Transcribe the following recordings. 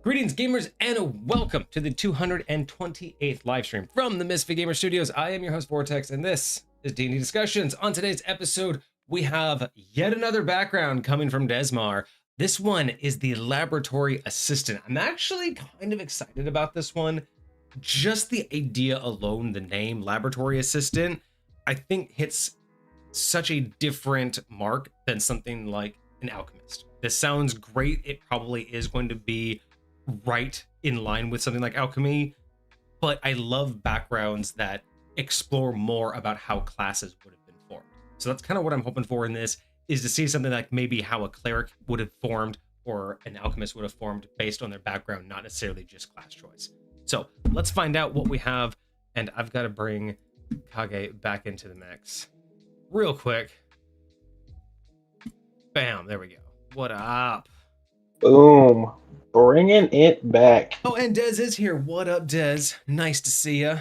Greetings, gamers, and welcome to the 228th live stream from the MisfitGamersStudios. I am your host, Vortex, and this is D&D Discussions. On today's episode, we have yet another background coming from Demzmar. This one is the laboratory assistant. I'm actually kind of excited about this one. Just the idea alone, the name laboratory assistant, I think hits such a different mark than something like an alchemist. This sounds great. It probably is going to be right in line with something like alchemy, but I love backgrounds that explore more about how classes would have been formed. So that's kind of what I'm hoping for in this, is to see something like maybe how a cleric would have formed or an alchemist would have formed based on their background, not necessarily just class choice. So let's find out what we have, and I've got to bring Kage back into the mix real quick. Bam, there we go. What up? Boom. Bringing it back. Oh, and Dez is here. What up, Dez? Nice to see you.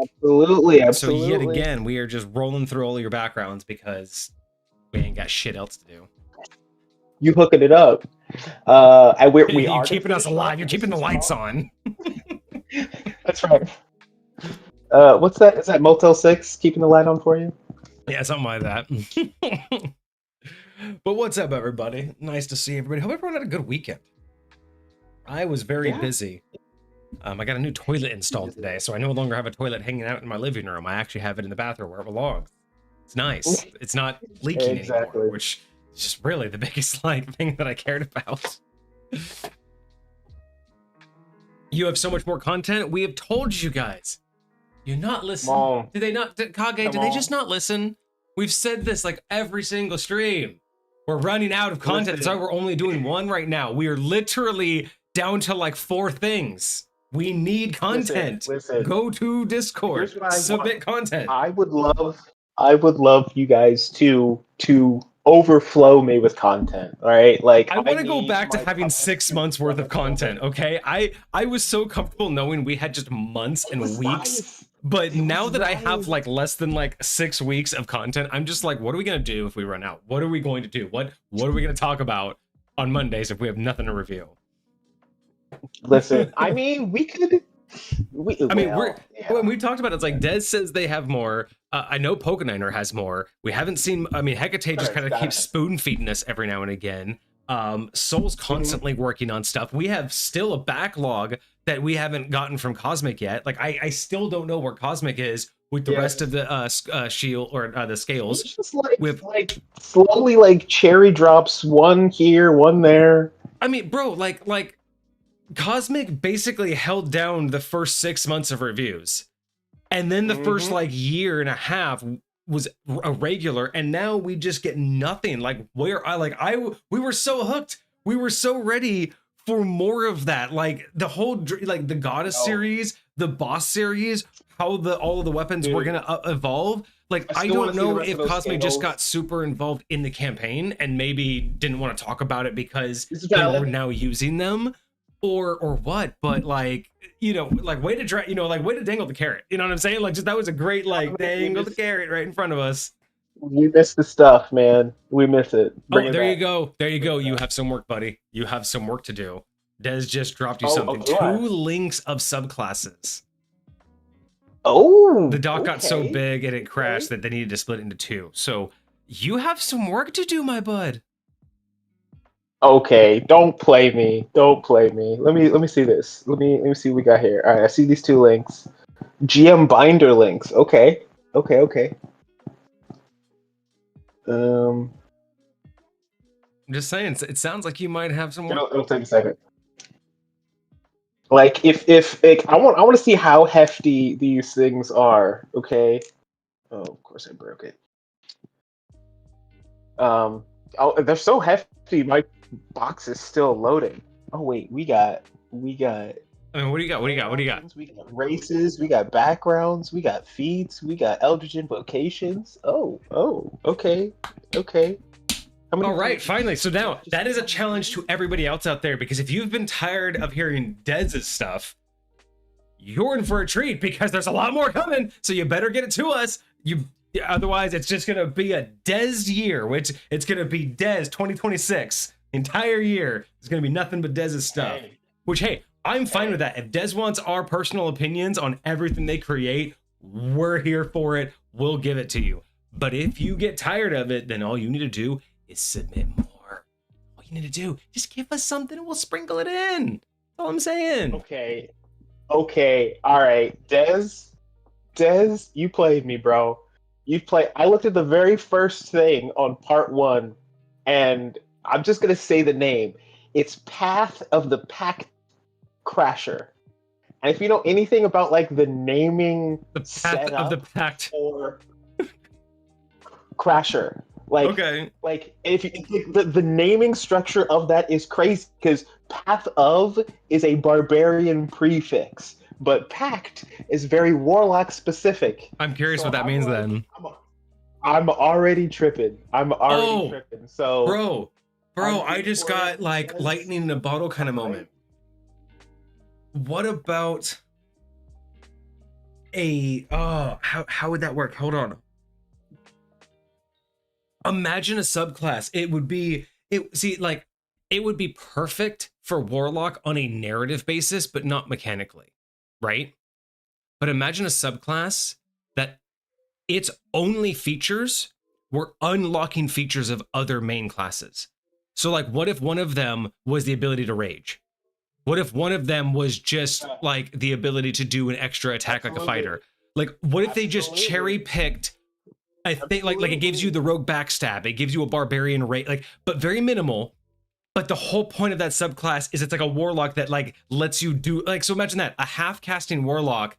Absolutely. So yet again, we are just rolling through all your backgrounds because we ain't got shit else to do. You hooking it up. We You're are keeping us alive. You're keeping the lights on. That's right. What's that? Is that Motel 6 keeping the light on for you? Yeah, something like that. But what's up, everybody? Nice to see everybody. Hope everyone had a good weekend. I was very busy. I got a new toilet installed today, so I no longer have a toilet hanging out in my living room. I actually have it in the bathroom where it belongs. It's nice. It's not leaking anymore, which is just really the biggest thing that I cared about. You have so much more content. We have told you guys. You're not listening. Did they not? Kage, did they just not listen? We've said this like every single stream. We're running out of content. That's why we're only doing one right now. We are literally down to like 4 things. We need content. Listen. Go to Discord. Submit content. I would love you guys to overflow me with content. All right, like I want to go back to having 6 months worth of content. Okay, I was so comfortable knowing we had just months and weeks. But now that I have like less than like 6 weeks of content, I'm just like, what are we gonna do if we run out? What are we going to do? What are we gonna talk about on Mondays if we have nothing to review? Listen, I mean, we could. When we talked about it, it's like Dez says they have more. I know Pokeniner has more. We haven't seen. I mean, Hecate just kind of keeps spoon feeding us every now and again. Soul's constantly working on stuff. We have still a backlog that we haven't gotten from Cosmic yet. Like I still don't know where Cosmic is with the rest of the shield or the scales. It's just like slowly like cherry drops, one here, one there. I mean, bro, like Cosmic basically held down the first 6 months of reviews, and then the first like year and a half was a regular, and now we just get nothing. Like we were so hooked. We were so ready for more of that. Like the whole like the Goddess series, the Boss series, how all of the weapons were gonna evolve. Like I don't know if Cosmic just got super involved in the campaign and maybe didn't want to talk about it because they were now using them. Or what, but like, you know, like way to dangle the carrot. You know what I'm saying? Like, just that was a great like dangle the carrot right in front of us. We miss the stuff, man. We miss it. There you go. There you go. You have some work, buddy. You have some work to do. Dez just dropped you something. 2 links of subclasses. Oh, the doc got so big and it crashed that they needed to split it into 2. So you have some work to do, my bud. Okay, don't play me. Don't play me. Let me see this. Let me see what we got here. All right, I see these 2 links. GM binder links. Okay. I'm just saying, it sounds like you might have some work. It'll take a second. Like if I want to see how hefty these things are. Okay. Oh, of course I broke it. They're so hefty. My box is still loading. Oh wait, we got. I mean, what do you got? We got races. We got backgrounds. We got feats. We got Eldritch invocations. Oh, okay. All right, finally. So now that is a challenge to everybody else out there, because if you've been tired of hearing Dez's stuff, you're in for a treat because there's a lot more coming. So you better get it to us. Otherwise, it's just gonna be a Dez year, which it's gonna be Dez 2026. entire year is going to be nothing but Dez's stuff. Hey. Which, hey, I'm fine with that. If Dez wants our personal opinions on everything they create, we're here for it. We'll give it to you. But if you get tired of it, then all you need to do is submit more. All you need to do, just give us something and we'll sprinkle it in. That's all I'm saying. Okay. All right. Dez, you played me, bro. I looked at the very first thing on part 1, and I'm just gonna say the name. It's Path of the Pact Crasher. And if you know anything about like the naming The Path of the Pact or Crasher, like, okay, like if the naming structure of that is crazy, because Path of is a barbarian prefix, but Pact is very warlock specific. I'm curious what that means then. I'm already tripping. So, bro, I just got like lightning in a bottle kind of moment. What about how would that work? Hold on. Imagine a subclass. It would be perfect for warlock on a narrative basis, but not mechanically, right? But imagine a subclass that its only features were unlocking features of other main classes. So like, what if one of them was the ability to rage? What if one of them was just like the ability to do an extra attack like a fighter? Like, what if they just cherry picked? I think like it gives you the rogue backstab, it gives you a barbarian rate, like, but very minimal. But the whole point of that subclass is it's like a warlock that like lets you do like, so imagine that, a half casting warlock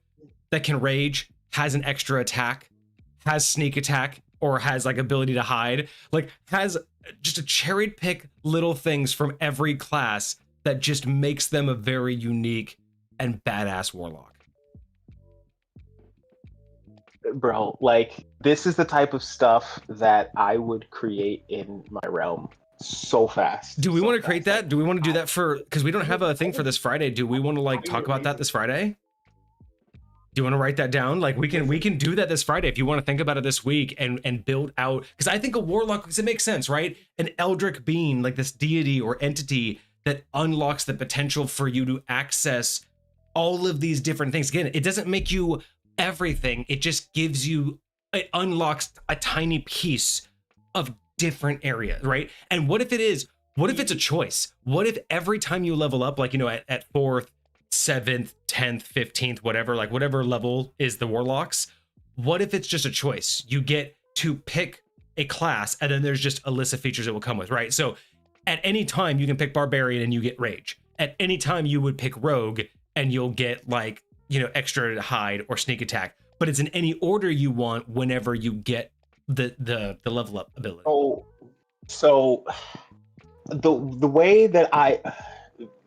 that can rage, has an extra attack, has sneak attack, or has like ability to hide, like has just a cherry pick little things from every class that just makes them a very unique and badass warlock. Bro, like, this is the type of stuff that I would create in my realm so fast. Do we want to create that? Do we want to do that for, because we don't have a thing for this Friday. Do we want to like talk about that this Friday? Do you want to write that down? Like we can do that this Friday if you want to think about it this week and build out, because I think a warlock, because it makes sense, right? An eldritch being, like this deity or entity that unlocks the potential for you to access all of these different things. Again, it doesn't make you everything. It just gives you, it unlocks a tiny piece of different areas, right? And what if it's a choice? What if every time you level up, like, you know, at 4th, 7th, 10th, 15th, whatever, like whatever level is the warlocks, what if it's just a choice? You get to pick a class and then there's just a list of features it will come with, right? So at any time you can pick barbarian and you get rage. At any time you would pick rogue and you'll get like, you know, extra hide or sneak attack, but it's in any order you want whenever you get the level up ability. So the way that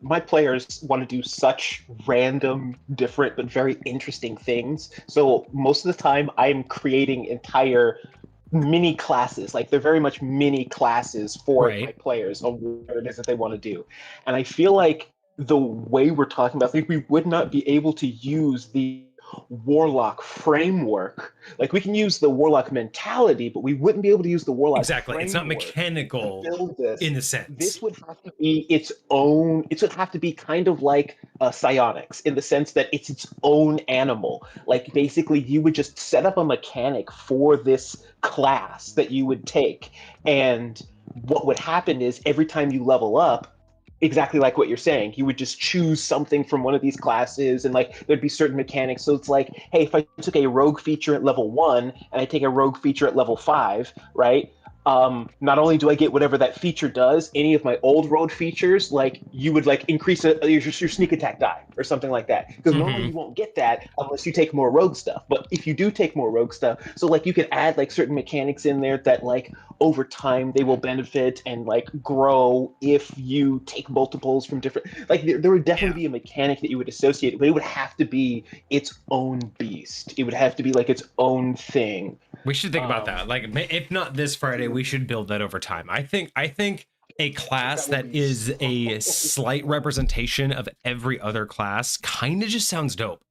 my players want to do such random, different, but very interesting things. So most of the time I'm creating entire mini classes. Like, they're very much mini classes for my players of what it is that they want to do. And I feel like the way we're talking about, like, we would not be able to use the warlock framework. Like, we can use the warlock mentality, but we wouldn't be able to use the warlock framework. It's not mechanical in the sense. This would have to be its own. It would have to be kind of like psionics, in the sense that it's its own animal. Like, basically you would just set up a mechanic for this class that you would take, and what would happen is every time you level up, exactly like what you're saying, you would just choose something from one of these classes, and like there'd be certain mechanics. So it's like, hey, if I took a rogue feature at level 1 and I take a rogue feature at level 5, right? Not only do I get whatever that feature does, any of my old rogue features, like, you would like increase your sneak attack die or something like that. Because normally you won't get that unless you take more rogue stuff. But if you do take more rogue stuff, so like you could add like certain mechanics in there that like over time they will benefit and like grow if you take multiples from different, like there would definitely be a mechanic that you would associate, but it would have to be its own beast. It would have to be like its own thing. We should think about that. Like, if not this Friday, we should build that over time. I think a class that is a slight representation of every other class kind of just sounds dope.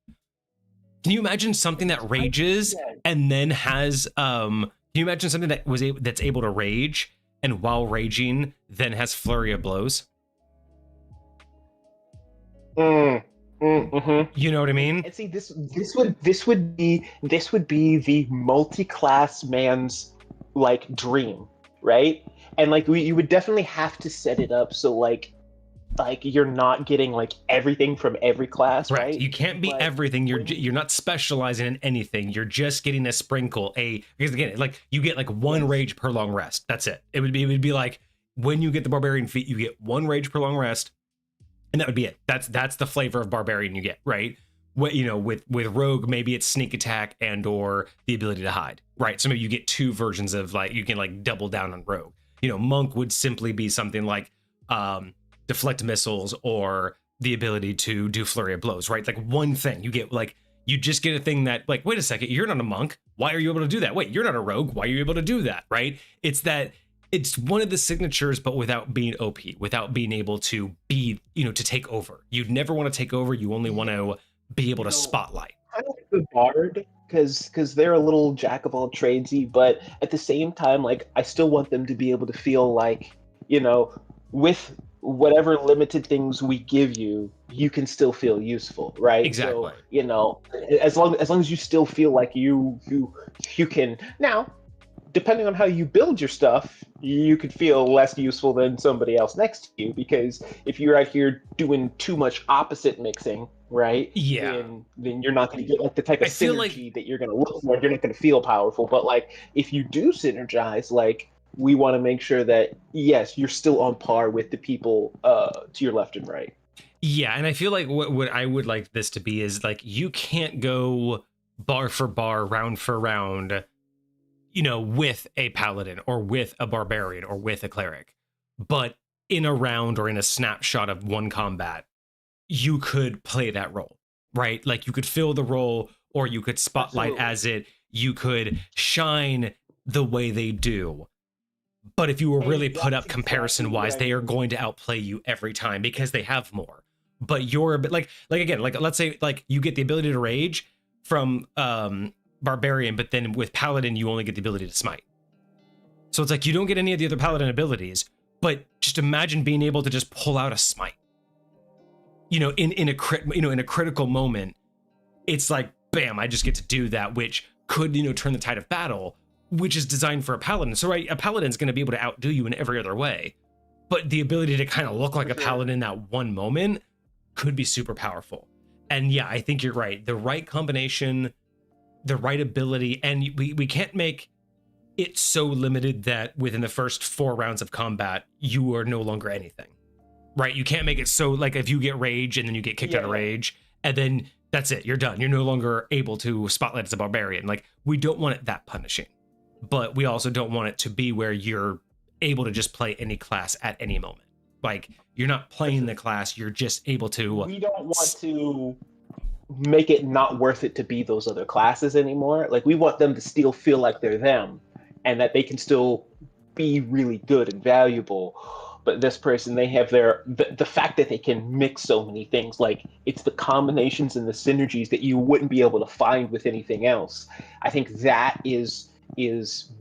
Can you imagine something that rages and then has can you imagine something that's able to rage and while raging then has flurry of blows. You know what I mean? And see, this would be the multi-class man's like dream, right? And like you would definitely have to set it up so like you're not getting like everything from every class, Correct. right? You can't be everything. You're not specializing in anything. You're just getting a sprinkle. Because again, like you get like one rage per long rest. That's it. It would be like when you get the barbarian feat, you get one rage per long rest, and that would be it. That's the flavor of barbarian you get, right? What with rogue, maybe it's sneak attack and or the ability to hide, right? So maybe you get two versions of like you can like double down on rogue. Monk would simply be something like deflect missiles or the ability to do flurry of blows, right? Like one thing you get, like you just get a thing that like, wait a second, you're not a monk, why are you able to do that? Wait, you're not a rogue, why are you able to do that, right? It's one of the signatures, but without being OP, without being able to be, to take over. You'd never want to take over. You only want to be able to spotlight. I like the bard because they're a little jack of all tradesy, but at the same time, like I still want them to be able to feel like, with whatever limited things we give you, you can still feel useful, right? Exactly. So, as long as you still feel like you can now. Depending on how you build your stuff, you could feel less useful than somebody else next to you, because if you're out here doing too much opposite mixing, right? Yeah. Then you're not going to get like the type of synergy that you're going to look for. You're not going to feel powerful. But like if you do synergize, like we want to make sure that yes, you're still on par with the people to your left and right. Yeah, and I feel like what I would like this to be is like you can't go bar for bar, round for round, with a paladin or with a barbarian or with a cleric. But in a round or in a snapshot of one combat, you could play that role, right? Like you could fill the role or you could spotlight as it, you could shine the way they do. But if you were really put up comparison wise, they are going to outplay you every time because they have more. But you're a bit like again, like let's say like you get the ability to rage from barbarian, but then with paladin you only get the ability to smite. So it's like you don't get any of the other paladin abilities, but just imagine being able to just pull out a smite. In a critical moment, it's like bam, I just get to do that, which could turn the tide of battle, which is designed for a paladin. So right, a paladin's going to be able to outdo you in every other way, but the ability to kind of look like a paladin in that one moment could be super powerful. And yeah, I think you're right. The right combination, the right ability, and we can't make it so limited that within the first 4 rounds of combat you are no longer anything, right? You can't make it so like if you get rage and then you get kicked out of rage and then that's it, you're done, you're no longer able to spotlight as a barbarian. Like we don't want it that punishing, but we also don't want it to be where you're able to just play any class at any moment. Like you're not playing the class, you're just able to. We don't want to make it not worth it to be those other classes anymore. Like we want them to still feel like they're them and that they can still be really good and valuable. But this person, they have the fact that they can mix so many things, like it's the combinations and the synergies that you wouldn't be able to find with anything else. I think that is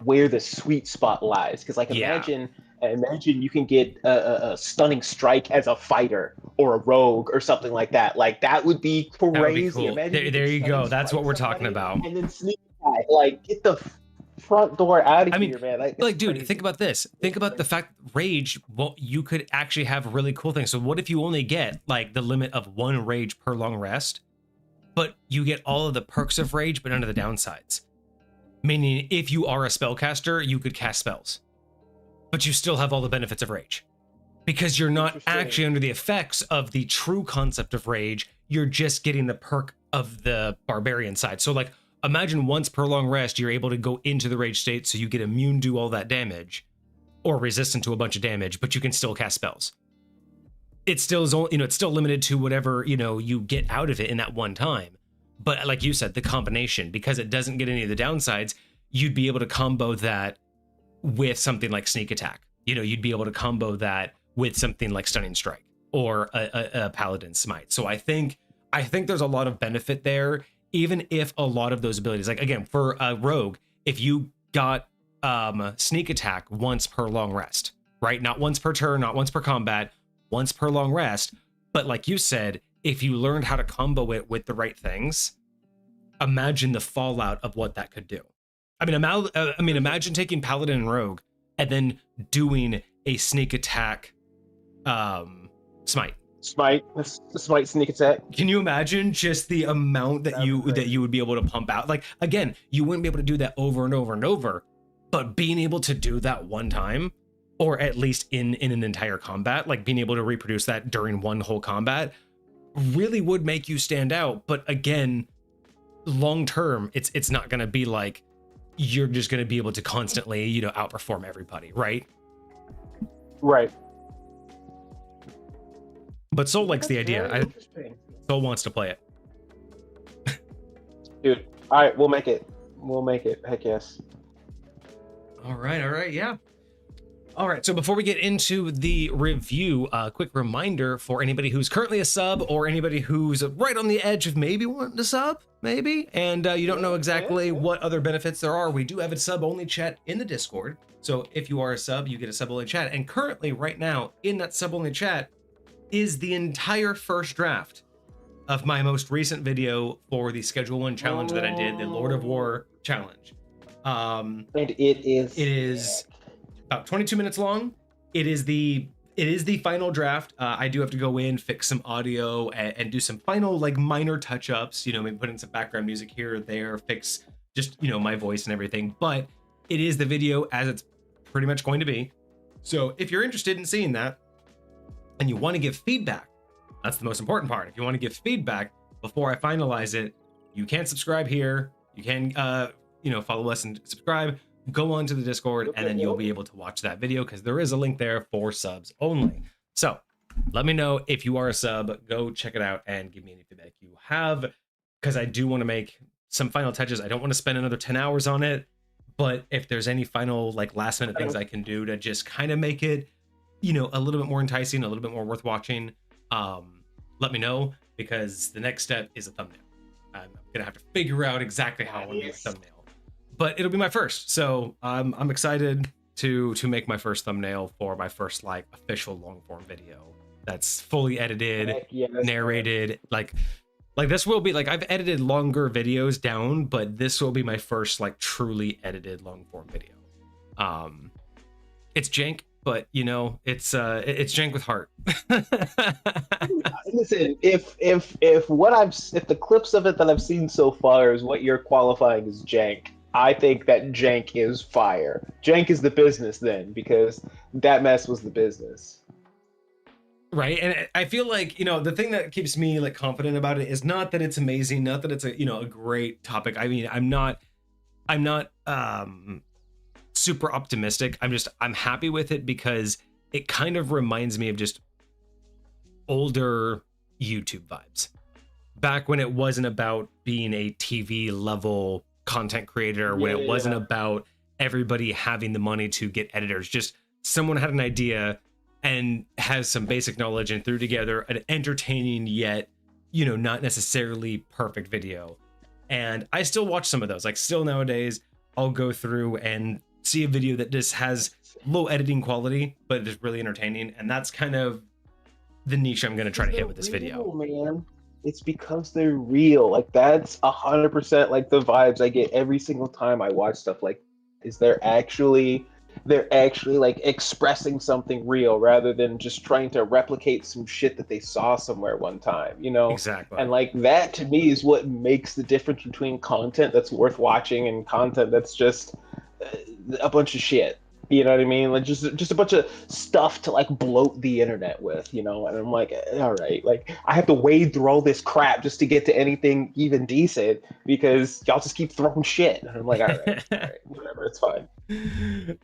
where the sweet spot lies. Because like imagine you can get a stunning strike as a fighter or a rogue or something like that. Like that would be crazy. That would be cool. Imagine there you go. That's what we're talking about. And then sneak attack, like get the front door out of here, man. Like dude, think about this. Think about the fact rage, well, you could actually have really cool things. So what if you only get like the limit of 1 rage per long rest, but you get all of the perks of rage, but none of the downsides? Meaning if you are a spellcaster, you could cast spells, but you still have all the benefits of rage because you're not actually under the effects of the true concept of rage. You're just getting the perk of the barbarian side. So like imagine once per long rest, you're able to go into the rage state. So you get immune to all that damage or resistant to a bunch of damage, but you can still cast spells. It still is, it's still limited to whatever, you get out of it in that one time. But like you said, the combination, because it doesn't get any of the downsides, you'd be able to combo that with something like sneak attack. You'd be able to combo that with something like stunning strike or a paladin smite. So I think there's a lot of benefit there, even if a lot of those abilities, like again, for a rogue, if you got sneak attack once per long rest, right? Not once per turn, not once per combat, once per long rest. But like you said, if you learned how to combo it with the right things, imagine the fallout of what that could do. I mean, imagine taking Paladin and Rogue and then doing a sneak attack smite. Smite sneak attack. Can you imagine just the amount that you would be able to pump out? Like, again, you wouldn't be able to do that over and over and over, but being able to do that one time, or at least in an entire combat, like being able to reproduce that during one whole combat, really would make you stand out. But again, long term, it's not going to be like you're just going to be able to constantly, you know, outperform everybody, right? Right. But Soul likes the idea. Soul wants to play it. Dude, all right, we'll make it. We'll make it. Heck yes. All right, yeah. All right, so before we get into the review, a quick reminder for anybody who's currently a sub or anybody who's right on the edge of maybe wanting to sub, maybe, and you don't know exactly what other benefits there are. We do have a sub-only chat in the Discord. So if you are a sub, you get a sub-only chat. And currently, right now, in that sub-only chat is the entire first draft of my most recent video for the Schedule 1 challenge that I did, the Lord of War challenge. And it is about 22 minutes long. It is the final draft. I do have to go in, fix some audio, and do some final like minor touch-ups, you know, maybe put in some background music here or there, fix just, you know, my voice and everything. But it is the video as it's pretty much going to be. So if you're interested in seeing that and you want to give feedback, that's the most important part. If you want to give feedback before I finalize it, you can subscribe here. You can, you know, follow us and subscribe. Go on to the Discord, and then you'll be able to watch that video because there is a link there for subs only. So let me know if you are a sub. Go check it out and give me any feedback you have, because I do want to make some final touches. I don't want to spend another 10 hours on it, but if there's any final like last minute things I can do to just kind of make it, you know, a little bit more enticing, a little bit more worth watching, let me know, because the next step is a thumbnail. I'm gonna have to figure out exactly how I want to do a thumbnail, but it'll be my first. So I'm excited to make my first thumbnail for my first like official long form video that's fully edited, narrated. Like this will be like, I've edited longer videos down, but this will be my first like truly edited long form video. It's jank, but you know, it's jank with heart. Listen, if the clips of it that I've seen so far is what you're qualifying as jank, I think that jank is fire. Jank is the business then, because that mess was the business. Right. And I feel like, you know, the thing that keeps me like confident about it is not that it's amazing, not that it's a, you know, a great topic. I mean, I'm not super optimistic. I'm happy with it because it kind of reminds me of just older YouTube vibes. Back when it wasn't about being a TV level content creator, when it wasn't about everybody having the money to get editors, just someone had an idea and has some basic knowledge and threw together an entertaining yet, you know, not necessarily perfect video. And I still watch some of those. Like still nowadays, I'll go through and see a video that just has low editing quality, but is really entertaining. And that's kind of the niche I'm going to try to hit with this video. Man, it's because they're real. Like that's 100% like the vibes I get every single time I watch stuff. Like, is they're actually like expressing something real rather than just trying to replicate some shit that they saw somewhere one time, you know? Exactly. And like that to me is what makes the difference between content that's worth watching and content that's just a bunch of shit. You know what I mean? Like just a bunch of stuff to like bloat the internet with, you know? And I'm like, all right, like I have to wade through all this crap just to get to anything even decent because y'all just keep throwing shit. And I'm like, all right, whatever, it's fine.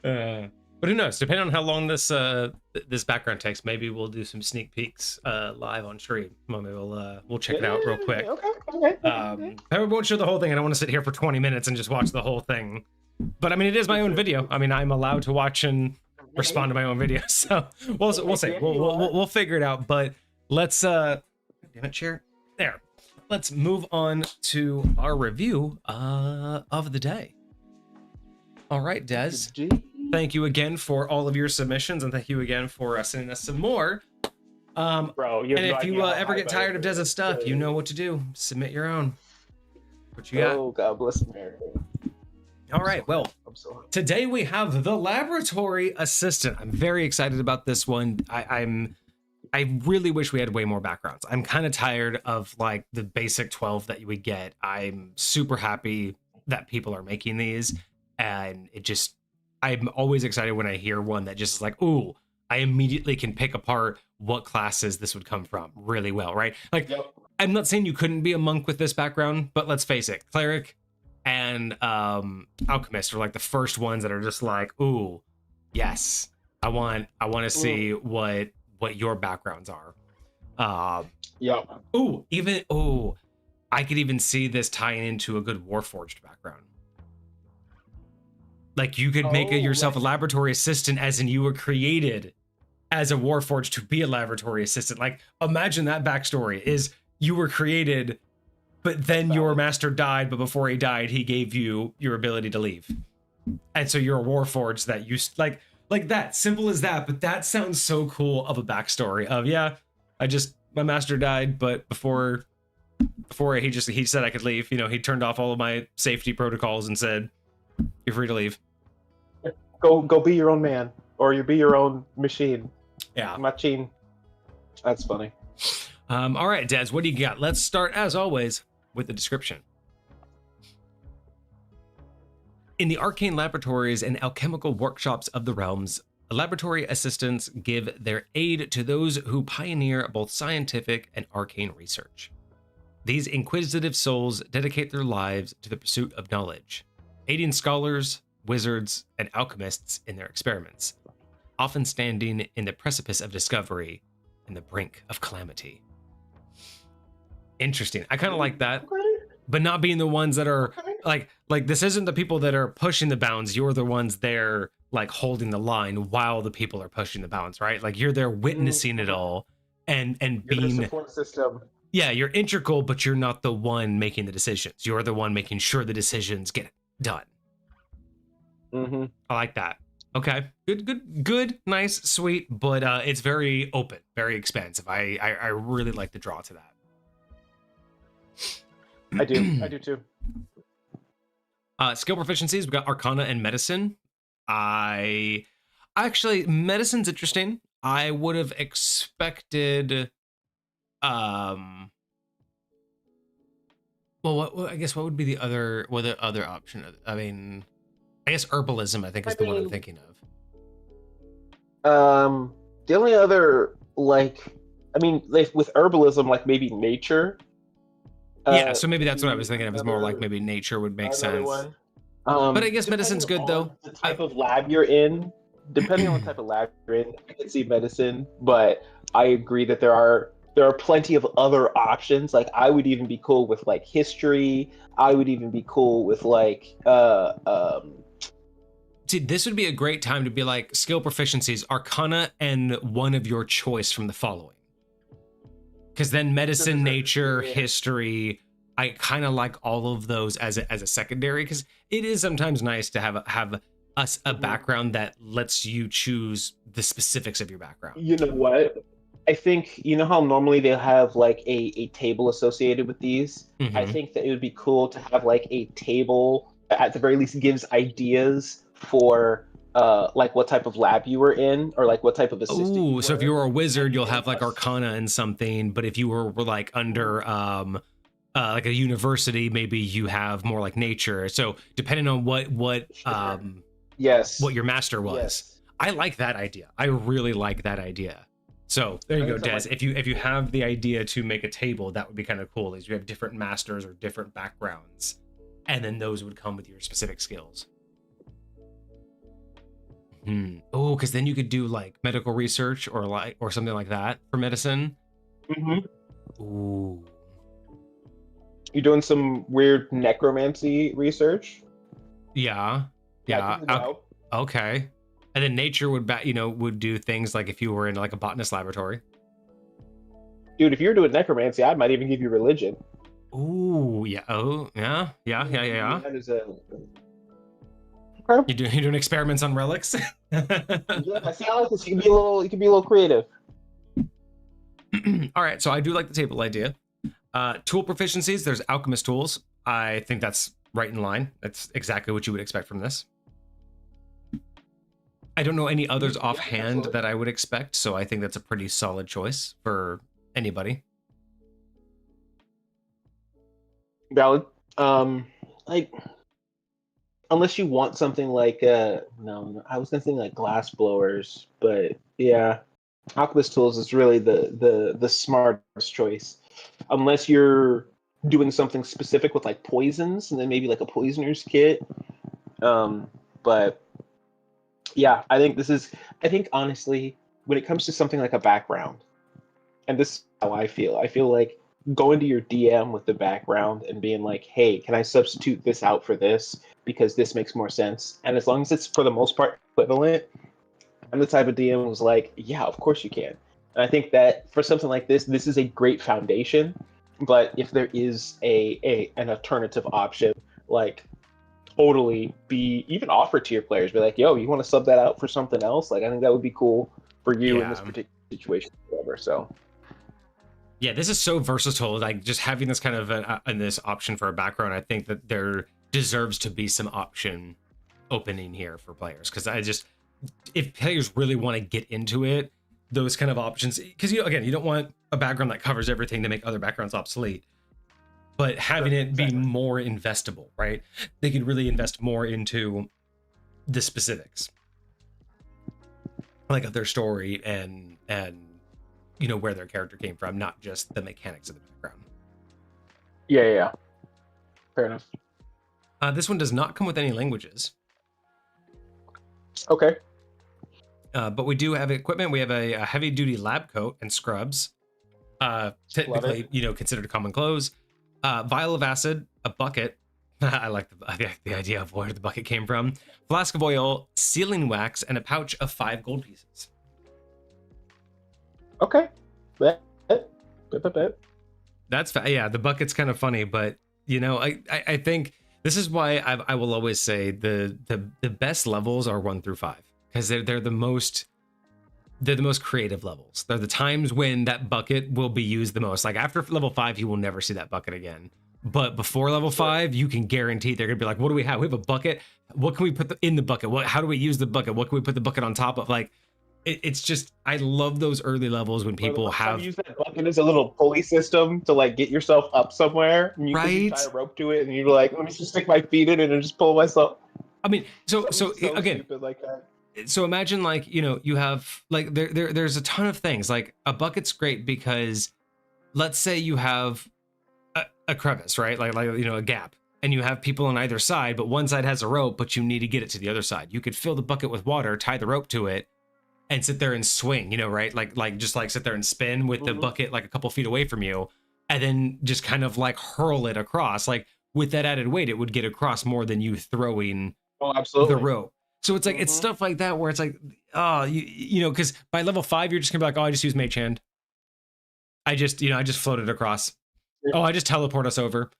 But who knows? Depending on how long this this background takes, maybe we'll do some sneak peeks live on stream. Maybe we'll check it out real quick. Okay. I won't show the whole thing. I don't want to sit here for 20 minutes and just watch the whole thing. But I mean, it is my own video. I mean, I'm allowed to watch and respond to my own videos. So we'll see. We'll figure it out. But let's damn it, chair. There. Let's move on to our review of the day. All right, Des. Gee. Thank you again for all of your submissions, and thank you again for sending us some more. Bro, you have And no if you idea how ever hype get I am tired of for Des's this. stuff, you know what to do. Submit your own. What you got? Oh, God bless America. All right, well, I'm so happy. today we have the laboratory assistant. I'm very excited about this one. I really wish we had way more backgrounds. I'm kind of tired of like the basic 12 that you would get. I'm super happy that people are making these, and I'm always excited when I hear one that just is like, ooh, I immediately can pick apart what classes this would come from really well, right? Like, Yep. I'm not saying you couldn't be a monk with this background, but let's face it, cleric and alchemist are like the first ones that are just like, ooh, yes, I want to see what your backgrounds are. Yep. I could even see this tying into a good Warforged background. Like you could make yourself a laboratory assistant, as in you were created as a Warforged to be a laboratory assistant. Like imagine that backstory is you were created, but then your master died, but before he died, he gave you your ability to leave. And so you're a Warforged that you like that, simple as that, but that sounds so cool of a backstory of, yeah, my master died, but before he said I could leave, you know, he turned off all of my safety protocols and said, you're free to leave. Go be your own man, or you be your own machine. Yeah. Machine. That's funny. All right, Des, what do you got? Let's start, as always, with the description. In the arcane laboratories and alchemical workshops of the realms, laboratory assistants give their aid to those who pioneer both scientific and arcane research. These inquisitive souls dedicate their lives to the pursuit of knowledge, aiding scholars, wizards, and alchemists in their experiments, often standing in the precipice of discovery and the brink of calamity. Interesting. I kind of like that, but not being the ones that are like this isn't the people that are pushing the bounds. You're the ones there like holding the line while the people are pushing the bounds, right? Like you're there witnessing it all and You're being the support system. Yeah, you're integral, but you're not the one making the decisions. You're the one making sure the decisions get done. Mm-hmm. I like that. Okay, good, nice, sweet, but it's very open, very expansive. I really like the draw to that. I do too. Skill proficiencies, we've got Arcana and Medicine. Medicine's interesting. I would have expected, well, I guess what would be the other option? I mean, I guess herbalism, I think, is the one I'm thinking of. The only other, with herbalism, like maybe nature. Yeah, so maybe that's what I was thinking of. Is more like maybe nature would make sense. But I guess medicine's good though. The type of lab you're in, depending on the type of lab you're in, I can see medicine. But I agree that there are plenty of other options. Like I would even be cool with like history. I would even be cool with like See, this would be a great time to be like skill proficiencies, Arcana, and one of your choice from the following. Because then medicine, nature, history, I kind of like all of those as a secondary, because it is sometimes nice to have a background that lets you choose the specifics of your background. You know what? I think, you know how normally they'll have like a table associated with these? Mm-hmm. I think that it would be cool to have like a table that at the very least gives ideas for like what type of lab you were in, or like what type of assistant. Ooh, so if you were a wizard, you'll have like Arcana and something, but if you were like under like a university, maybe you have more like nature. So depending on what your master was. Yes. I like that idea. I really like that idea. So there you go, Des. If you have the idea to make a table, that would be kind of cool. Is you have different masters or different backgrounds, and then those would come with your specific skills. Oh, because then you could do like medical research or something like that for medicine. Mm-hmm. Ooh. You're doing some weird necromancy research? Yeah. Okay. And then nature would do things like if you were in like a botanist laboratory. Dude, if you're doing necromancy, I might even give you religion. Ooh, yeah. Oh, yeah. That is Okay. You're doing experiments on relics. Yeah, I see. I like this. You can be a little creative. All right, so I do like the table idea. Tool proficiencies, there's alchemist tools. I think that's right in line. That's exactly what you would expect from this. I don't know any others offhand that I would expect, so I think that's a pretty solid choice for anybody. Valid. Like, unless you want something like no, I was gonna think like glass blowers, but yeah, alchemist tools is really the smartest choice, unless you're doing something specific with like poisons, and then maybe like a poisoner's kit. But yeah, I think honestly, when it comes to something like a background, and this is how I feel like going to your DM with the background and being like, hey, can I substitute this out for this because this makes more sense? And as long as it's for the most part equivalent, I'm the type of DM who's like, yeah, of course you can. And I think that for something like this is a great foundation. But if there is an alternative option, like totally be even offered to your players, be like, yo, you want to sub that out for something else? Like, I think that would be cool for you in this particular situation, whatever. So yeah, this is so versatile. Like just having this kind of this option for a background, I think that there deserves to be some option opening here for players, because if players really want to get into it, those kind of options, because you don't want a background that covers everything to make other backgrounds obsolete, but having it be more investable, right? They could really invest more into the specifics, like of their story and where their character came from, not just the mechanics of the background. Yeah. Fair enough. This one does not come with any languages. Okay. But we do have equipment. We have a heavy-duty lab coat and scrubs. Technically, considered common clothes. Vial of acid, a bucket. I like the idea of where the bucket came from. Flask of oil, sealing wax, and a pouch of 5 gold pieces. Okay. That's yeah. The bucket's kind of funny, but I think this is why I will always say the best levels are 1 through 5, because they're the most creative levels. They're the times when that bucket will be used the most. Like after level 5, you will never see that bucket again. But before level 5, you can guarantee they're gonna be like, what do we have? We have a bucket. What can we put in the bucket? How do we use the bucket? What can we put the bucket on top of? Like, it's just, I love those early levels when people have use that bucket as a little pulley system to like get yourself up somewhere. And you can tie a rope to it, and you're like, let me just stick my feet in it and just pull myself. I mean, so again, stupid like that. So imagine like, you have like there's a ton of things. Like a bucket's great because let's say you have a crevice, right? Like a gap, and you have people on either side, but one side has a rope, but you need to get it to the other side. You could fill the bucket with water, tie the rope to it, and sit there and swing, right? Like just like sit there and spin with the bucket like a couple feet away from you, and then just kind of like hurl it across. Like with that added weight, it would get across more than you throwing the rope. So it's like, it's stuff like that where it's like, because by level 5, you're just gonna be like, oh, I just use Mage Hand. I just floated across. Oh, I just teleport us over.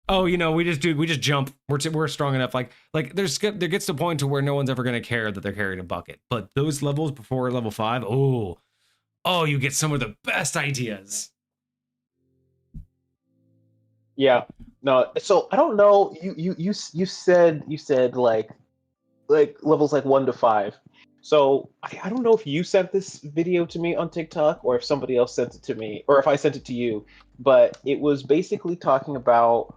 Oh, we just jump. We're strong enough. Like there gets to a point to where no one's ever gonna care that they're carrying a bucket. But those levels before level 5, you get some of the best ideas. Yeah. No. So I don't know. You said like levels like 1 to 5. So I don't know if you sent this video to me on TikTok or if somebody else sent it to me or if I sent it to you, but it was basically talking about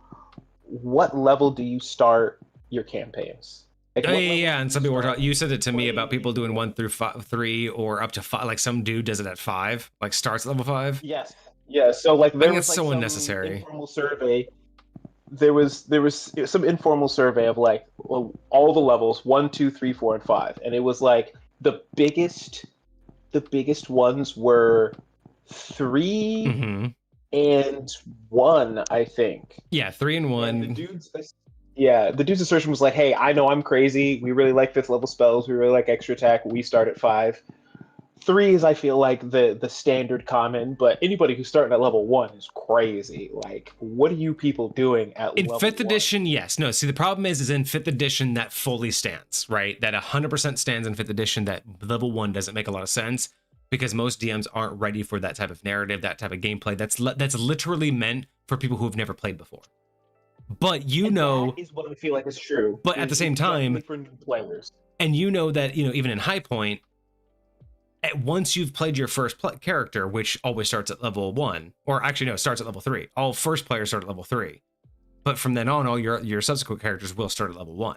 what level do you start your campaigns? Like, yeah, and some people were talking. You said it to me about people doing 1 through 3 or up to 5. Like some dude does it at 5, like starts at level 5. Yes. Yeah. So like there was it's so unnecessary. Informal survey. There was some informal survey of like all the levels 1, 2, 3, 4, and 5, and it was like the biggest ones were 3 and 1, I think. Yeah, 3 and 1. And the dude's assertion was like, hey, I know I'm crazy. We really like 5th level spells. We really like extra attack. We start at 5. 3 is, I feel like, the standard common, but anybody who's starting at level 1 is crazy. Like, what are you people doing at In level fifth 1? edition, yes. No, see, the problem is in fifth edition that fully stands, right? That 100% stands in fifth edition. That level 1 doesn't make a lot of sense because most DMs aren't ready for that type of narrative, that type of gameplay. That's literally meant for people who have never played before. But you And know, that is what I feel like is true. but at the same It's definitely time, for new players. and you know that, you know, even in High Point, once you've played your first character, which always starts at level 1, or actually no, it starts at level 3. All first players start at level 3. But from then on, all your subsequent characters will start at level 1.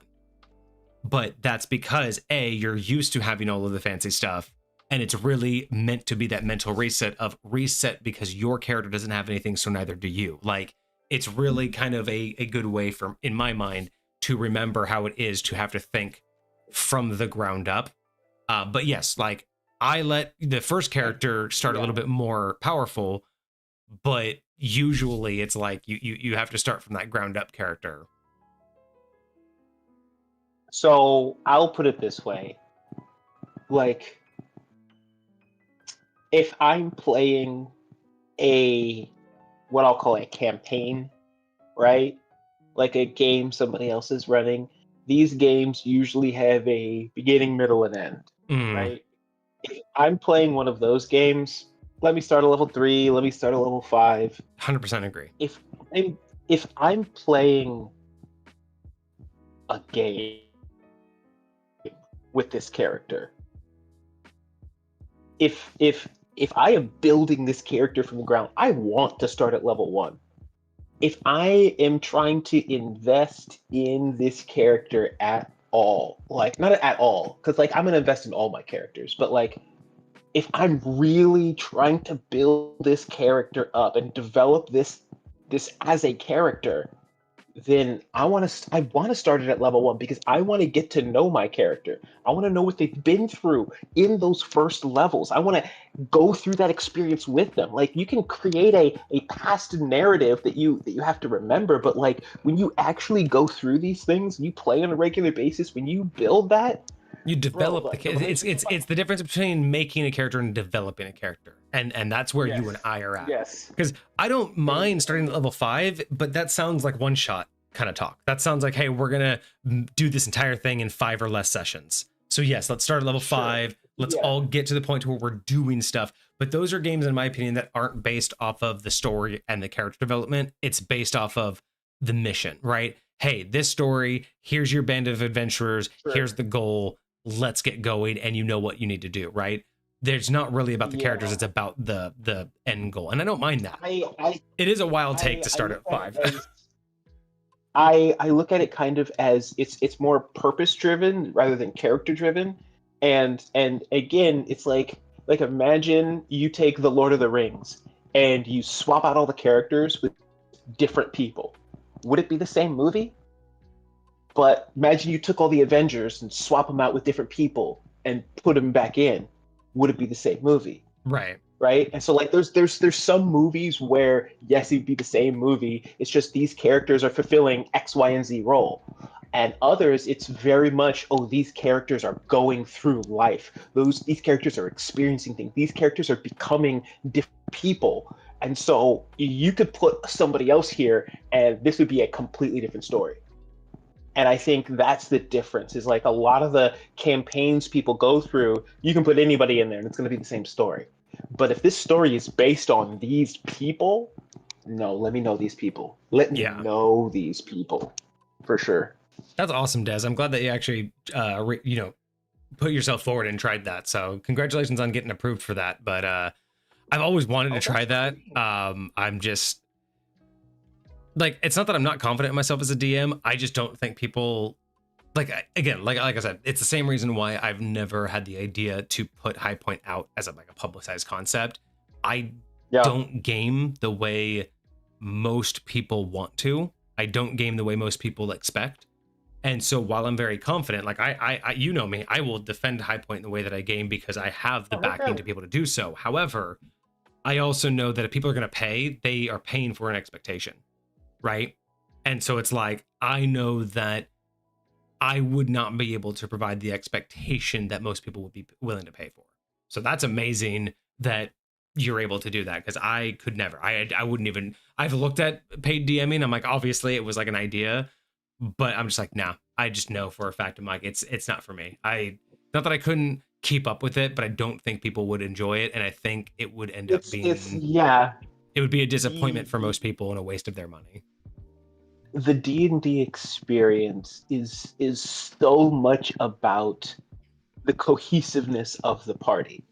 But that's because A, you're used to having all of the fancy stuff, and it's really meant to be that mental reset because your character doesn't have anything, so neither do you. Like, it's really kind of a good way for, in my mind, to remember how it is to have to think from the ground up. But yes, like, I let the first character start a little bit more powerful, but usually it's like you have to start from that ground up character. So I'll put it this way. Like, if I'm playing what I'll call a campaign, right? Like a game somebody else is running, these games usually have a beginning, middle, and end, right? If I'm playing one of those games, let me start at level 3, let me start at level 5. 100% agree. If I'm playing a game with this character, if I am building this character from the ground, I want to start at level 1. If I am trying to invest in this character at all, like, not at all, because, like, I'm gonna invest in all my characters, but, like, if I'm really trying to build this character up and develop this as a character, then I want to start it at level 1 because I want to get to know my character. I want to know what they've been through in those first levels. I want to go through that experience with them. Like, you can create a past narrative that you have to remember, but, like, when you actually go through these things, you play on a regular basis, when you build that, You develop like, the it's the difference between making a character and developing a character, and that's where you and I are at. Yes. Because I don't mind starting at level 5, but that sounds like one shot kind of talk. That sounds like, hey, we're gonna do this entire thing in 5 or less sessions. So yes, let's start at level 5. Let's all get to the point where we're doing stuff. But those are games, in my opinion, that aren't based off of the story and the character development. It's based off of the mission, right? Hey, this story, here's your band of adventurers, here's the goal, let's get going, and you know what you need to do, right? There's not really about the characters, it's about the end goal. And I don't mind that. It is a wild take to start at 5. I look at it kind of as it's more purpose driven rather than character driven, and again, it's like imagine you take the Lord of the Rings and you swap out all the characters with different people. Would it be the same movie? But imagine you took all the Avengers and swap them out with different people and put them back in. Would it be the same movie? Right. Right. And so, like, there's some movies where, yes, it'd be the same movie. It's just these characters are fulfilling X, Y, and Z role. And others, it's very much, oh, these characters are going through life. These characters are experiencing things. These characters are becoming different people. And so you could put somebody else here and this would be a completely different story. And I think that's the difference, is like a lot of the campaigns people go through, you can put anybody in there and it's going to be the same story. But if this story is based on these people, no, let me know these people. Let me know these people for sure. That's awesome, Des. I'm glad that you actually, put yourself forward and tried that. So congratulations on getting approved for that. But I've always wanted to try that. I'm just like, it's not that I'm not confident in myself as a DM. I just don't think people like I said, it's the same reason why I've never had the idea to put High Point out as a publicized concept. I don't game the way most people want to. I don't game the way most people expect. And so while I'm very confident, like I you know me, I will defend High Point in the way that I game because I have the backing to be able to do so. However, I also know that if people are going to pay, they are paying for an expectation, right? And so it's like, I know that I would not be able to provide the expectation that most people would be willing to pay for. So that's amazing that you're able to do that, because I could never. I wouldn't even. I've looked at paid DMing. I'm like, obviously it was like an idea, but I'm just like, nah. I just know for a fact. I'm like, it's not for me. Not that I couldn't keep up with it, but I don't think people would enjoy it, and I think it would end up It's being. yeah. It would be a disappointment for most people and a waste of their money. The D&D experience is so much about the cohesiveness of the party.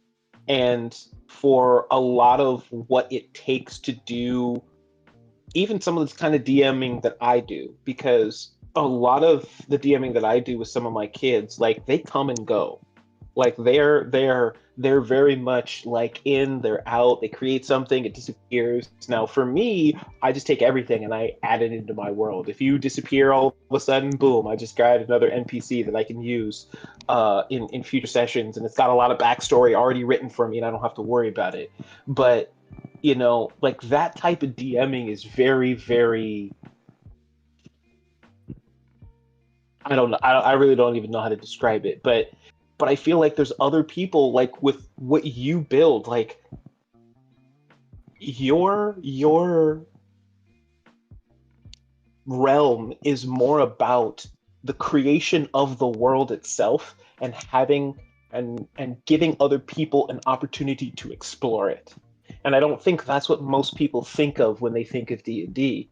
And for a lot of what it takes to do even some of this kind of DMing that I do, because a lot of the DMing that I do with some of my kids, like they come and go. Like they're very much like in, they're out, they create something, it disappears. Now for me, I just take everything and I add it into my world. If you disappear all of a sudden, boom, I just got another NPC that I can use in future sessions, and it's got a lot of backstory already written for me and I don't have to worry about it. But like that type of DMing is very, very. I don't know. I really don't even know how to describe it, but I feel like there's other people like with what you build, like your realm is more about the creation of the world itself and having and giving other people an opportunity to explore it. And I don't think that's what most people think of when they think of D&D.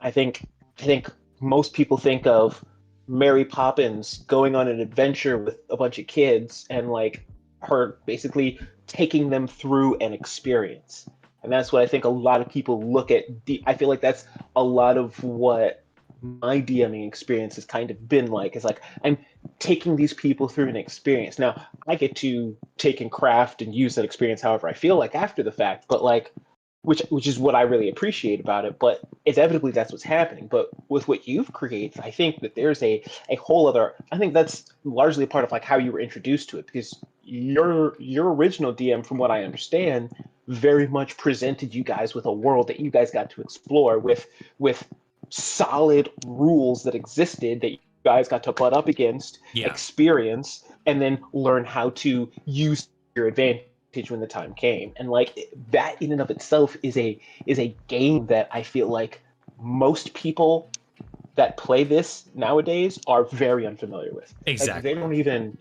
I think I think most people think of Mary Poppins going on an adventure with a bunch of kids and like her basically taking them through an experience. And that's what I think a lot of people look at. I feel like that's a lot of what my DMing experience has kind of been like. It's like I'm taking these people through an experience. Now I get to take and craft and use that experience however I feel like after the fact, but like which is what I really appreciate about it. But inevitably, that's what's happening. But with what you've created, I think that there's a whole other. I think that's largely a part of like how you were introduced to it, because your original DM, from what I understand, very much presented you guys with a world that you guys got to explore with solid rules that existed that you guys got to butt up against, Yeah. experience, and then learn how to use your advantage when the time came. And like that in and of itself is a game that I feel like most people that play this nowadays are very unfamiliar with. Like Exactly. they don't even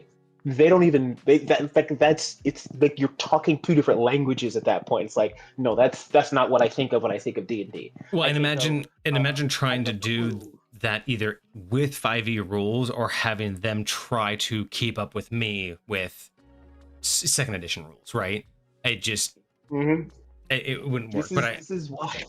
that like that's it's like you're talking two different languages at that point. It's like no, that's not what I think of when I think of D&D. Well, I and think of imagine I trying think to of do Clue. that either with 5e rules or having them try to keep up with me with second edition rules, right? It just Mm-hmm. it wouldn't work. But I This is why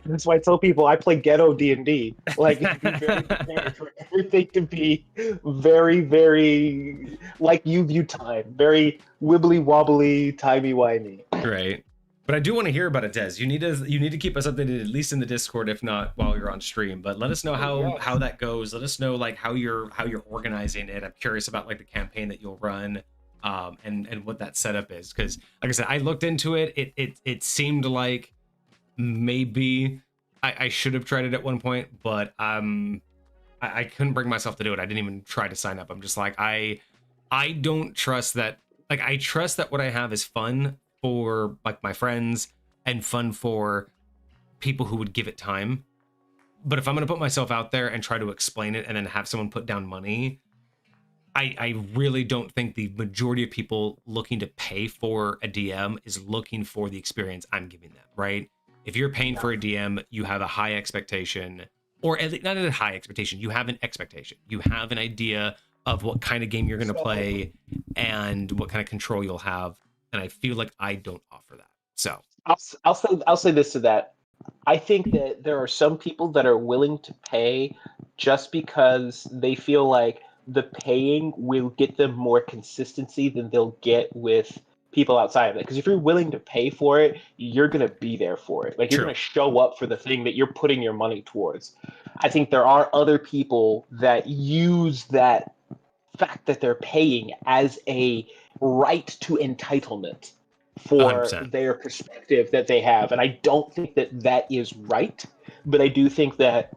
that's why I tell people I play ghetto D&D. Like, be very prepared for everything to be very, very like you view time, very wibbly wobbly, timey wimey. right. But I do want to hear about it, Des. You need to keep us updated at least in the Discord, if not while you're on stream. But let us know Oh how yes. that goes. Let us know like how you're organizing it. I'm curious about like the campaign that you'll run, and what that setup is. Because like I said, I looked into it. It seemed like maybe I should have tried it at one point, but I couldn't bring myself to do it. I didn't even try to sign up. I'm just like I don't trust that. Like I trust that what I have is fun for like my friends and fun for people who would give it time. But if I'm gonna put myself out there and try to explain it and then have someone put down money, I really don't think the majority of people looking to pay for a DM is looking for the experience I'm giving them, right? If you're paying for a DM, you have a high expectation, or at least not a high expectation, you have an expectation. You have an idea of what kind of game you're going to So play and what kind of control you'll have. And I feel like I don't offer that. So, I'll say this to that. I think that there are some people that are willing to pay just because they feel like the paying will get them more consistency than they'll get with people outside of it. Because if you're willing to pay for it, you're going to be there for it. Like you're going true. to show up for the thing that you're putting your money towards. I think there are other people that use that fact that they're paying as a right to entitlement for 100%. their perspective that they have. And I don't think that that is right, but I do think that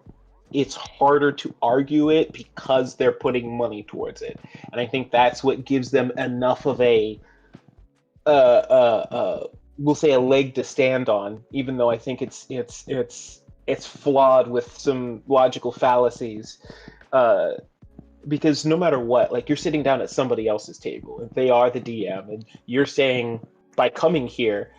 it's harder to argue it because they're putting money towards it. And I think that's what gives them enough of a we'll say a leg to stand on, even though I think it's flawed with some logical fallacies. Uh, because no matter what, like you're sitting down at somebody else's table, and they are the DM, and you're saying by coming here,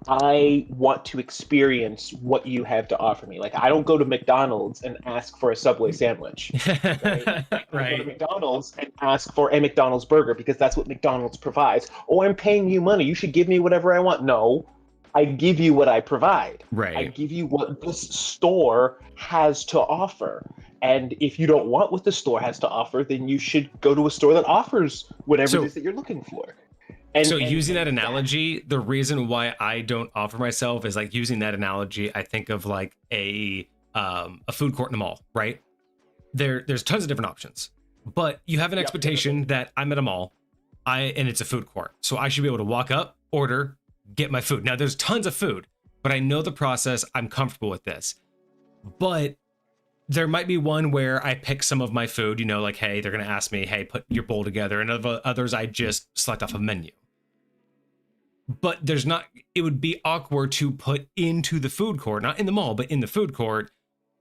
I want to experience what you have to offer me. Like I don't go to McDonald's and ask for a Subway sandwich. Right? I don't go to Right. McDonald's and ask for a McDonald's burger because that's what McDonald's provides. Oh, I'm paying you money. You should give me whatever I want. No, I give you what I provide. I Right. give you what this store has to offer. And if you don't want what the store has to offer, then you should go to a store that offers whatever it So is that you're looking for. So And using that analogy, the reason why I don't offer myself is like using that analogy. I think of like a food court in a mall, right? There's tons of different options, but you have an Yep. expectation that I'm at a mall, and it's a food court, so I should be able to walk up, order, get my food. Now there's tons of food, but I know the process. I'm comfortable with this, but there might be one where I pick some of my food. You know, like hey, they're gonna ask me, hey, put your bowl together, and others I just select off a menu. But there's not, it would be awkward to put into the food court, not in the mall, but in the food court,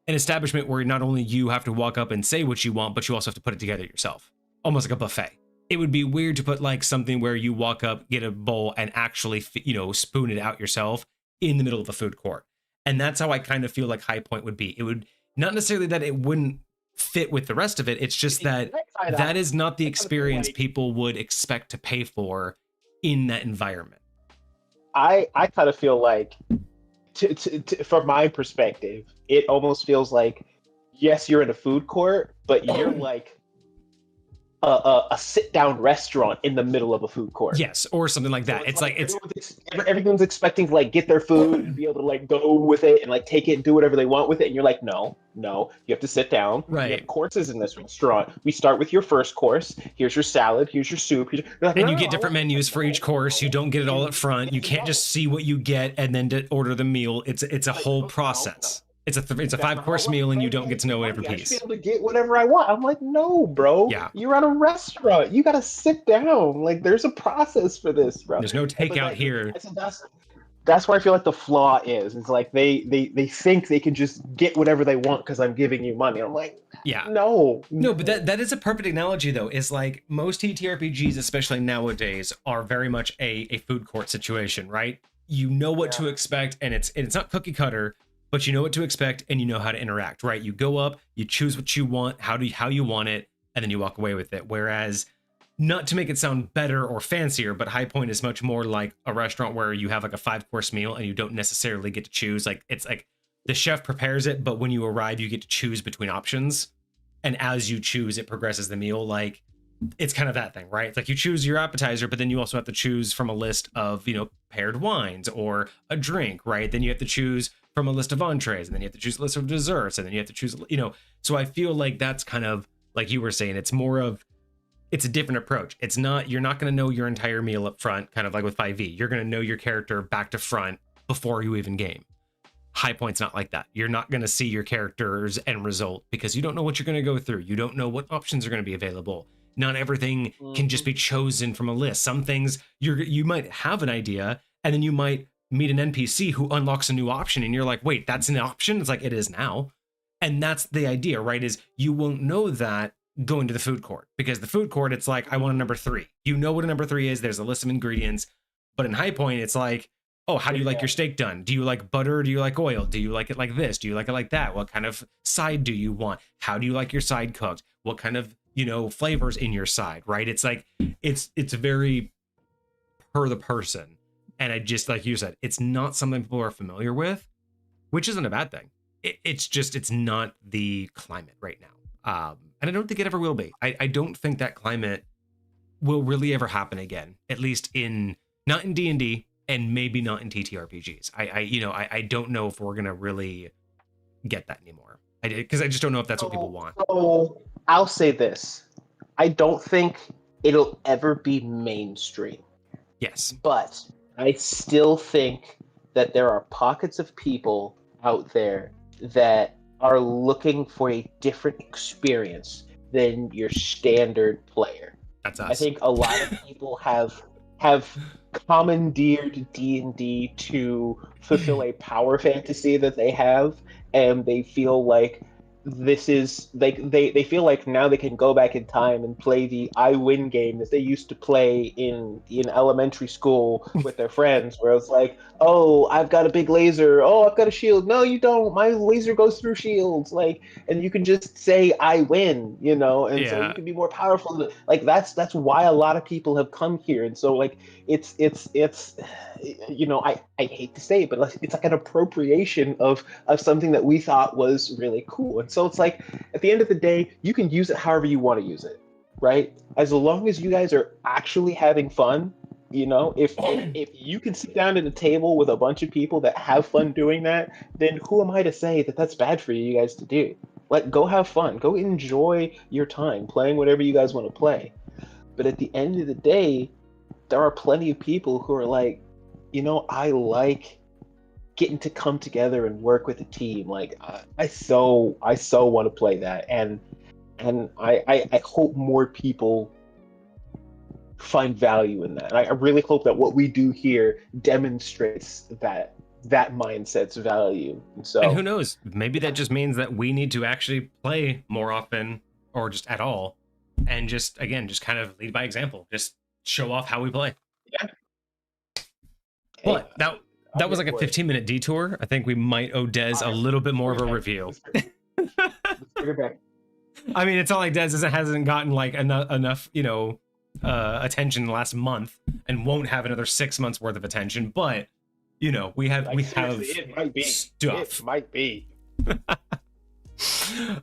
an establishment where not only you have to walk up and say what you want, but you also have to put it together yourself, almost like a buffet. It would be weird to put like something where you walk up, get a bowl, and actually, spoon it out yourself in the middle of the food court. And that's how I kind of feel like High Point would be. It would not necessarily that it wouldn't fit with the rest of it. It's just that that is not the experience people would expect to pay for in that environment. I kind of feel like, from my perspective, it almost feels like, yes, you're in a food court, but you're like a sit-down restaurant in the middle of a food court. Yes, or something like that. So it's like everyone's expecting to like get their food and be able to like go with it and like take it and do whatever they want with it, and you're like, no, you have to sit down. Right. We have courses in this restaurant. We start with your first course. Here's your salad. Here's your soup. Like, and you get different menus for each course. You don't get it all up front. You can't just see what you get and then order the meal. It's a whole process. It's a 5-course meal, and you don't get to know every piece. I should be able to get whatever I want. I'm like, no, bro. Yeah. You're at a restaurant. You got to sit down. Like, there's a process for this, bro. There's no takeout here. That's where I feel like the flaw is. It's like they think they can just get whatever they want because I'm giving you money. I'm like, yeah, no. But that is a perfect analogy, though. Is like most TTRPGs, especially nowadays, are very much a food court situation, right? You know what to expect, and it's not cookie cutter. But you know what to expect, and you know how to interact, right? You go up, you choose what you want, how you want it, and then you walk away with it. Whereas, not to make it sound better or fancier, but High Point is much more like a restaurant where you have like a 5-course meal and you don't necessarily get to choose. Like it's like the chef prepares it, but when you arrive, you get to choose between options, and as you choose, it progresses the meal. Like it's kind of that thing, right? It's like you choose your appetizer, but then you also have to choose from a list of paired wines or a drink, right? Then you have to choose from a list of entrees, and then you have to choose a list of desserts, and then you have to choose, so I feel like that's kind of like you were saying, it's a different approach. It's not, you're not going to know your entire meal up front, kind of like with 5e. You're going to know your character back to front before you even game. High Point's not like that. You're not going to see your character's end result because you don't know what you're going to go through. You don't know what options are going to be available. Not everything can just be chosen from a list. Some things you might have an idea, and then you might meet an NPC who unlocks a new option, and you're like, wait, that's an option? It's like, it is now. And that's the idea, right? Is you won't know that going to the food court, because the food court, it's like, I want a number 3. You know what a number 3 is. There's a list of ingredients. But in High Point, it's like, oh, how do you like your steak done? Do you like butter? Do you like oil? Do you like it like this? Do you like it like that? What kind of side do you want? How do you like your side cooked? What kind of, flavors in your side, right? It's like, it's very per the person. And I just, like you said, it's not something people are familiar with, which isn't a bad thing. It's not the climate right now. And I don't think it ever will be. I don't think that climate will really ever happen again, at least not in D&D, and maybe not in TTRPGs. I don't know if we're going to really get that anymore. Because I just don't know if that's what people want. So I'll say this. I don't think it'll ever be mainstream. Yes. But I still think that there are pockets of people out there that are looking for a different experience than your standard player. That's us. I think a lot of people have commandeered D&D to fulfill a power fantasy that they have, and they feel like this is like they feel like now they can go back in time and play the I win game that they used to play in elementary school with their friends, where it's like, oh, I've got a big laser, oh, I've got a shield, no you don't, my laser goes through shields, like, and you can just say I win, and so you Yeah. can be more powerful. Like that's why a lot of people have come here. And so like it's I hate to say it, but like, it's like an appropriation of something that we thought was really cool. And so it's like, at the end of the day, you can use it however you want to use it, right? As long as you guys are actually having fun, if you can sit down at a table with a bunch of people that have fun doing that, then who am I to say that that's bad for you guys to do? Like, go have fun, go enjoy your time playing whatever you guys want to play. But at the end of the day, there are plenty of people who are like, I like getting to come together and work with a team. Like, I so want to play that, and I hope more people find value in that. And I really hope that what we do here demonstrates that mindset's value. And And who so, knows? Maybe that just means that we need to actually play more often or just at all. And just, again, just kind of lead by example. Just show off how we play. yeah, hey, But that I'm was here like a for it. 15-minute detour. I think we might owe Des All a right, little bit more of bring a it back. review. Let's bring it back. I mean, it's not like Des hasn't gotten like enough, attention in the last month and won't have another 6 months worth of attention. But we have Like, seriously, it might be. stuff. It might be.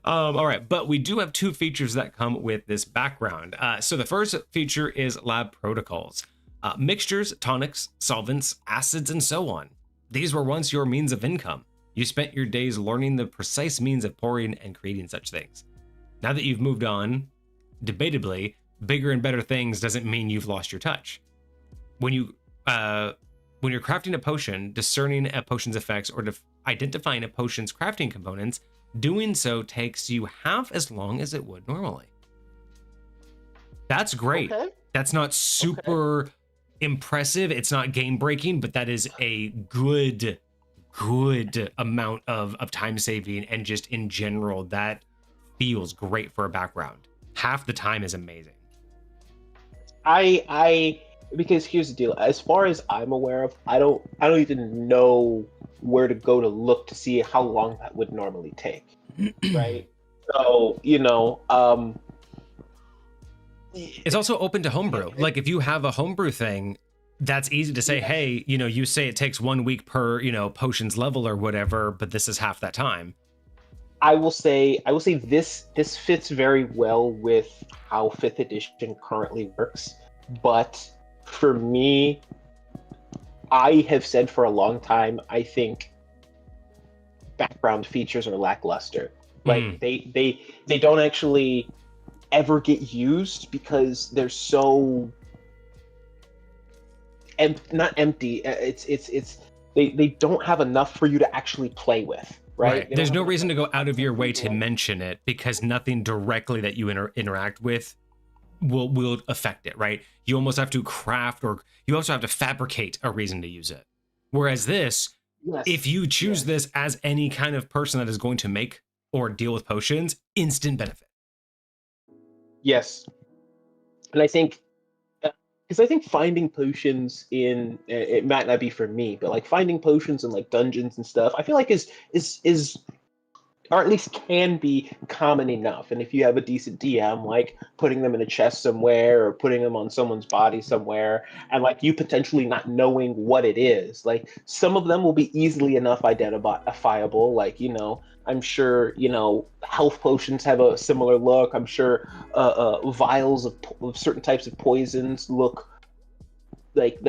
All right, but we do have two features that come with this background. So the first feature is lab protocols. Mixtures, tonics, solvents, acids, and so on. These were once your means of income. You spent your days learning the precise means of pouring and creating such things. Now that you've moved on, debatably, bigger and better things doesn't mean you've lost your touch. When you're crafting a potion, discerning a potion's effects, or identifying a potion's crafting components, doing so takes you half as long as it would normally. That's great. Okay. That's not super impressive. It's not game breaking, but that is a good amount of time saving, and just in general, that feels great for a background. Half the time is amazing. I because here's the deal. As far as I'm aware of, I don't even know where to go to look to see how long that would normally take. Right? So, It's also open to homebrew. Like, if you have a homebrew thing, that's easy to say, Yeah. hey, you say it takes 1 week per, potions level or whatever, but this is half that time. I will say this fits very well with how 5th edition currently works. But for me, I have said for a long time, I think background features are lackluster. Like, they don't actually ever get used because they're so not empty. They don't have enough for you to actually play with. Right? They don't There's have no enough reason to go out of your way for to you mention it, because nothing directly that you interact with will affect it, right? You almost have to craft, or you also have to fabricate a reason to use it. Whereas this, Yes. if you choose this as any kind of person that is going to make or deal with potions, instant benefit. Yes. And I think, because I think finding potions in it might not be for me, but like finding potions in like dungeons and stuff, I feel like is or at least can be common enough. And if you have a decent DM, like putting them in a chest somewhere or putting them on someone's body somewhere, and like you potentially not knowing what it is, like some of them will be easily enough identifiable. Like, I'm sure, health potions have a similar look. I'm sure vials of certain types of poisons look like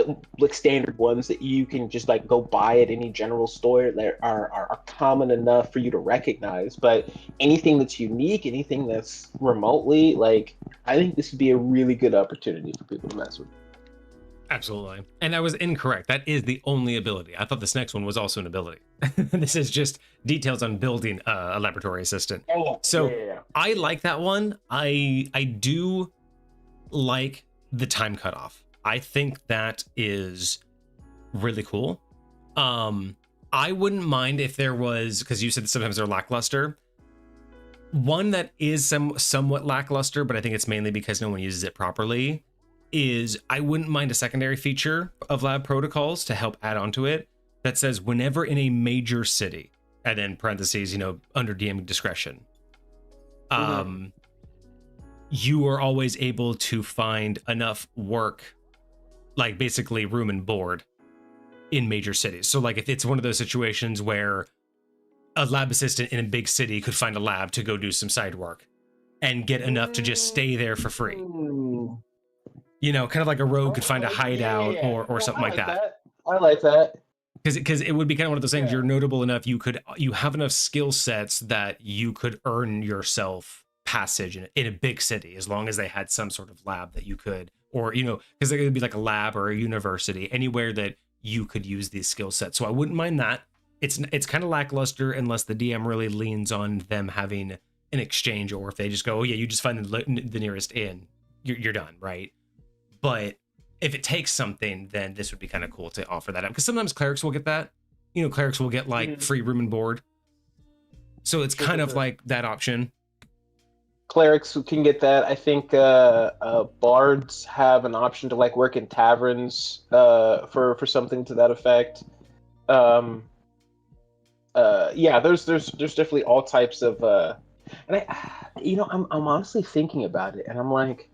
standard ones that you can just like go buy at any general store that are common enough for you to recognize. But anything that's unique, anything that's remotely, like, I think this would be a really good opportunity for people to mess with. Absolutely. And I was incorrect. That is the only ability. I thought this next one was also an ability. This is just details on building a laboratory assistant. So yeah. I like that one. I do like the time cutoff. I think that is really cool. I wouldn't mind if there was, because you said sometimes they're lackluster. One that is somewhat lackluster, but I think it's mainly because no one uses it properly, is I wouldn't mind a secondary feature of lab protocols to help add onto it that says whenever in a major city, and then parentheses, under DM discretion, you are always able to find enough work, like basically room and board in major cities. So like if it's one of those situations where a lab assistant in a big city could find a lab to go do some side work and get enough to just stay there for free. Kind of like a rogue could find a hideout or something like that. I like that. Because it would be kind of one of those things, you're notable enough, you have enough skill sets that you could earn yourself passage in a big city, as long as they had some sort of lab that you could, or, because it could be like a lab or a university, anywhere that you could use these skill sets. So I wouldn't mind that. It's kind of lackluster unless the DM really leans on them having an exchange, or if they just go, oh yeah, you just find the nearest inn, you're done, right? But if it takes something, then this would be kind of cool to offer that up, because sometimes clerics will get that. Clerics will get like free room and board, so it's kind of like that option. Clerics can get that. I think bards have an option to like work in taverns for something to that effect. There's definitely all types of and I'm honestly thinking about it, and I'm like,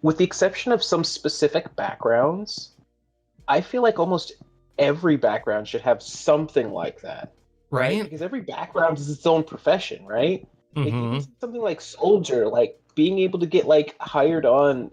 with the exception of some specific backgrounds, I feel like almost every background should have something like that, right? Because every background is its own profession, right? Like, something like soldier, like being able to get like hired on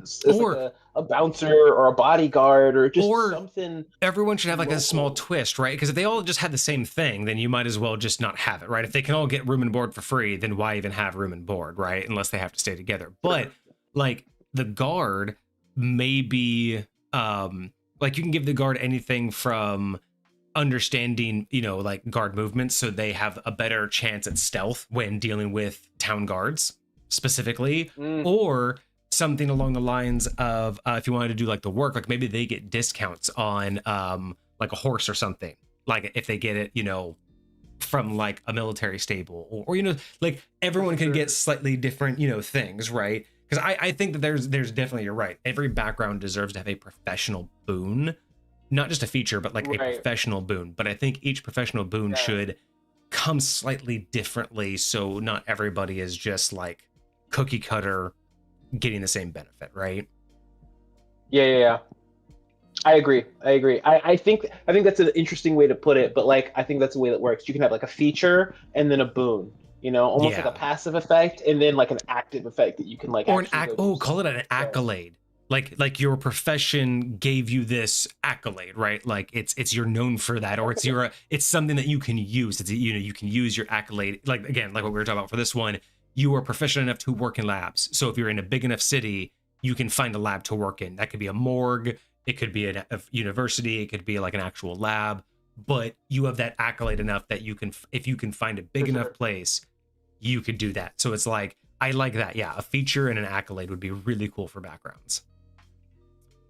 as like a bouncer or a bodyguard or just something. Everyone should have like a small twist, right? Because if they all just had the same thing, then you might as well just not have it, right? If they can all get room and board for free, then why even have room and board, right? Unless they have to stay together. But like the guard may be like you can give the guard anything from understanding, like guard movements, so they have a better chance at stealth when dealing with town guards specifically, or something along the lines of if you wanted to do like the work, like maybe they get discounts on like a horse or something, like if they get it from like a military stable, or like everyone can get slightly different things, right? Because I think that there's definitely, you're right, every background deserves to have a professional boon, not just a feature, but like a professional boon. But I think each professional boon should come slightly differently, so not everybody is just like cookie cutter getting the same benefit, right? Yeah. I agree. I think that's an interesting way to put it, but like I think that's the way that works. You can have like a feature and then a boon, almost like a passive effect, and then like an active effect that you can like, or call it an accolade. Like your profession gave you this accolade, right? Like it's you're known for that, or it's something that you can use. It's you can use your accolade. Like again, like what we were talking about for this one, you are proficient enough to work in labs. So if you're in a big enough city, you can find a lab to work in. That could be a morgue, it could be a university, it could be like an actual lab. But you have that accolade enough that you can, if you can find a big enough place, you could do that. So it's like, I like that. Yeah, a feature and an accolade would be really cool for backgrounds.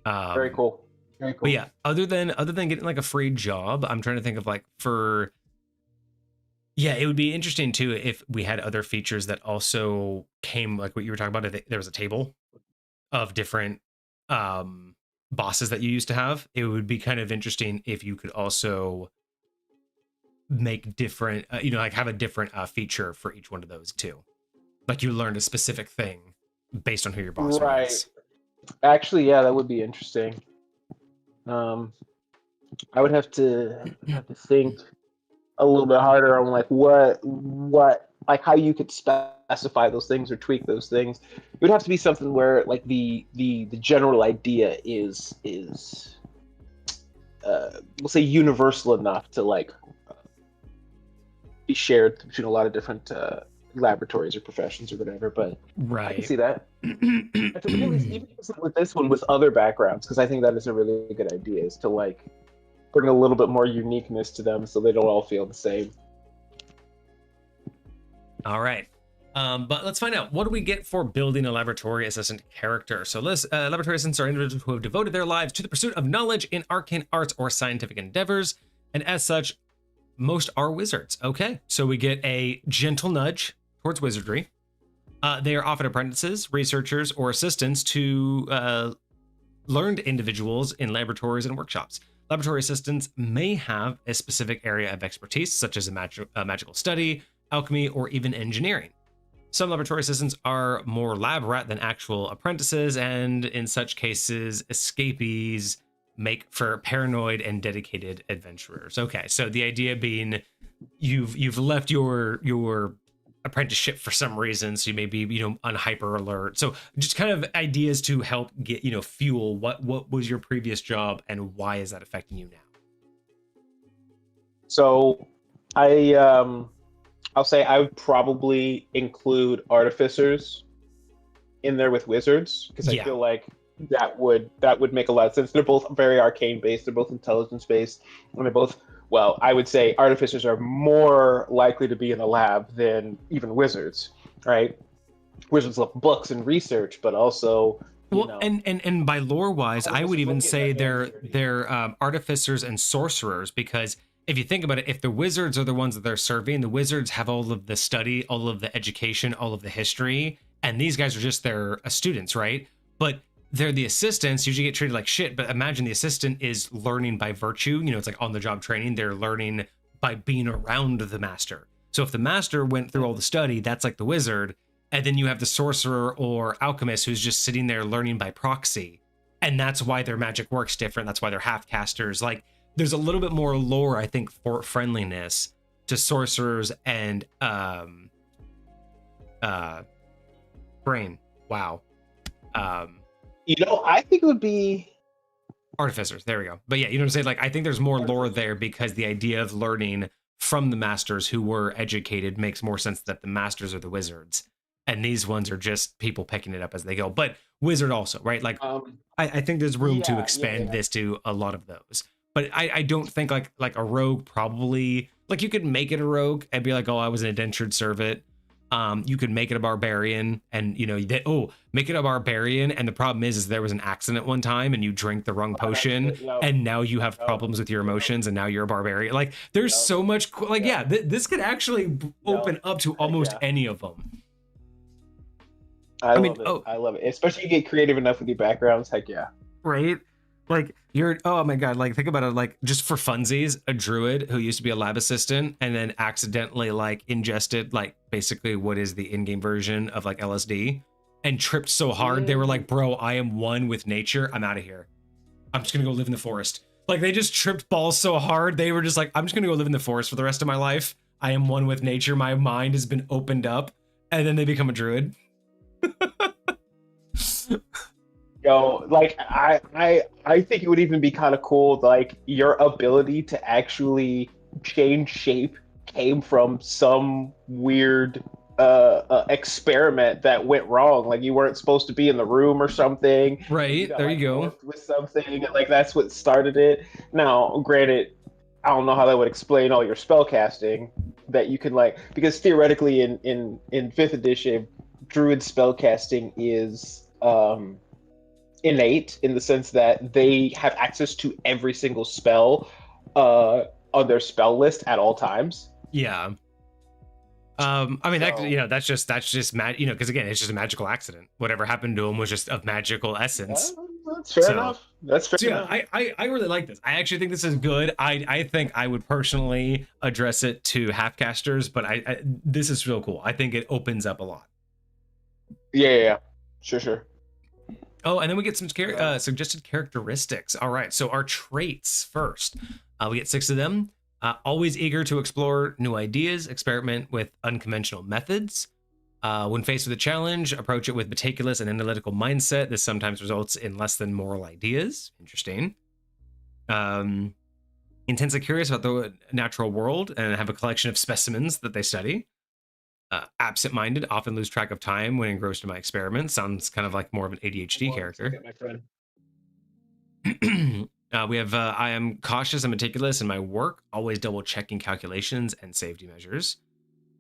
Very cool. But yeah, other than getting like a free job, I'm trying to think of like it would be interesting too if we had other features that also came, like what you were talking about. There was a table of different bosses that you used to have. It would be kind of interesting if you could also make different, like have a different feature for each one of those too. Like you learned a specific thing based on who your boss was. Actually, yeah, that would be interesting. I would have to think a little bit harder on like what like how you could specify those things or tweak those things. It would have to be something where like the general idea is we'll say universal enough to like be shared between a lot of different laboratories or professions or whatever, but I can see that. Even with this one with other backgrounds, because I think that is a really good idea, is to like bring a little bit more uniqueness to them so they don't all feel the same. All right. But let's find out, what do we get for building a laboratory assistant character? So laboratory assistants are individuals who have devoted their lives to the pursuit of knowledge in arcane arts or scientific endeavors, and as such, most are wizards. Okay, so we get a gentle nudge towards wizardry. They are often apprentices, researchers, or assistants to learned individuals in laboratories and workshops. Laboratory assistants may have a specific area of expertise, such as a magical study, alchemy, or even engineering. Some laboratory assistants are more lab rat than actual apprentices, and in such cases, escapees make for paranoid and dedicated adventurers. Okay, so the idea being you've left your apprenticeship for some reason, so you may be on hyper alert. So just kind of ideas to help get fuel what was your previous job and why is that affecting you now. So I'll say I would probably include artificers in there with wizards, because I feel like that would make a lot of sense. They're both very arcane based, they're both intelligence based, and they're both, well, I would say artificers are more likely to be in a lab than even wizards, right? Wizards love books and research, but also and by lore wise, I would even say they're artificers and sorcerers, because if you think about it, if the wizards are the ones that they're serving, the wizards have all of the study, all of the education, all of the history, and these guys are just their students, right? But they're the assistants, usually get treated like shit. But imagine the assistant is learning by virtue, it's like on the job training. They're learning by being around the master. So if the master went through all the study, that's like the wizard. And then you have the sorcerer or alchemist who's just sitting there learning by proxy. And that's why their magic works different. That's why they're half casters. Like, there's a little bit more lore, I think, for friendliness to sorcerers and brain. Wow. I think it would be artificers. There we go. But yeah, you know what I'm saying? Like, I think there's more lore there, because the idea of learning from the masters who were educated makes more sense, that the masters are the wizards and these ones are just people picking it up as they go. But wizard also, right? Like, I think there's room to expand this to a lot of those. But I don't think like a rogue, probably, like, you could make it a rogue and be like, oh, I was an indentured servant. You could make it a barbarian, and make it a barbarian, and the problem is there was an accident one time and you drank the wrong potion, and now you have problems with your emotions, and now you're a barbarian. Like, there's so much this could actually open up to almost any of them. I love it, especially you get creative enough with your backgrounds. Heck yeah. Right? Like, oh my god, like, think about it, like, just for funsies, a druid who used to be a lab assistant and then accidentally like ingested like basically what is the in-game version of like LSD and tripped so hard they were like, bro, I am one with nature, I'm out of here, I'm just gonna go live in the forest. Like, they just tripped balls so hard they were just like, I'm just gonna go live in the forest for the rest of my life, I am one with nature, my mind has been opened up, and then they become a druid. Like, I think it would even be kind of cool, like, your ability to actually change shape came from some weird experiment that went wrong. Like, you weren't supposed to be in the room or something. Right, there you go. With something, and like that's what started it. Now, granted, I don't know how that would explain all your spell casting that you can, like, because theoretically in 5th edition, druid spell casting is innate, in the sense that they have access to every single spell on their spell list at all times. Yeah. I mean, so, that's just because again, it's just a magical accident. Whatever happened to him was just of magical essence. That's fair enough. That's fair enough. I really like this. I actually think this is good. I think I would personally address it to half casters, but this is real cool. I think it opens up a lot. Yeah. Sure. Oh, and then we get some suggested characteristics. All right, so our traits first. We get 6 of them. Always eager to explore new ideas, experiment with unconventional methods. When faced with a challenge, approach it with meticulous and analytical mindset. This sometimes results in less than moral ideas. Interesting. Intensely curious about the natural world and have a collection of specimens that they study. Absent-minded, often lose track of time when engrossed in my experiments. Sounds kind of like more of an ADHD character. My friend. We have I am cautious and meticulous in my work, always double checking calculations and safety measures.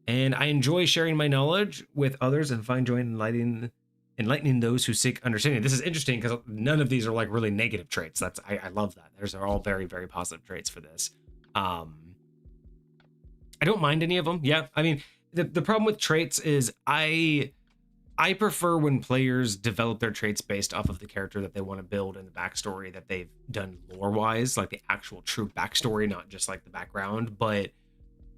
and I enjoy sharing my knowledge with others and find joy in enlightening those who seek understanding. This is interesting because none of these are like really negative traits. I love that. Those are all very, very positive traits for this. I don't mind any of them. Yeah, I mean, the problem with traits is I prefer when players develop their traits based off of the character that they want to build and the backstory that they've done lore-wise, like the actual true backstory, not just like the background. But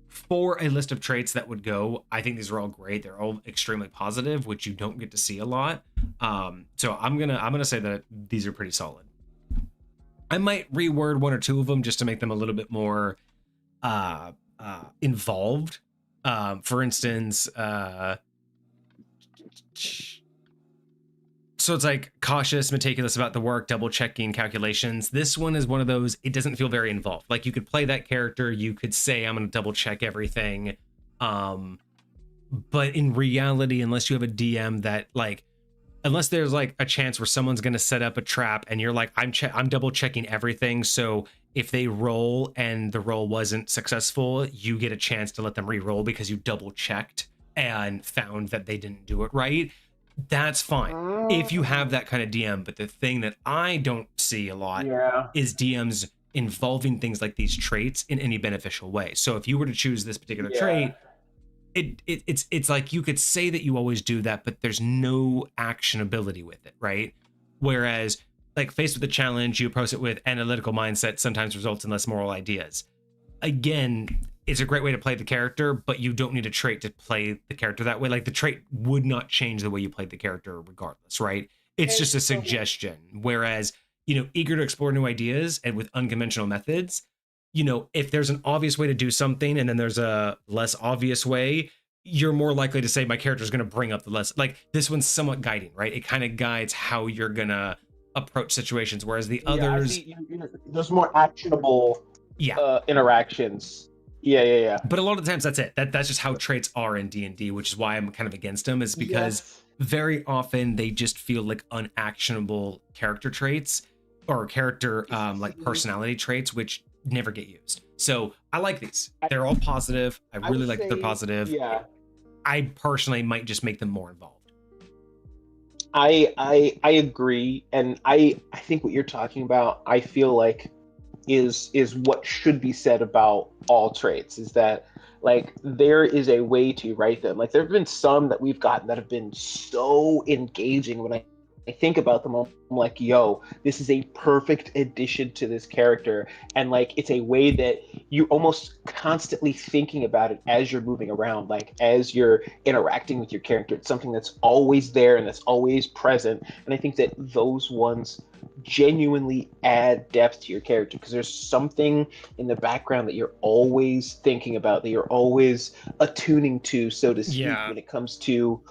for a list of traits that would go, I think these are all great. They're all extremely positive, which you don't get to see a lot. So I'm gonna say that these are pretty solid. I might reword one or two of them just to make them a little bit more involved. For instance, so it's like cautious, meticulous about the work, double checking calculations. This one is one of those, it doesn't feel very involved. Like you could play that character, you could say, I'm going to double check everything. But in reality, unless you have a DM that like, unless there's like a chance where someone's going to set up a trap and you're like, I'm double checking everything. So if they roll and the roll wasn't successful, you get a chance to let them re-roll because you double checked and found that they didn't do it right. That's fine if you have that kind of DM. But the thing that I don't see a lot is DMs involving things like these traits in any beneficial way. So if you were to choose this particular trait, it's like you could say that you always do that, but there's no actionability with it, right? Whereas like faced with a challenge, you approach it with analytical mindset sometimes results in less moral ideas. Again, it's a great way to play the character, but you don't need a trait to play the character that way. Like the trait would not change the way you played the character regardless, right? It's just a suggestion. Whereas, eager to explore new ideas and with unconventional methods, if there's an obvious way to do something and then there's a less obvious way, you're more likely to say my character is going to bring up the less, like this one's somewhat guiding, right? It kind of guides how you're going to approach situations. Whereas the others, there's more actionable interactions. Yeah. But a lot of the times that's it. That's just how traits are in D&D, which is why I'm kind of against them, is because very often they just feel like unactionable character traits or character like personality traits, which never get used. So I like these. They're all positive. I really like that they're positive. Yeah. I personally might just make them more involved. I agree, and I think what you're talking about, I feel like is what should be said about all traits, is that like there is a way to write them. Like there have been some that we've gotten that have been so engaging. When I think about them, I'm like, yo, this is a perfect addition to this character. And like it's a way that you almost constantly thinking about it as you're moving around, like as you're interacting with your character. It's something that's always there and that's always present. And I think that those ones genuinely add depth to your character, because there's something in the background that you're always thinking about, that you're always attuning to, so to speak, when it comes to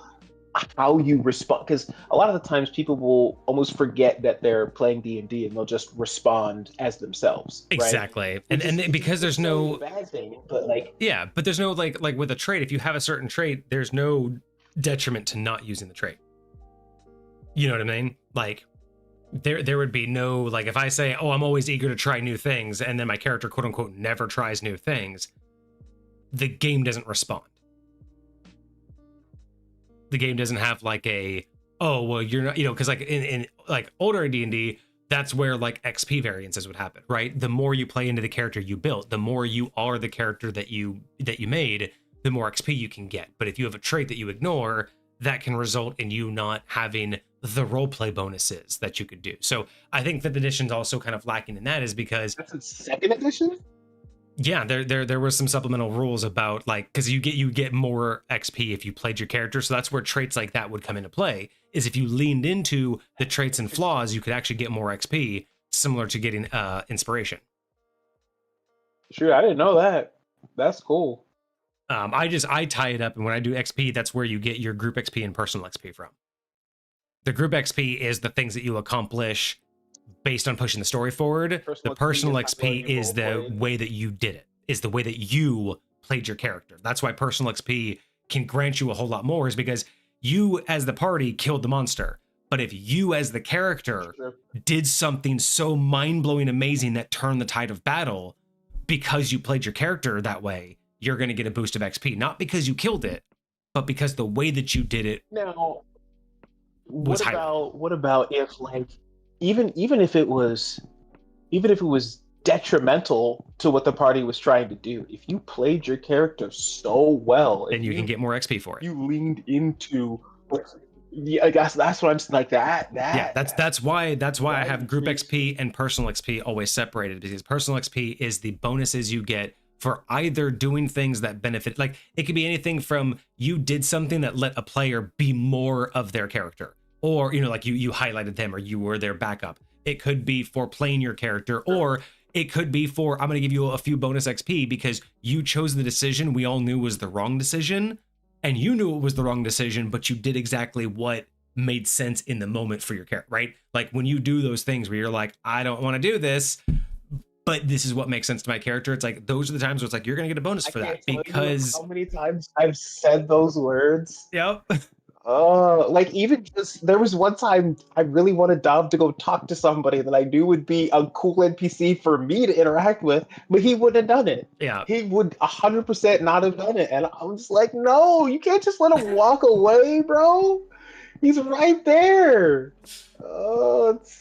how you respond. Because a lot of the times people will almost forget that they're playing D&D and they'll just respond as themselves. Exactly. Right? And because there's no bad thing, but like but there's no like with a trait, if you have a certain trait, there's no detriment to not using the trait. You know what I mean? Like there would be no, like if I say, oh, I'm always eager to try new things, and then my character quote unquote never tries new things, the game doesn't respond. The game doesn't have like a, oh, well, you're not, because like in like older D&D, that's where like XP variances would happen, right? The more you play into the character you built, the more you are the character that you made, the more XP you can get. But if you have a trait that you ignore, that can result in you not having the roleplay bonuses that you could do. So I think that the edition's also kind of lacking in that, is because that's a second edition. Yeah, there were some supplemental rules about like, because you get more XP if you played your character. So that's where traits like that would come into play, is if you leaned into the traits and flaws, you could actually get more XP, similar to getting inspiration. Sure, I didn't know that. That's cool. I tie it up, and when I do XP, that's where you get your group XP and personal XP from. The group XP is the things that you accomplish based on pushing the story forward. The personal XP is the way that you did it, is the way that you played your character. That's why personal XP can grant you a whole lot more, is because you as the party killed the monster. But if you as the character did something so mind-blowing amazing that turned the tide of battle because you played your character that way, you're going to get a boost of XP, not because you killed it, but because the way that you did it Now, was highlighted. what about if like even if it was detrimental to what the party was trying to do, if you played your character so well, Then if you can get more XP for it. you leaned into, yeah, I guess that's what I'm like that Yeah, that that's why I that have group increased. XP and personal XP always separated, because personal XP is the bonuses you get for either doing things that benefit, like it could be anything from you did something that let a player be more of their character, or like you highlighted them, or you were their backup. It could be for playing your character, or it could be for, I'm going to give you a few bonus XP because you chose the decision we all knew was the wrong decision, and you knew it was the wrong decision, but you did exactly what made sense in the moment for your character, right? Like when you do those things where you're like, I don't want to do this, but this is what makes sense to my character. It's like, those are the times where it's like, you're going to get a bonus I for that can't tell you because, how many times I've said those words. yep. Oh, like even just there was one time I really wanted Dom to go talk to somebody that I knew would be a cool NPC for me to interact with, but he wouldn't have done it. Yeah. He would 100% not have done it. And I'm just like, no, you can't just let him walk away, bro. He's right there. Oh, it's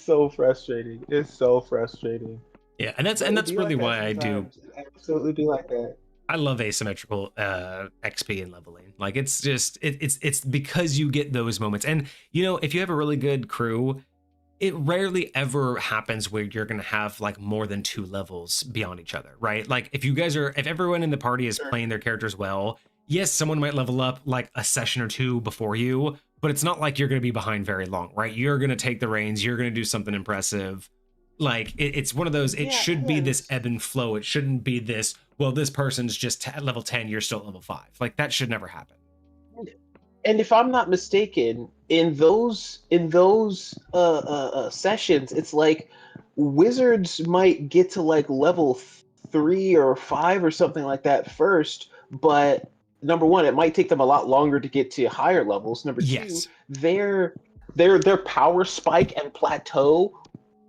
so frustrating. It's so frustrating. Yeah. And But it'd that's be really like that why I do, sometimes. It'd absolutely be like that. I love asymmetrical XP and leveling. Like it's just, it's because you get those moments. And if you have a really good crew, it rarely ever happens where you're going to have like more than 2 levels beyond each other, right? Like if everyone in the party is Sure. playing their characters well, yes, someone might level up like a session or two before you, but it's not like you're going to be behind very long, right? You're going to take the reins, you're going to do something impressive. Like it's one of those, it Yeah, should be and this ebb and flow. It shouldn't be this, well, this person's just level 10, you're still at level 5. Like that should never happen. and if I'm not mistaken, in those sessions, it's like wizards might get to like level 3 or 5 or something like that first, but number one, it might take them a lot longer to get to higher levels. Number two, Yes, their power spike and plateau,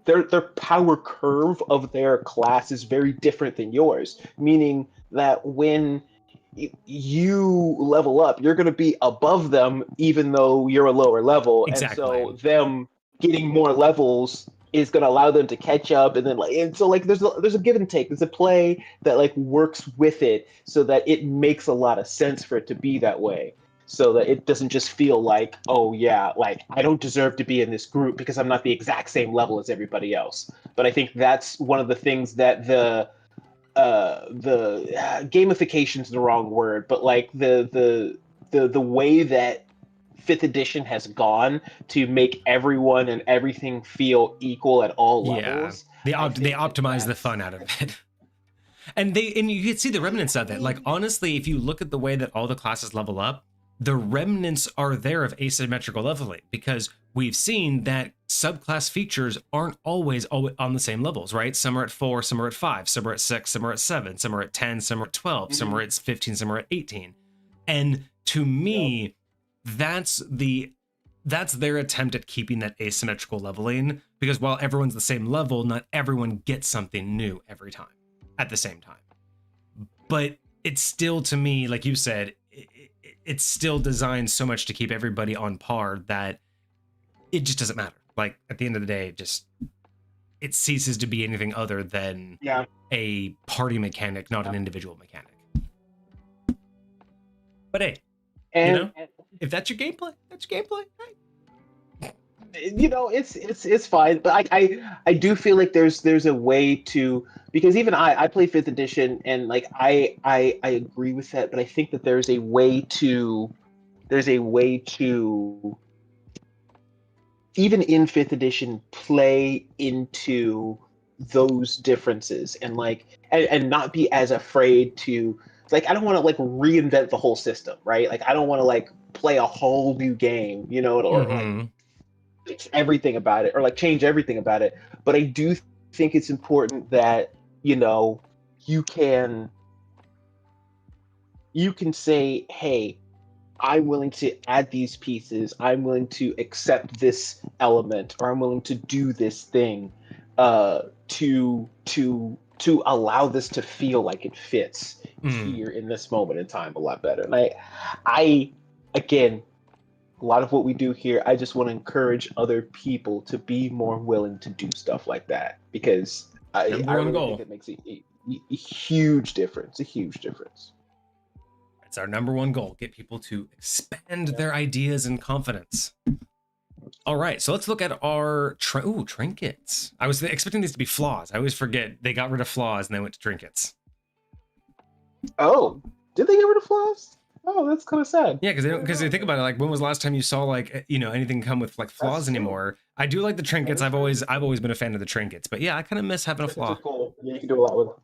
their power curve of their class is very different than yours, meaning that when you level up, you're going to be above them even though you're a lower level, and exactly. so them getting more levels is going to allow them to catch up, and then and so like there's a give and take, there's a play that like works with it so that it makes a lot of sense for it to be that way, so that it doesn't just feel like, oh yeah, like I don't deserve to be in this group because I'm not the exact same level as everybody else. But I think that's one of the things that the gamification is the wrong word, but like the way that fifth edition has gone to make everyone and everything feel equal at all Yeah, levels. I they think that optimize the that's fun out of it. And you can see the remnants of it. Like honestly, if you look at the way that all the classes level up, the remnants are there of asymmetrical leveling, because we've seen that subclass features aren't always on the same levels, right? Some are at 4, some are at 5, some are at 6, some are at 7, some are at 10, some are at 12, some are at 15, some are at 18. And to me, that's their attempt at keeping that asymmetrical leveling, because while everyone's the same level, not everyone gets something new every time at the same time. But it's still, to me, like you said, it's still designed so much to keep everybody on par that it just doesn't matter. Like at the end of the day, it ceases to be anything other than a party mechanic, not an individual mechanic. But hey, and if that's your gameplay, that's your gameplay. Hey. It's fine, but I do feel like there's a way to, because even I play fifth edition, and like I agree with that, but I think that there's a way to even in fifth edition play into those differences, and like and not be as afraid to, like, I don't want to like reinvent the whole system, right? Like I don't want to like play a whole new game, or like fix everything about it, or like change everything about it. But I do think it's important that you can say, hey, I'm willing to add these pieces, I'm willing to accept this element, or I'm willing to do this thing, to allow this to feel like it fits here in this moment in time a lot better. And I again, a lot of what we do here, I just want to encourage other people to be more willing to do stuff like that, because I really think it makes a huge difference. A huge difference. It's our number one goal: get people to expand their ideas and confidence. All right, so let's look at our trinkets. I was expecting these to be flaws. I always forget they got rid of flaws and they went to trinkets. Oh, did they get rid of flaws? Oh, that's kind of sad. Yeah, because they think about it, like, when was the last time you saw, like, you know, anything come with like flaws anymore? I do like the trinkets. I've always been a fan of the trinkets, but yeah, I kind of miss having a flaw. Cool. Yeah, you can do a lot with them.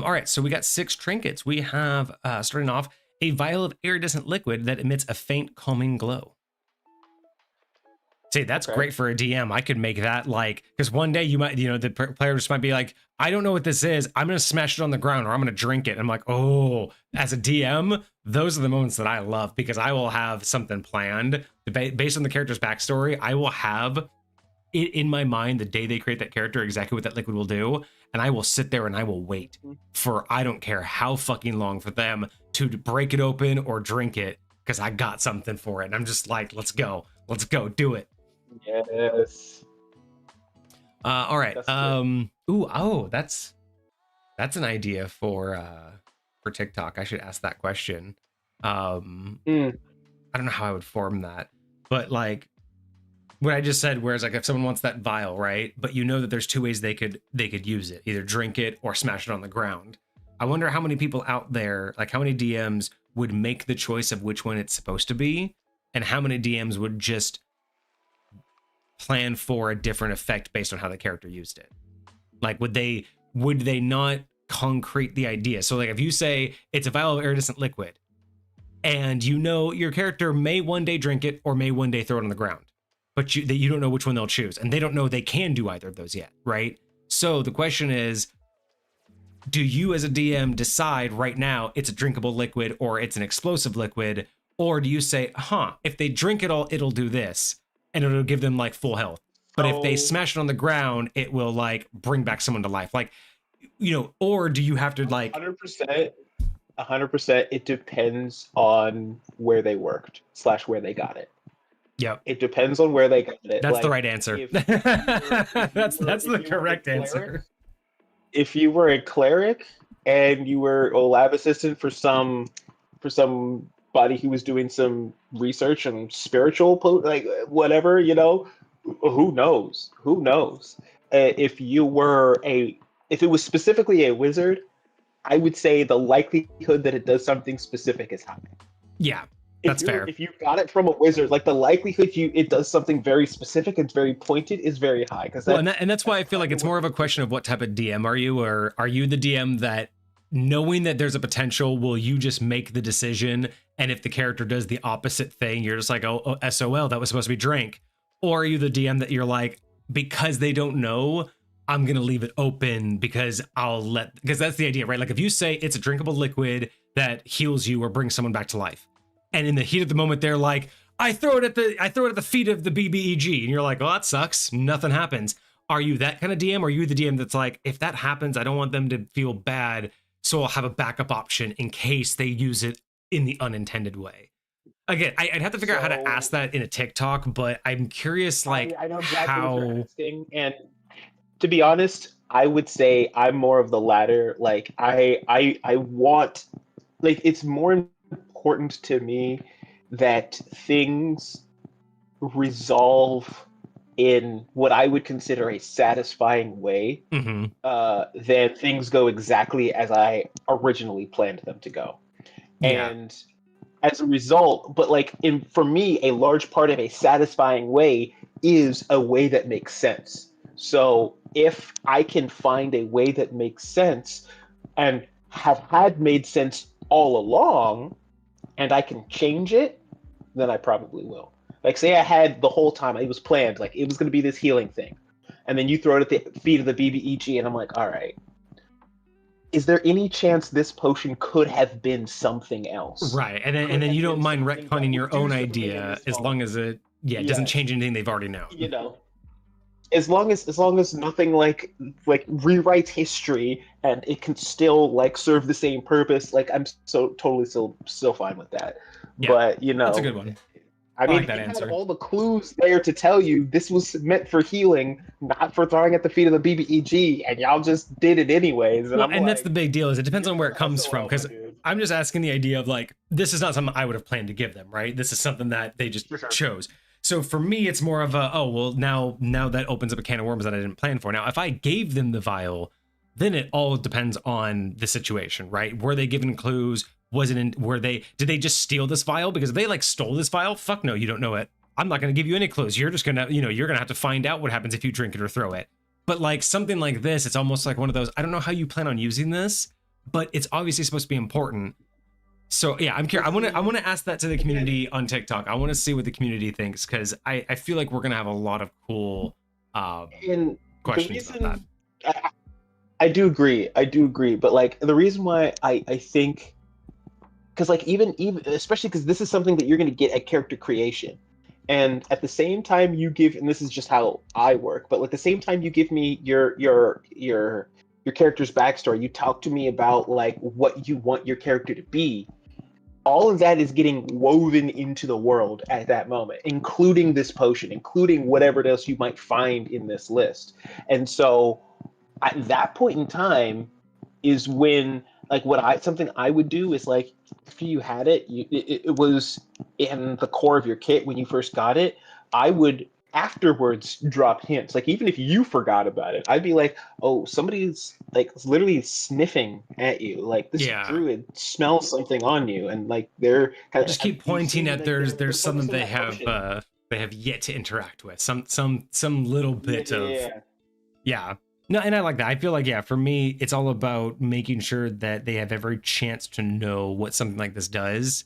All right, so we got 6 trinkets. We have starting off a vial of iridescent liquid that emits a faint calming glow. See, that's great for a DM. I could make that, like, because one day you might, you know, the player just might be like, I don't know what this is. I'm going to smash it on the ground, or I'm going to drink it. And I'm like, oh, as a DM, those are the moments that I love, because I will have something planned based on the character's backstory. I will have it in my mind the day they create that character, exactly what that liquid will do. And I will sit there and I will wait for, I don't care how fucking long, for them to break it open or drink it, because I got something for it. And I'm just like, let's go, do it. Yes. All right. That's an idea for TikTok. I should ask that question. I don't know how I would form that, but like what I just said, whereas like if someone wants that vial, right? But you know that there's 2 ways they could use it, either drink it or smash it on the ground. I wonder how many people out there, like how many DMs would make the choice of which one it's supposed to be, and how many DMs would just plan for a different effect based on how the character used it. Like, would they not concrete the idea? So like if you say it's a vial of iridescent liquid, and you know your character may one day drink it or may one day throw it on the ground, but you don't know which one they'll choose, and they don't know they can do either of those yet, right? So the question is, do you as a DM decide right now it's a drinkable liquid or it's an explosive liquid, or do you say, if they drink it all, it'll do this, and it'll give them like full health. But if they smash it on the ground, it will like bring back someone to life. Like, you know, or do you have to like 100%, it depends on where they worked / where they got it. Yep. It depends on where they got it. That's like, the right answer. That's the correct answer. If you were a cleric and you were a lab assistant for somebody who was doing some research and spiritual, like whatever, you know, who knows? If it was specifically a wizard, I would say the likelihood that it does something specific is high. Yeah, that's fair. If you got it from a wizard, like the likelihood it does something very specific and very pointed is very high. And that's why I feel like it's more of a question of what type of DM are you, or are you the DM that, knowing that there's a potential, will you just make the decision, and if the character does the opposite thing, you're just like, oh SOL, that was supposed to be drink? Or are you the DM that you're like, because they don't know, I'm gonna leave it open, because that's the idea, right? Like if you say it's a drinkable liquid that heals you or brings someone back to life, and in the heat of the moment they're like, I throw it at the feet of the BBEG, and you're like, oh, that sucks, nothing happens. Are you that kind of DM, or are you the DM that's like, if that happens, I don't want them to feel bad, so I'll have a backup option in case they use it in the unintended way? Again, I'd have to figure out how to ask that in a TikTok, but I'm curious, like, I know exactly what you're asking, and to be honest, I would say I'm more of the latter. Like, I want, like, it's more important to me that things resolve in what I would consider a satisfying way, than things go exactly as I originally planned them to go. Yeah. And as a result, but like for me, a large part of a satisfying way is a way that makes sense. So if I can find a way that makes sense and have had made sense all along, and I can change it, then I probably will. Like, say I had the whole time, it was planned, like it was going to be this healing thing, and then you throw it at the feet of the BBEG, and I'm like, all right, is there any chance this potion could have been something else? Right, and then you don't mind retconning your own idea as long as it doesn't change anything they've already known. You know, as long as nothing like rewrites history and it can still like serve the same purpose, like I'm so totally still fine with that. Yeah, But that's a good one. I I mean, like that it had answer. all the clues there to tell you this was meant for healing, not for throwing at the feet of the BBEG, and y'all just did it anyways. And Well, I'm and that's the like, big deal is it depends you're on where an it comes from. SOL, my Because dude. I'm just asking the idea of like, this is not something I would have planned to give them, right? This is something that they just For sure. chose. So for me, it's more of a, oh, well, now that opens up a can of worms that I didn't plan for. Now, if I gave them the vial, then it all depends on the situation, right? Were they given clues? Was it in, did they just steal this vial? Because if they like stole this vial, fuck no, you don't know it. I'm not going to give you any clues. You're just going to, you're going to have to find out what happens if you drink it or throw it. But like something like this, it's almost like one of those, I don't know how you plan on using this, but it's obviously supposed to be important. So yeah, I'm curious. I want to ask that to the community on TikTok. I want to see what the community thinks because I feel like we're gonna have a lot of cool And the questions about that. reason I do agree, but like the reason why I think, because like even especially because this is something that you're going to get at character creation, and at the same time you give, and this is just how I work, but like the same time you give me your character's backstory, you talk to me about like what you want your character to be. All of that is getting woven into the world at that moment, including this potion, including whatever else you might find in this list. And so at that point in time is when like what I something I would do is like after you had it, it was in the core of your kit when you first got it. I would afterwards drop hints. Like even if you forgot about it, I'd be like, "Oh, somebody's like literally sniffing at you. Like this Yeah, druid smells something on you, and like they're kind just of keep you pointing see at like they're there's something focusing that potion." they have yet to interact with. Some little bit of Yeah. yeah. No, and I like that. I feel like, yeah, for me, it's all about making sure that they have every chance to know what something like this does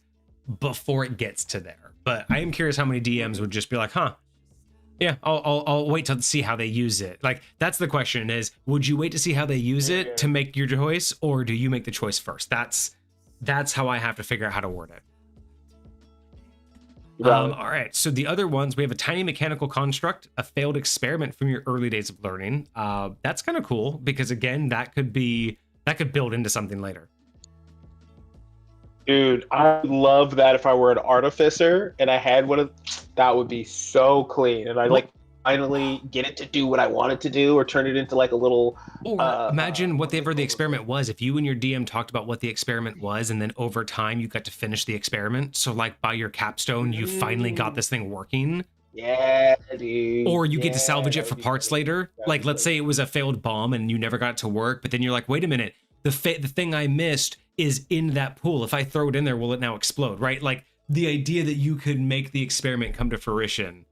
before it gets to there. But I am curious how many DMs would just be like, huh, yeah, I'll wait to see how they use it. Like, that's the question is, would you wait to see how they use it to make your choice, or do you make the choice first? That's how I have to figure out how to word it. All right, so the other ones, we have a tiny mechanical construct, a failed experiment from your early days of learning. That's kind of cool because again, that could build into something later. Dude, I would love that if I were an artificer and I had one of that would be so clean. And I like finally get it to do what I want it to do or turn it into like a little Or imagine what's it whatever the called? experiment was. If you and your DM talked about what the experiment was, and then over time you got to finish the experiment. So like by your capstone, you finally got this thing working. Yeah, dude. Or you get to Yeah, salvage that it would for be parts funny. later. That would Like be let's funny. say it was a failed bomb and you never got it to work, but then you're like, wait a minute, the thing I missed is in that pool. If I throw it in there, will it now explode? Right? Like the idea that you could make the experiment come to fruition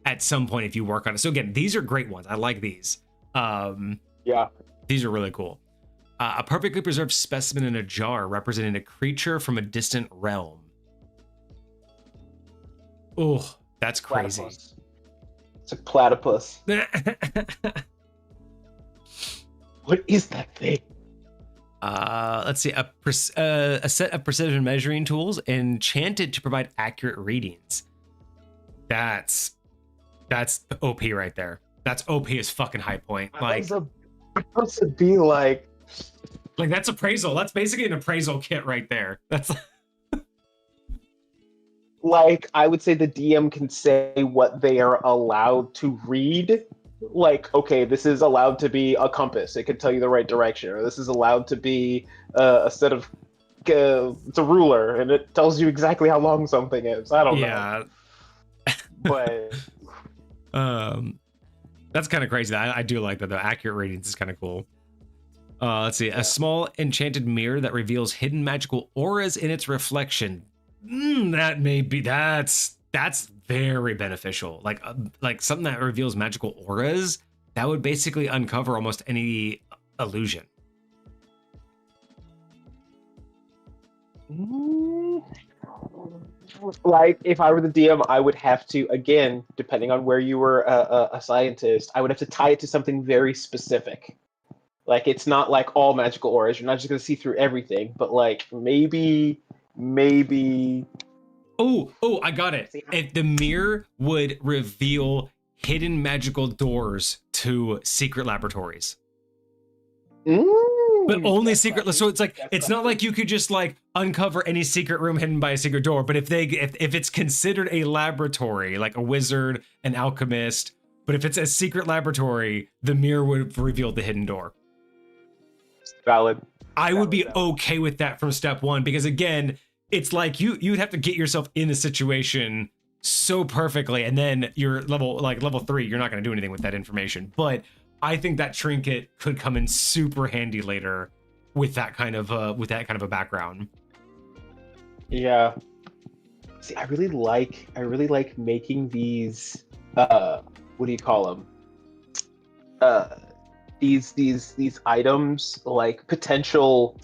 at some point if you work on it. So again, these are great ones. I like these. Yeah. These are really cool. A perfectly preserved specimen in a jar representing a creature from a distant realm. Oh, that's crazy. Platypus. It's a platypus. What is that thing? Let's see. A set of precision measuring tools enchanted to provide accurate readings. That's OP right there. That's OP as fucking high point. Like, Supposed to be like that's appraisal. That's basically an appraisal kit right there. That's I would say the DM can say what they are allowed to read. Like, okay, this is allowed to be a compass. It can tell you the right direction, or this is allowed to be a set of it's a ruler, and it tells you exactly how long something is. I don't know, but that's kind of crazy. I do like that. The accurate readings is kind of cool. Let's see. A small enchanted mirror that reveals hidden magical auras in its reflection. That's very beneficial. Like something that reveals magical auras that would basically uncover almost any illusion. Like if I were the DM, I would have to, again, depending on where you were a scientist, I would have to tie it to something very specific. Like it's not like all magical auras. You're not just gonna see through everything, but like maybe. Oh, I got it. If the mirror would reveal hidden magical doors to secret laboratories. But only secret. So it's like, it's not like you could just like uncover any secret room hidden by a secret door. But if it's considered a laboratory, like a wizard, an alchemist, but if it's a secret laboratory, the mirror would have revealed the hidden door. Valid. I would be okay with that from step one, because again, it's like you'd have to get yourself in the situation so perfectly, and then you're level 3, you're not going to do anything with that information. But I think that trinket could come in super handy later with that kind of a background. Yeah. See, I really like making these what do you call them? These items like potential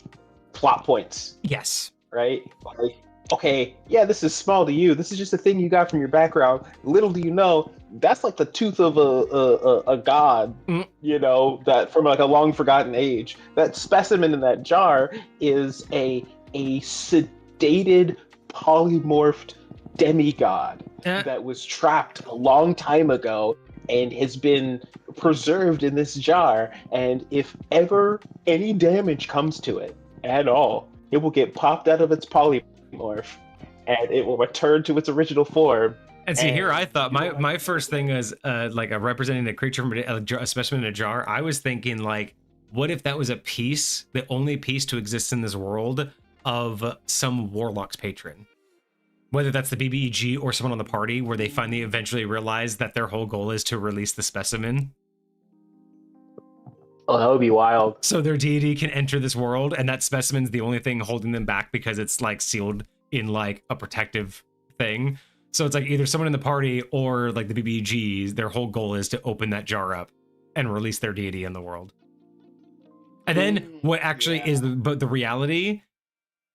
plot points. Yes. Right? Like, okay, yeah, this is small to you. This is just a thing you got from your background. Little do you know, that's like the tooth of a god, you know, that from like a long forgotten age. That specimen in that jar is a sedated, polymorphed demigod that was trapped a long time ago and has been preserved in this jar. And if ever any damage comes to it at all, it will get popped out of its polymorph and it will return to its original form. And see, here I thought my first thing is like representing a creature from a specimen in a jar. I was thinking like, what if that was a piece, the only piece to exist in this world of some warlock's patron? Whether that's the BBEG or someone on the party, where they finally eventually realize that their whole goal is to release the specimen. Oh, that would be wild. So their deity can enter this world, and that specimen's the only thing holding them back because it's like sealed in like a protective thing. So it's like either someone in the party or like the BBGs, their whole goal is to open that jar up and release their deity in the world. And then what actually is the reality,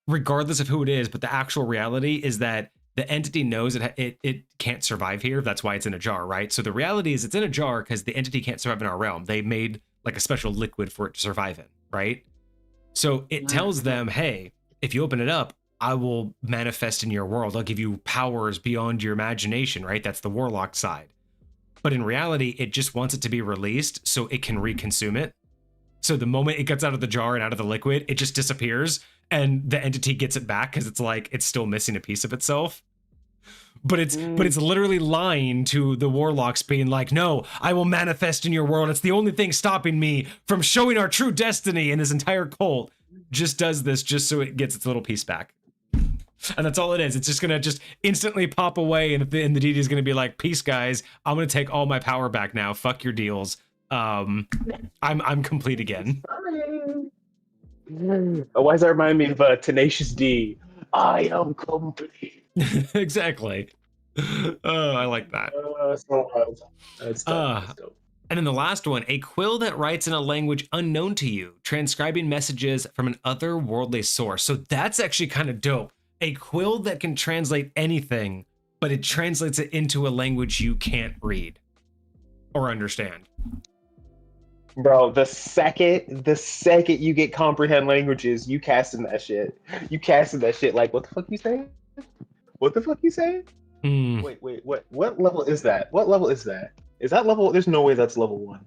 regardless of who it is, but the actual reality is that the entity knows it can't survive here. That's why it's in a jar, right? So the reality is it's in a jar because the entity can't survive in our realm. They made like a special liquid for it to survive in, right? So it tells them, hey, if you open it up, I will manifest in your world. I'll give you powers beyond your imagination, right? That's the warlock side. But in reality, it just wants it to be released so it can reconsume it. So the moment it gets out of the jar and out of the liquid, it just disappears and the entity gets it back because it's like it's still missing a piece of itself. But it's literally lying to the warlocks, being like, no, I will manifest in your world. It's the only thing stopping me from showing our true destiny. And this entire cult just does this just so it gets its little piece back. And that's all it is. It's just gonna just instantly pop away, and the deity is gonna be like, peace, guys. I'm gonna take all my power back now. Fuck your deals. I'm complete again. Why does that remind me of Tenacious D? I am complete. Exactly. Oh, I like that. That's dope. And then the last one, a quill that writes in a language unknown to you, transcribing messages from an otherworldly source. So that's actually kind of dope. A quill that can translate anything, but it translates it into a language you can't read or understand. Bro, the second you get comprehend languages, you casting that shit. You casting that shit like, what the fuck you saying? What the fuck you saying? Wait, what level is that? What level is that? Is that level? There's no way that's level 1.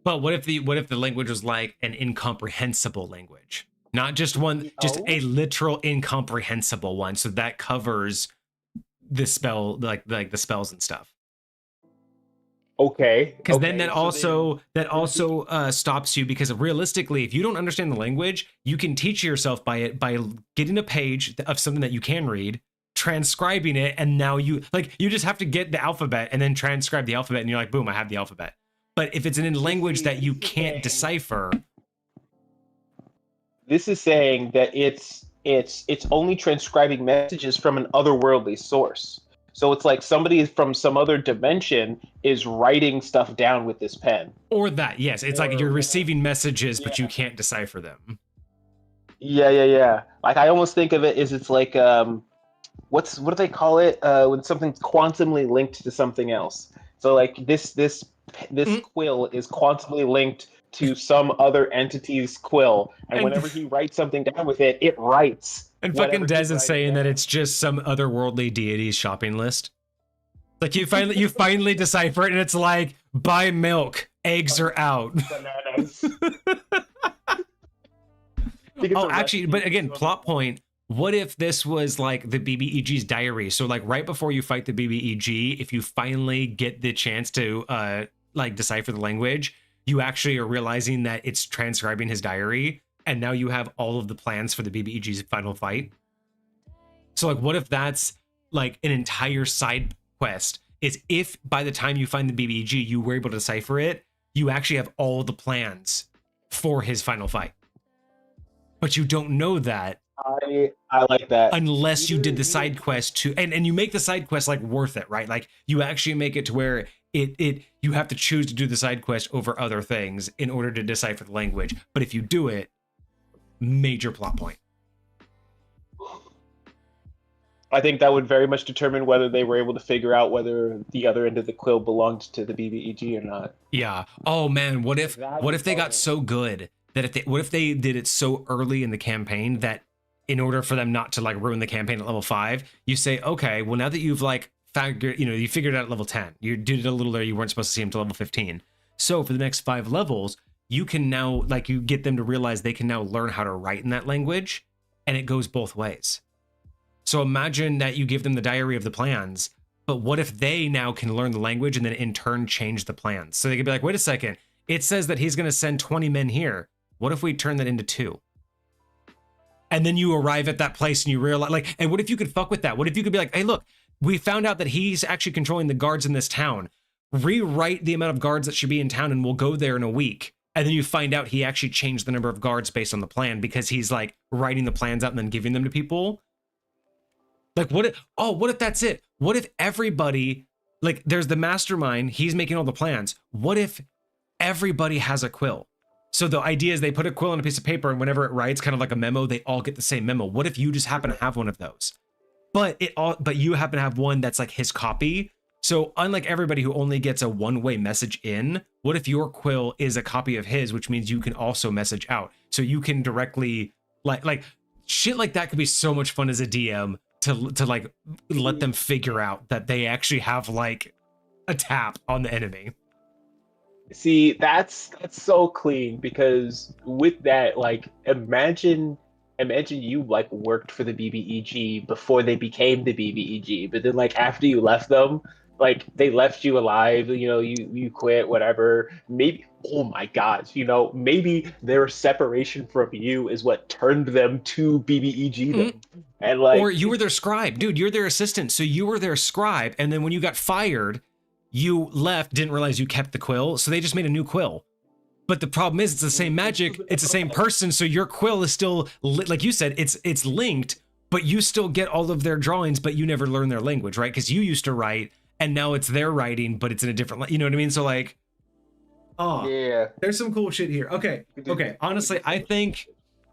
But what if the language was like an incomprehensible language? Not just one, just a literal incomprehensible one. So that covers the spell, like the spells and stuff. Okay. Because then that also stops you, because realistically, if you don't understand the language, you can teach yourself by getting a page of something that you can read, transcribing it, and now you just have to get the alphabet and then transcribe the alphabet, and you're like, boom, I have the alphabet. But if it's in a language that you can't decipher, this is saying that it's only transcribing messages from an otherworldly source. So it's like somebody from some other dimension is writing stuff down with this pen. Or that, yes. It's like you're receiving messages, but you can't decipher them. Yeah. Like I almost think of it as it's like what do they call it when something's quantumly linked to something else? So like this quill is quantumly linked to some other entity's quill, and whenever he writes something down with it, it writes. And fucking Dez is saying that it's just some otherworldly deity's shopping list. Like you finally decipher it, and it's like, buy milk, eggs are out. Bananas. Oh, actually, but again, plot point. What if this was like the BBEG's diary? So like right before you fight the BBEG, if you finally get the chance to like decipher the language, you actually are realizing that it's transcribing his diary, and now you have all of the plans for the BBEG's final fight. So like, what if that's like an entire side quest? Is if by the time you find the BBEG, you were able to decipher it, you actually have all the plans for his final fight. But you don't know that. I like that. Unless you did the side quest to, and you make the side quest like worth it, right? Like you actually make it to where you have to choose to do the side quest over other things in order to decipher the language. But if you do it, major plot point. I think that would very much determine whether they were able to figure out whether the other end of the quill belonged to the BBEG or not. Yeah. Oh man, what if they got so good that what if they did it so early in the campaign that in order for them not to like ruin the campaign at level 5, you say, okay, well now that you've like you figured it out at level 10, you did it a little there, you weren't supposed to see him till level 15. So for the next 5 levels, you can now like you get them to realize they can now learn how to write in that language, and it goes both ways. So imagine that you give them the diary of the plans, but what if they now can learn the language and then in turn change the plans? So they could be like, wait a second, it says that he's going to send 20 men here. What if we turn that into 2? And then you arrive at that place and you realize, like, and what if you could fuck with that? What if you could be like, hey, look, we found out that he's actually controlling the guards in this town. Rewrite the amount of guards that should be in town and we'll go there in a week. And then you find out he actually changed the number of guards based on the plan because he's like writing the plans out and then giving them to people. Like what if that's it? What if everybody, like there's the mastermind, he's making all the plans. What if everybody has a quill? So the idea is they put a quill on a piece of paper and whenever it writes kind of like a memo, they all get the same memo. What if you just happen to have one of those? But you happen to have one that's like his copy. So unlike everybody who only gets a one-way message in, what if your quill is a copy of his, which means you can also message out. So you can directly like shit like that could be so much fun as a DM. To like let them figure out that they actually have like a tap on the enemy. See, that's so clean because with that, like imagine you like worked for the BBEG before they became the BBEG, but then like after you left them, like they left you alive, you quit, whatever. Maybe, oh my God, maybe their separation from you is what turned them to BBEG them. Mm-hmm. And like, or you were their scribe, dude, you're their assistant. So you were their scribe. And then when you got fired, you left, didn't realize you kept the quill. So they just made a new quill. But the problem is it's the same magic. It's the same person. So your quill is still, like you said, it's linked, but you still get all of their drawings, but you never learn their language, right? Because you used to write and now it's their writing, but it's in a different, you know what I mean? So like, oh yeah, there's some cool shit here. Okay. Honestly, I think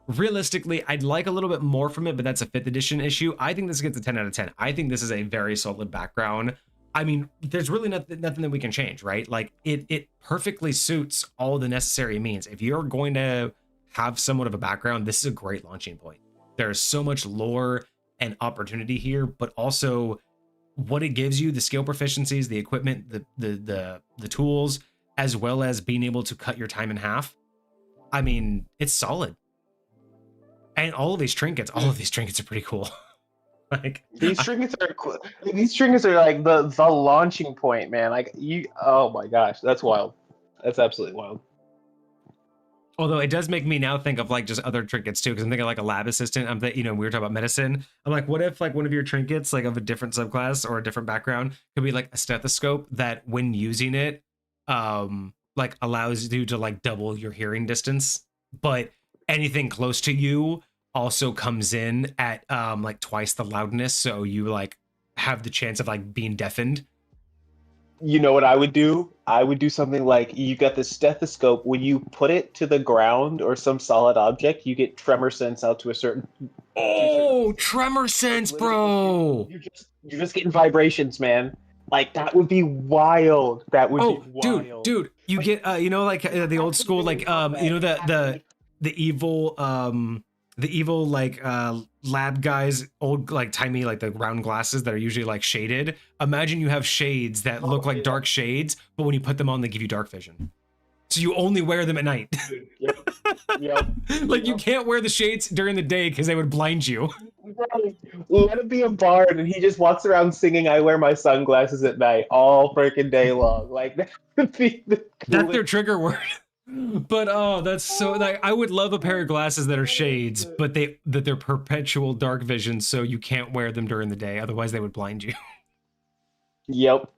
realistically, I'd like a little bit more from it, but that's a 5th edition issue. I think this gets a 10 out of 10. I think this is a very solid background. I mean, there's really nothing that we can change, right? Like it perfectly suits all the necessary means. If you're going to have somewhat of a background, this is a great launching point. There's so much lore and opportunity here, but also what it gives you, the skill proficiencies, the equipment, the tools, as well as being able to cut your time in half. I mean, it's solid. And all of these trinkets are pretty cool. Like these trinkets are cool. These trinkets are like the launching point, man. Like oh my gosh, that's wild. That's absolutely wild. Although it does make me now think of like just other trinkets too, because I'm thinking like a lab assistant. We were talking about medicine. I'm like, what if like one of your trinkets, like of a different subclass or a different background, could be like a stethoscope that when using it, like allows you to like double your hearing distance, but anything close to you also comes in at like twice the loudness, so you like have the chance of like being deafened. You know what I would do? I would do something like you got the stethoscope. When you put it to the ground or some solid object, you get tremor sense out to a certain. Oh, tremor sense, bro! You're just getting vibrations, man. Like that would be wild. That would be wild. Dude, you get like the old school like the evil the evil like lab guys, old like timey like the round glasses that are usually like shaded. Imagine you have shades that look like dark shades, but when you put them on, they give you dark vision. So you only wear them at night. Yep. Yep. Like you can't wear the shades during the day because they would blind you. Let it be a bard, and he just walks around singing "I wear my sunglasses at night" all freaking day long. Like that would be the That's their trigger word. But oh, that's so like I would love a pair of glasses that are shades, but they're perpetual dark vision, so you can't wear them during the day. Otherwise, they would blind you. Yep.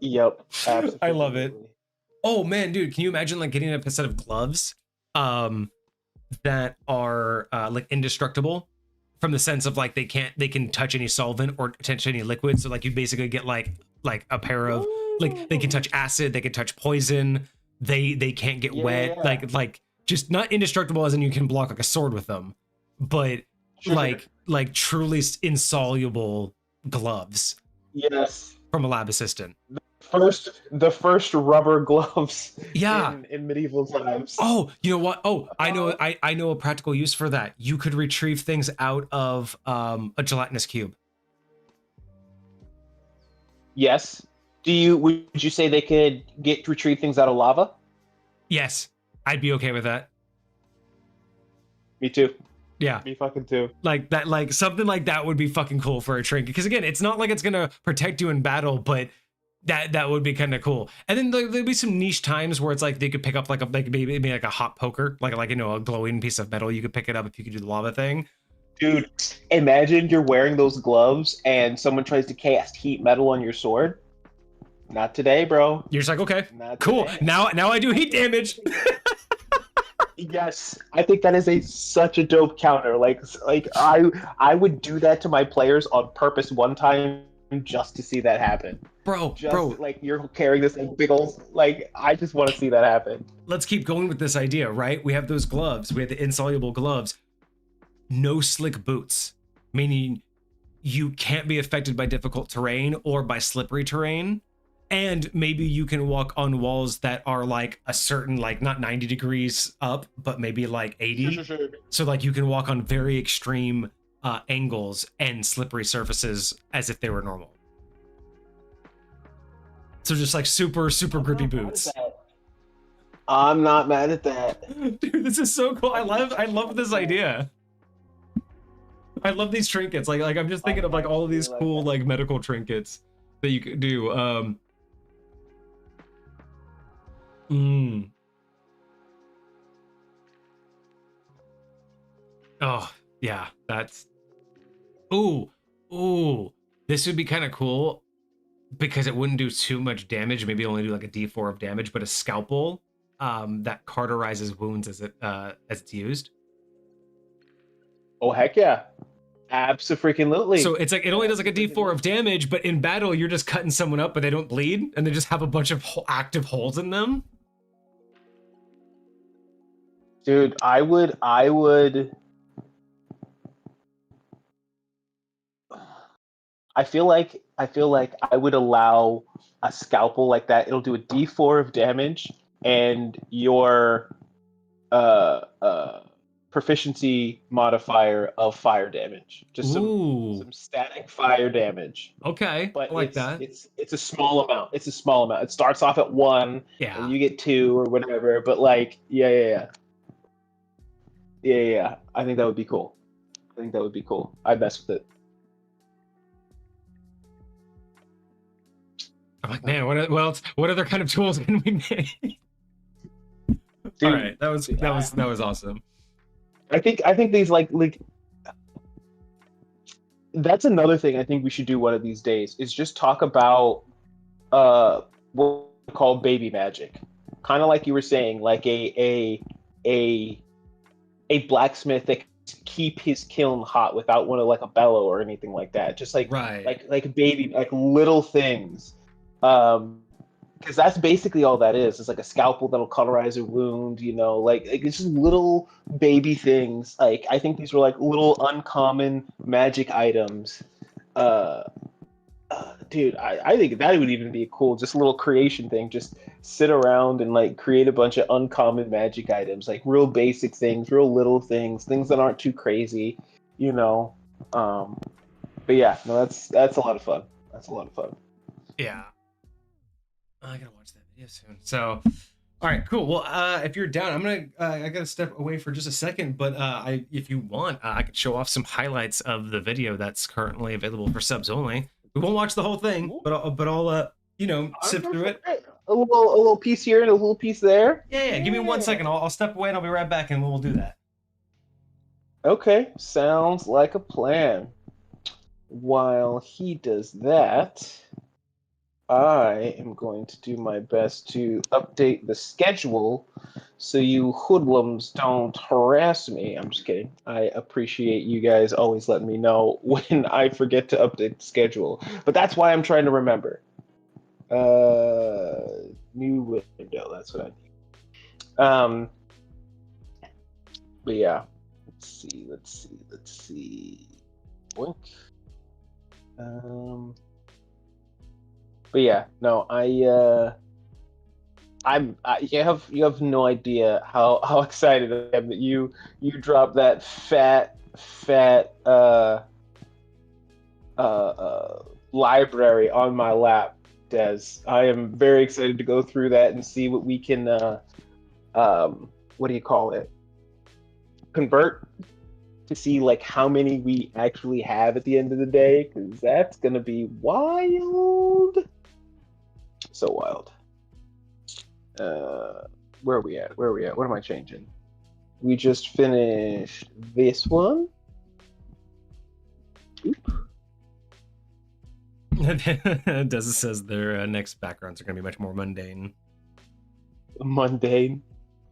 Yep. Absolutely. I love it. Oh man, dude, can you imagine like getting a set of gloves that are like indestructible from the sense of like they can touch any solvent or touch any liquid. So like you basically get like a pair of like they can touch acid, they can touch poison, they can't get wet, like just not indestructible as in you can block like a sword with them, but like truly insoluble gloves. Yes. From a lab assistant. The first rubber gloves in medieval times. Oh, you know what? Oh, I know a practical use for that. You could retrieve things out of a gelatinous cube. Yes. Would you say they could retrieve things out of lava? Yes. I'd be okay with that. Me too. Yeah. Me fucking too. Like that, like something like that would be fucking cool for a trinket. Because again, it's not like it's gonna protect you in battle, but that would be kind of cool. And then there'd be some niche times where it's like they could pick up like maybe like a hot poker, like you know, a glowing piece of metal. You could pick it up if you could do the lava thing. Dude, imagine you're wearing those gloves and someone tries to cast heat metal on your sword. Not today, bro. You're just like, okay, cool. Now I do heat damage. Yes, I think that is such a dope counter. Like I would do that to my players on purpose one time just to see that happen. Bro, like you're carrying this like big old like I just want to see that happen. Let's keep going with this idea, right? We have those gloves, we have the insoluble gloves. No slick boots, meaning you can't be affected by difficult terrain or by slippery terrain. And maybe you can walk on walls that are like a certain, like not 90 degrees up, but maybe like 80. Sure. So like you can walk on very extreme angles and slippery surfaces as if they were normal. So just like super grippy boots. I'm not mad at that. Dude, this is so cool. I love this idea. I love these trinkets. Like I'm just thinking of like all of these cool like medical trinkets that you could do. Oh, yeah, that's... Ooh, this would be kind of cool because it wouldn't do too much damage. Maybe only do like a D4 of damage, but a scalpel that cauterizes wounds as it's used. Oh, heck yeah. Abso-freaking-lutely. So it's like it only does like a D4 of damage, but in battle you're just cutting someone up, but they don't bleed, and they just have a bunch of active holes in them. Dude, I would I feel like I would allow a scalpel like that. It'll do a D4 of damage and your proficiency modifier of fire damage. Just some static fire damage. Okay, but I like that. It's a small amount. It's a small amount. It starts off at 1, and you get 2 or whatever. But like, yeah. I think that would be cool. I'd mess with it. I'm like, man, what other kind of tools can we make? Dude, all right, that was awesome. I think these like that's another thing I think we should do one of these days is just talk about what we call baby magic. Kind of like you were saying, like a blacksmith that can keep his kiln hot without one of like a bellow or anything like that. Just like like baby, like little things. Because that's basically all that is. It's like a scalpel that'll cauterize a wound, you know, like it's just little baby things. Like I think these were like little uncommon magic items Dude, I think that would even be a cool, just a little creation thing. Just sit around and like create a bunch of uncommon magic items, like real basic things, real little things, things that aren't too crazy, you know. Um, but yeah, no, that's a lot of fun. That's a lot of fun. Yeah. I gotta watch that video soon. So, all right, cool. Well, if you're down, I'm gonna I gotta step away for just a second, but if you want, I could show off some highlights of the video that's currently available for subs only. We won't watch the whole thing, but I'll sift through it. A little piece here and a little piece there. Yeah. Give me 1 second. I'll step away and I'll be right back, and we'll do that. Okay, sounds like a plan. While he does that, I am going to do my best to update the schedule so you hoodlums don't harass me. I'm just kidding. I appreciate you guys always letting me know when I forget to update the schedule. But that's why I'm trying to remember. New window, that's what I need. But yeah. Let's see. Boink. But yeah, no, you have no idea how excited I am that you dropped that fat library on my lap, Des. I am very excited to go through that and see what we can what do you call it? Convert to see like how many we actually have at the end of the day, because that's gonna be wild. So wild. Where are we at? What am I changing? We just finished this one. Oop. Deza says their next backgrounds are going to be much more mundane. Mundane,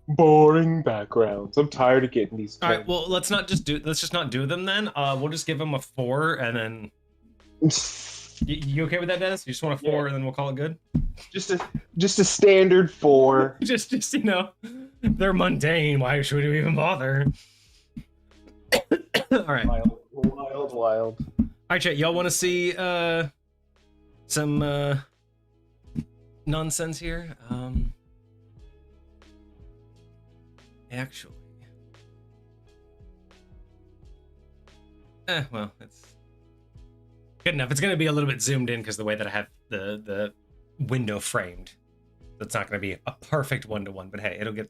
boring backgrounds. I'm tired of getting these. All right, well, let's just not do them then. We'll just give them a 4, and then you okay with that, Dennis? You just want a 4, and then we'll call it good. Just a standard 4. just they're mundane. Why should we even bother? All right. Wild. All right, chat. Y'all want to see some nonsense here? Actually, well, it's good enough. It's gonna be a little bit zoomed in because the way that I have the window framed. That's not gonna be a perfect 1-to-1, but hey, it'll get.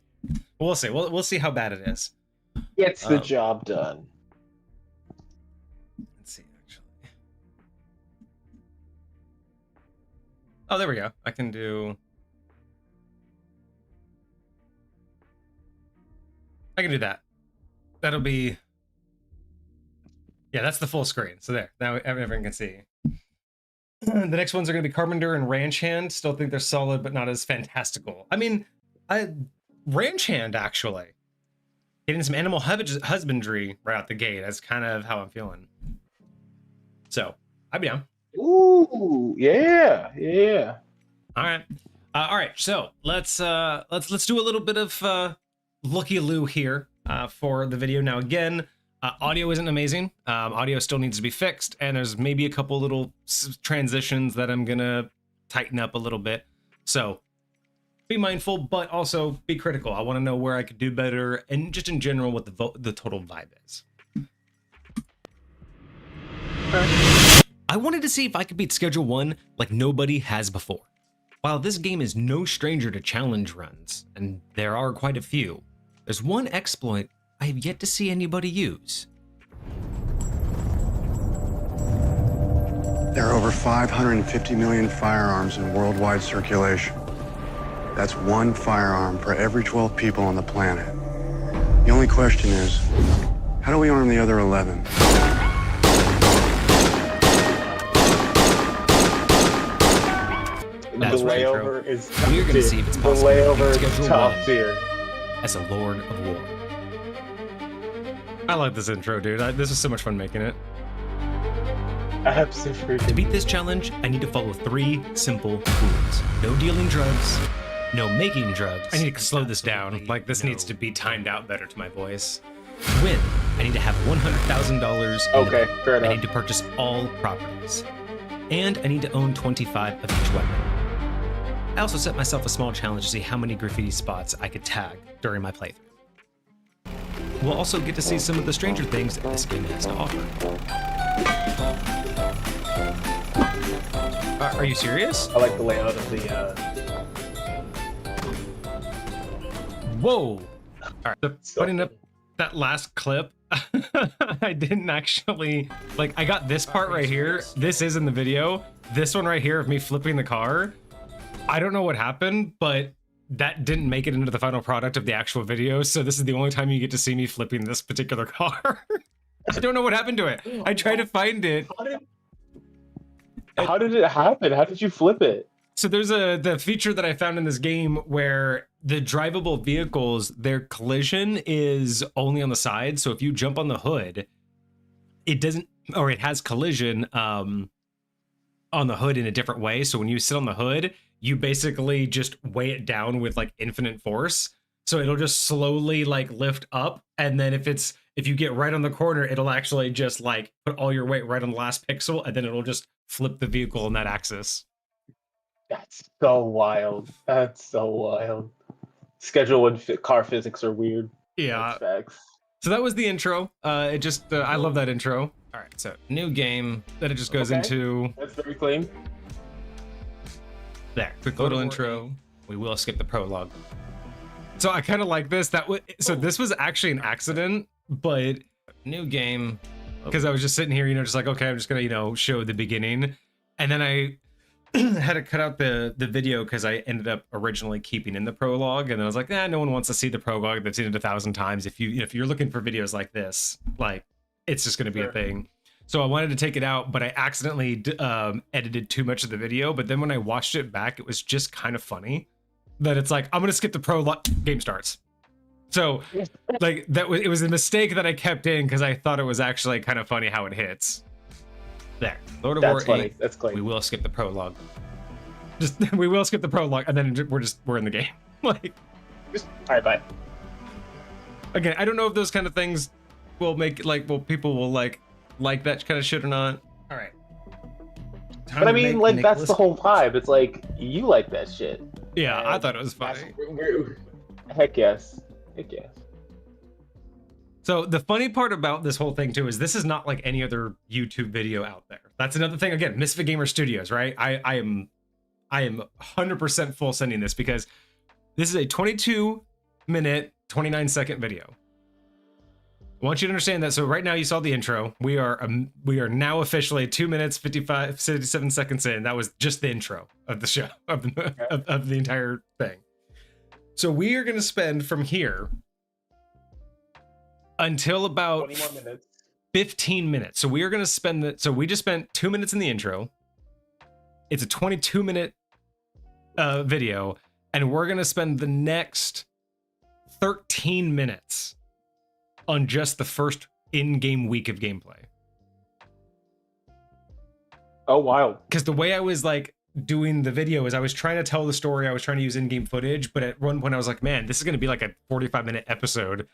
We'll see. We'll see how bad it is. Gets the job done. Let's see, actually. Oh, there we go. I can do that. That'll be. Yeah, that's the full screen. So there, now everyone can see. The next ones are going to be Carpenter and Ranch Hand. Still think they're solid, but not as fantastical. I mean, Ranch Hand, actually. Getting some animal husbandry right out the gate. That's kind of how I'm feeling. So, I'd be down. Ooh, yeah. All right. So let's do a little bit of looky-loo here for the video. Now, again, audio isn't amazing. Audio still needs to be fixed, and there's maybe a couple little transitions that I'm gonna tighten up a little bit. So be mindful, but also be critical. I want to know where I could do better, and just in general what the total vibe is. I wanted to see if I could beat Schedule 1 like nobody has before. While this game is no stranger to challenge runs, and there are quite a few, there's one exploit I have yet to see anybody use. There are over 550 million firearms in worldwide circulation. That's one firearm for every 12 people on the planet. The only question is, how do we arm the other 11? That's the right, layover is we're going to see if it's possible the layover to is Schedule top 1 tier. as a Lord of War. I like this intro, dude. This is so much fun making it. Absolutely. To beat this challenge, I need to follow 3 simple rules. No dealing drugs, no making drugs. I need to slow this down. Like, this needs to be timed out better to my voice. To win, I need to have $100,000. Okay, fair enough. I need to purchase all properties. and I need to own 25 of each weapon. I also set myself a small challenge to see how many graffiti spots I could tag during my playthrough. We'll also get to see some of the stranger things that this game has to offer. Are you serious? I like the layout of the. Whoa! All right, So putting up that last clip, I didn't actually like. I got this part right here. This is in the video. This one right here of me flipping the car. I don't know what happened, but that didn't make it into the final product of the actual video. So this is the only time you get to see me flipping this particular car. I don't know what happened to it. I tried to find it. How did it happen? How did you flip it? So there's the feature that I found in this game where the drivable vehicles, their collision is only on the side. So if you jump on the hood, it doesn't, or it has collision on the hood in a different way. So when you sit on the hood, you basically just weigh it down with like infinite force. So it'll just slowly like lift up. And then if you get right on the corner, it'll actually just like put all your weight right on the last pixel, and then it'll just flip the vehicle on that axis. That's so wild. That's so wild. Schedule and car physics are weird. Yeah. That's facts. So that was the intro. It just, I love that intro. All right, so new game that it just goes into. That's very clean. There, quick little intro. We will skip the prologue. So I kind of like this. So this was actually an accident, but new game, because I was just sitting here, just like, okay, I'm just gonna, show the beginning, and then I had to cut out the video because I ended up originally keeping in the prologue, and then I was like, no one wants to see the prologue that's seen it 1,000 times. If you're looking for videos like this, like it's just gonna be a thing. So I wanted to take it out, but I accidentally edited too much of the video. But then when I watched it back, it was just kind of funny that it's like, I'm going to skip the prologue, game starts. So like it was a mistake that I kept in because I thought it was actually kind of funny how it hits. There, Lord of War 8. That's clean. We will skip the prologue. We will skip the prologue, and then we're in the game. Like, all right, bye. Again, I don't know if those kind of things will make people will like that kind of shit or not. All right. But I mean, like, that's the whole vibe. It's like, you like that shit. Yeah, I thought it was funny. Heck yes. Heck yes. So the funny part about this whole thing too is this is not like any other YouTube video out there. That's another thing. Again, MisfitGamersStudios, right? I am 100% full sending this because this is a 22-minute, 29-second video. I want you to understand that. So right now you saw the intro. We are now officially 2 minutes 57 seconds in. That was just the intro of the show of the entire thing. So we are going to spend from here until about 20 more minutes. 15 minutes. So we are going to spend so we just spent 2 minutes in the intro. It's a 22-minute video, and we're going to spend the next 13 minutes on just the first in-game week of gameplay. Oh, wow. Because the way I was like doing the video is I was trying to tell the story, I was trying to use in-game footage, but at one point I was like, man, this is going to be like a 45-minute episode,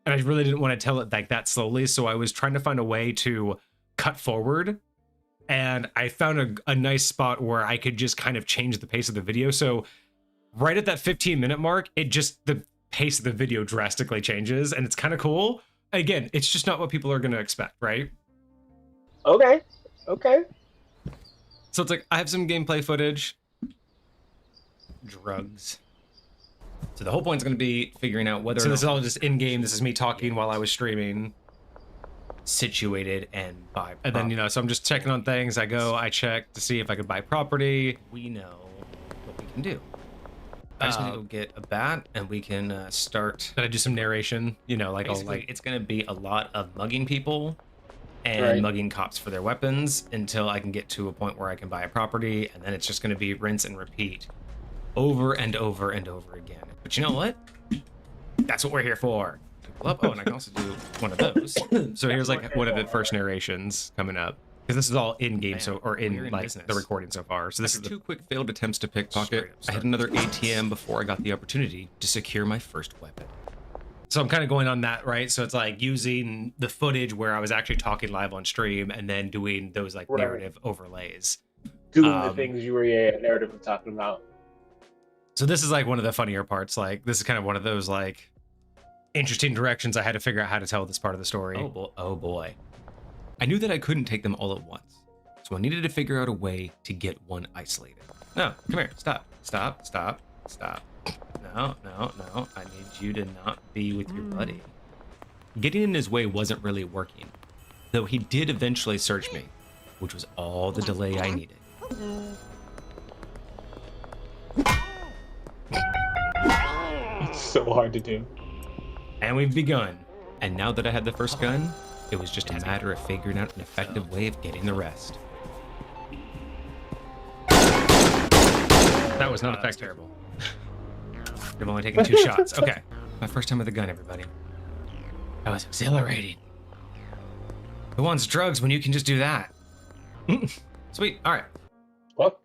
and I really didn't want to tell it like that slowly, so I was trying to find a way to cut forward, and I found a nice spot where I could just kind of change the pace of the video. So right at that 15-minute mark, the pace of the video drastically changes, and it's kind of cool. Again, it's just not what people are going to expect, right? Okay. So it's like, I have some gameplay footage. Drugs. So the whole point's going to be figuring out whether... So this is all just in-game. This is me talking while I was streaming. Situated and buy property. And then, so I'm just checking on things. I check to see if I could buy property. We know what we can do. I just need to go get a bat, and we can start. Then I do some narration, it's gonna be a lot of mugging people and mugging cops for their weapons until I can get to a point where I can buy a property, and then it's just gonna be rinse and repeat over and over and over again. But you know what? That's what we're here for. Oh, and I can also do one of those. So here's like one of the first narrations coming up. Because this is all in-game, in like business. The recording so far. So this is two quick failed attempts to pickpocket. I had another ATM before I got the opportunity to secure my first weapon. So I'm kind of going on that, right? So it's like using the footage where I was actually talking live on stream and then doing those like narrative overlays. doing the things you were narratively talking about. So this is like one of the funnier parts. Like this is kind of one of those like interesting directions I had to figure out how to tell this part of the story. Oh boy. I knew that I couldn't take them all at once, so I needed to figure out a way to get one isolated. No, come here. Stop. No. I need you to not be with your buddy. Getting in his way wasn't really working, though he did eventually search me, which was all the delay I needed. It's so hard to do. And we've begun. And now that I had the first gun, it was just a matter of figuring out an effective way of getting the rest. That was not effective. Terrible. I've only taken 2 shots. Okay. My first time with a gun, everybody. That was exhilarating. Who wants drugs when you can just do that? Sweet. All right. What?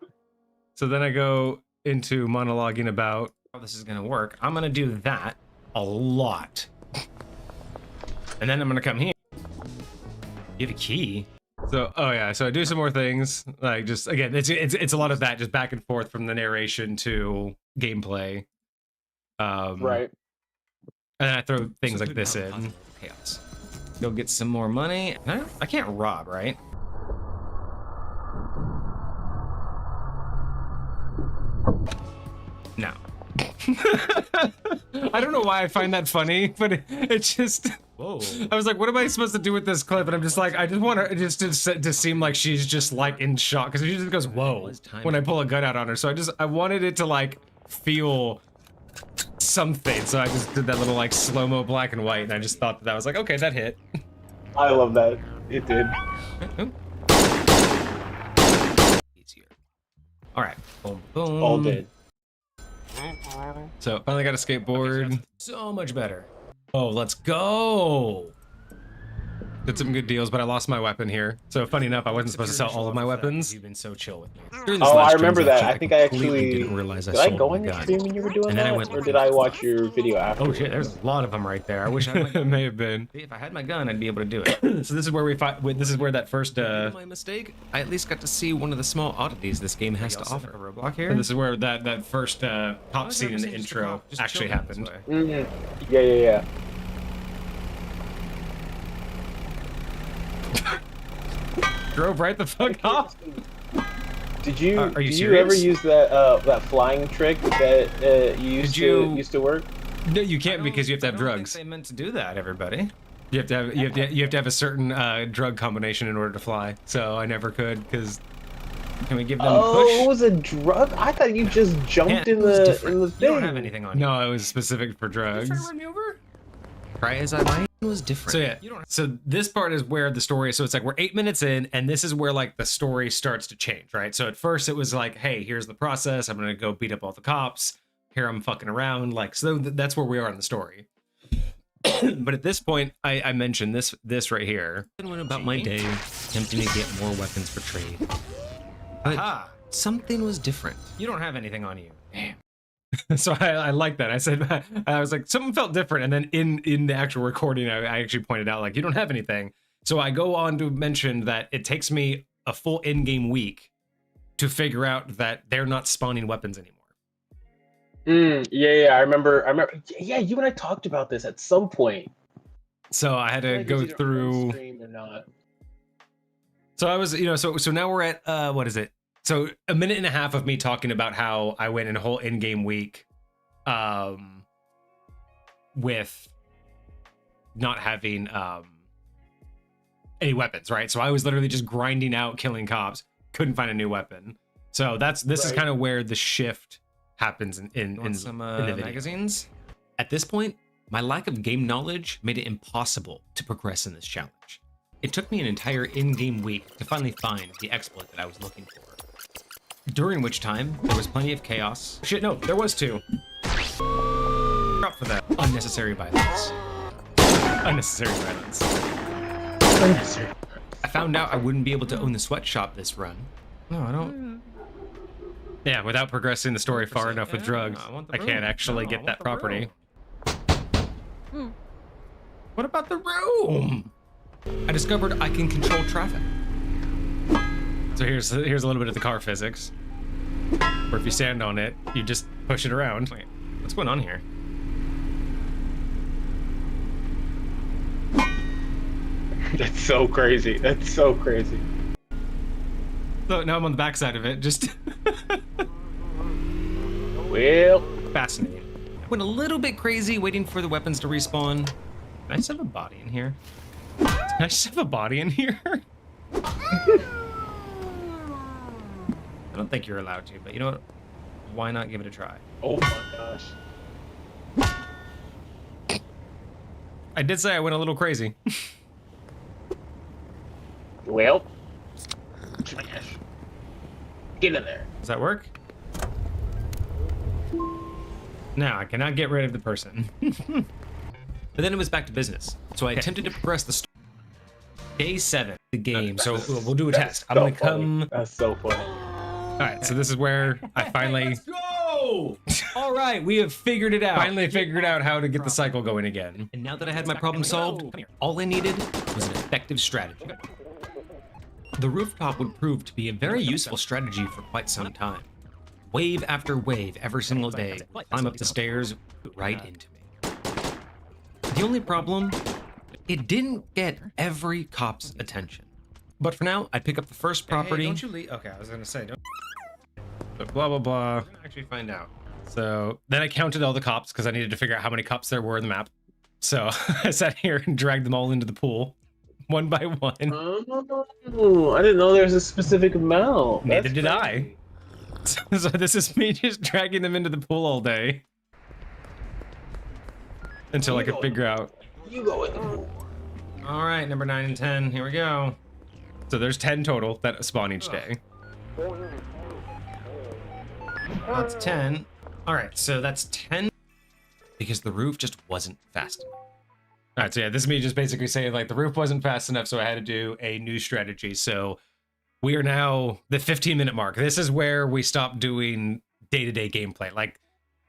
So then I go into monologuing about how this is going to work. I'm going to do that a lot. And then I'm going to come here. You have a key. So, oh yeah, so I do some more things. Like just, again, it's a lot of that, just back and forth from the narration to gameplay. Right. And then I throw things like this in. Chaos. Go get some more money. I can't rob, right? No. I don't know why I find that funny, but it's just... Whoa. I was like, what am I supposed to do with this clip? And I'm just like, I just want her just to seem like she's just like in shock, because she just goes, whoa, when I pull a gun out on her. So I wanted it to like feel something. So I just did that little like slow-mo black and white, and I just thought that was like, okay, that hit. I love that. It did. Easier. All right. Boom, boom. All did. So finally got a skateboard. So much better. Oh, let's go. Did some good deals, but I lost my weapon here. So funny enough, I wasn't supposed to sell all of my weapons. You've been so chill with me. Oh, I remember that. I think I actually didn't realize did I go in the stream when you were doing that, or did I watch your video after? Oh shit, there's a lot of them right there. I wish I may have been. If I had my gun, I'd be able to do it. So this is where we fight. This is where that first. My mistake. I at least got to see one of the small oddities this game has to offer. A roadblock here. And this is where that first pop scene in the intro actually happened. Mm-hmm. Yeah. Drove right the fuck off. Did you ever use that flying trick that used to work? No, you can't, because you have to have drugs. They meant to do that, everybody. You have to have a certain drug combination in order to fly. So I never could, because can we give them a push? Oh, it was a drug? I thought you just jumped in the thing. You don't have anything on you. No, it was specific for drugs. Did you try to run me over? Try as I might. Was different. So yeah, so this part is where the story, so it's like we're 8 minutes in, and this is where like the story starts to change, right? So at first it was like, hey, here's the process, I'm gonna go beat up all the cops, here I'm fucking around, like, so that's where we are in the story. But at this point, I mentioned this right here. I went about my day attempting to get more weapons for trade, but something was different. You don't have anything on you. Damn. So I like that. I said, I was like, something felt different. And then in the actual recording, I actually pointed out, like, you don't have anything. So I go on to mention that it takes me a full in-game week to figure out that they're not spawning weapons anymore. Yeah. I remember. Yeah, you and I talked about this at some point. So I had to go through. Or not. So I was, so now we're at, what is it? So a minute and a half of me talking about how I went in a whole in-game week with not having any weapons, right? So I was literally just grinding out, killing cops, couldn't find a new weapon. So this is kind of where the shift happens in the magazines. At this point, my lack of game knowledge made it impossible to progress in this challenge. It took me an entire in-game week to finally find the exploit that I was looking for. During which time, there was plenty of chaos. Shit, no, there was 2. Drop for that. Unnecessary violence. Unnecessary violence. Unnecessary. I found out I wouldn't be able to own the sweatshop this run. No, I don't. Yeah, without progressing the story far enough with drugs, I can't actually get that property. What about the room? I discovered I can control traffic. So here's a little bit of the car physics. Where if you stand on it, you just push it around. Wait, what's going on here? That's so crazy. That's so crazy. So now I'm on the backside of it, just Well, fascinating. Went a little bit crazy waiting for the weapons to respawn. Can I just have a body in here? Can I just have a body in here? I don't think you're allowed to, but you know what? Why not give it a try? oh my gosh. I did say I went a little crazy. Well, smash. Get in there. Does that work? No, I cannot get rid of the person. But then it was back to business. So I attempted to progress the story. Day 7, the game. So we'll do a test. I'm gonna come. That's so funny. All right, so this is where I finally. Let's go! All right, we have figured it out. Finally figured out how to get the cycle going again. And now that I had my problem solved, all I needed was an effective strategy. The rooftop would prove to be a very useful strategy for quite some time. Wave after wave, every single day, climb up the stairs right into me. The only problem, it didn't get every cop's attention. But for now, I pick up the first property. Hey, don't you leave? Okay, I was gonna say, don't. But blah blah blah. I'm gonna actually find out. So then I counted all the cops because I needed to figure out how many cops there were in the map. So I sat here and dragged them all into the pool, one by one. Oh, I didn't know there was a specific amount. Neither did I. So this is me just dragging them into the pool all day until I could figure out. You go in the pool. All right, number 9 and 10. Here we go. So there's 10 total that spawn each day. That's 10. All right, so that's 10 because the roof just wasn't fast enough. All right, so yeah, this is me just basically saying like the roof wasn't fast enough, so I had to do a new strategy. So we are now the 15-minute mark. This is where we stop doing day-to-day gameplay. Like,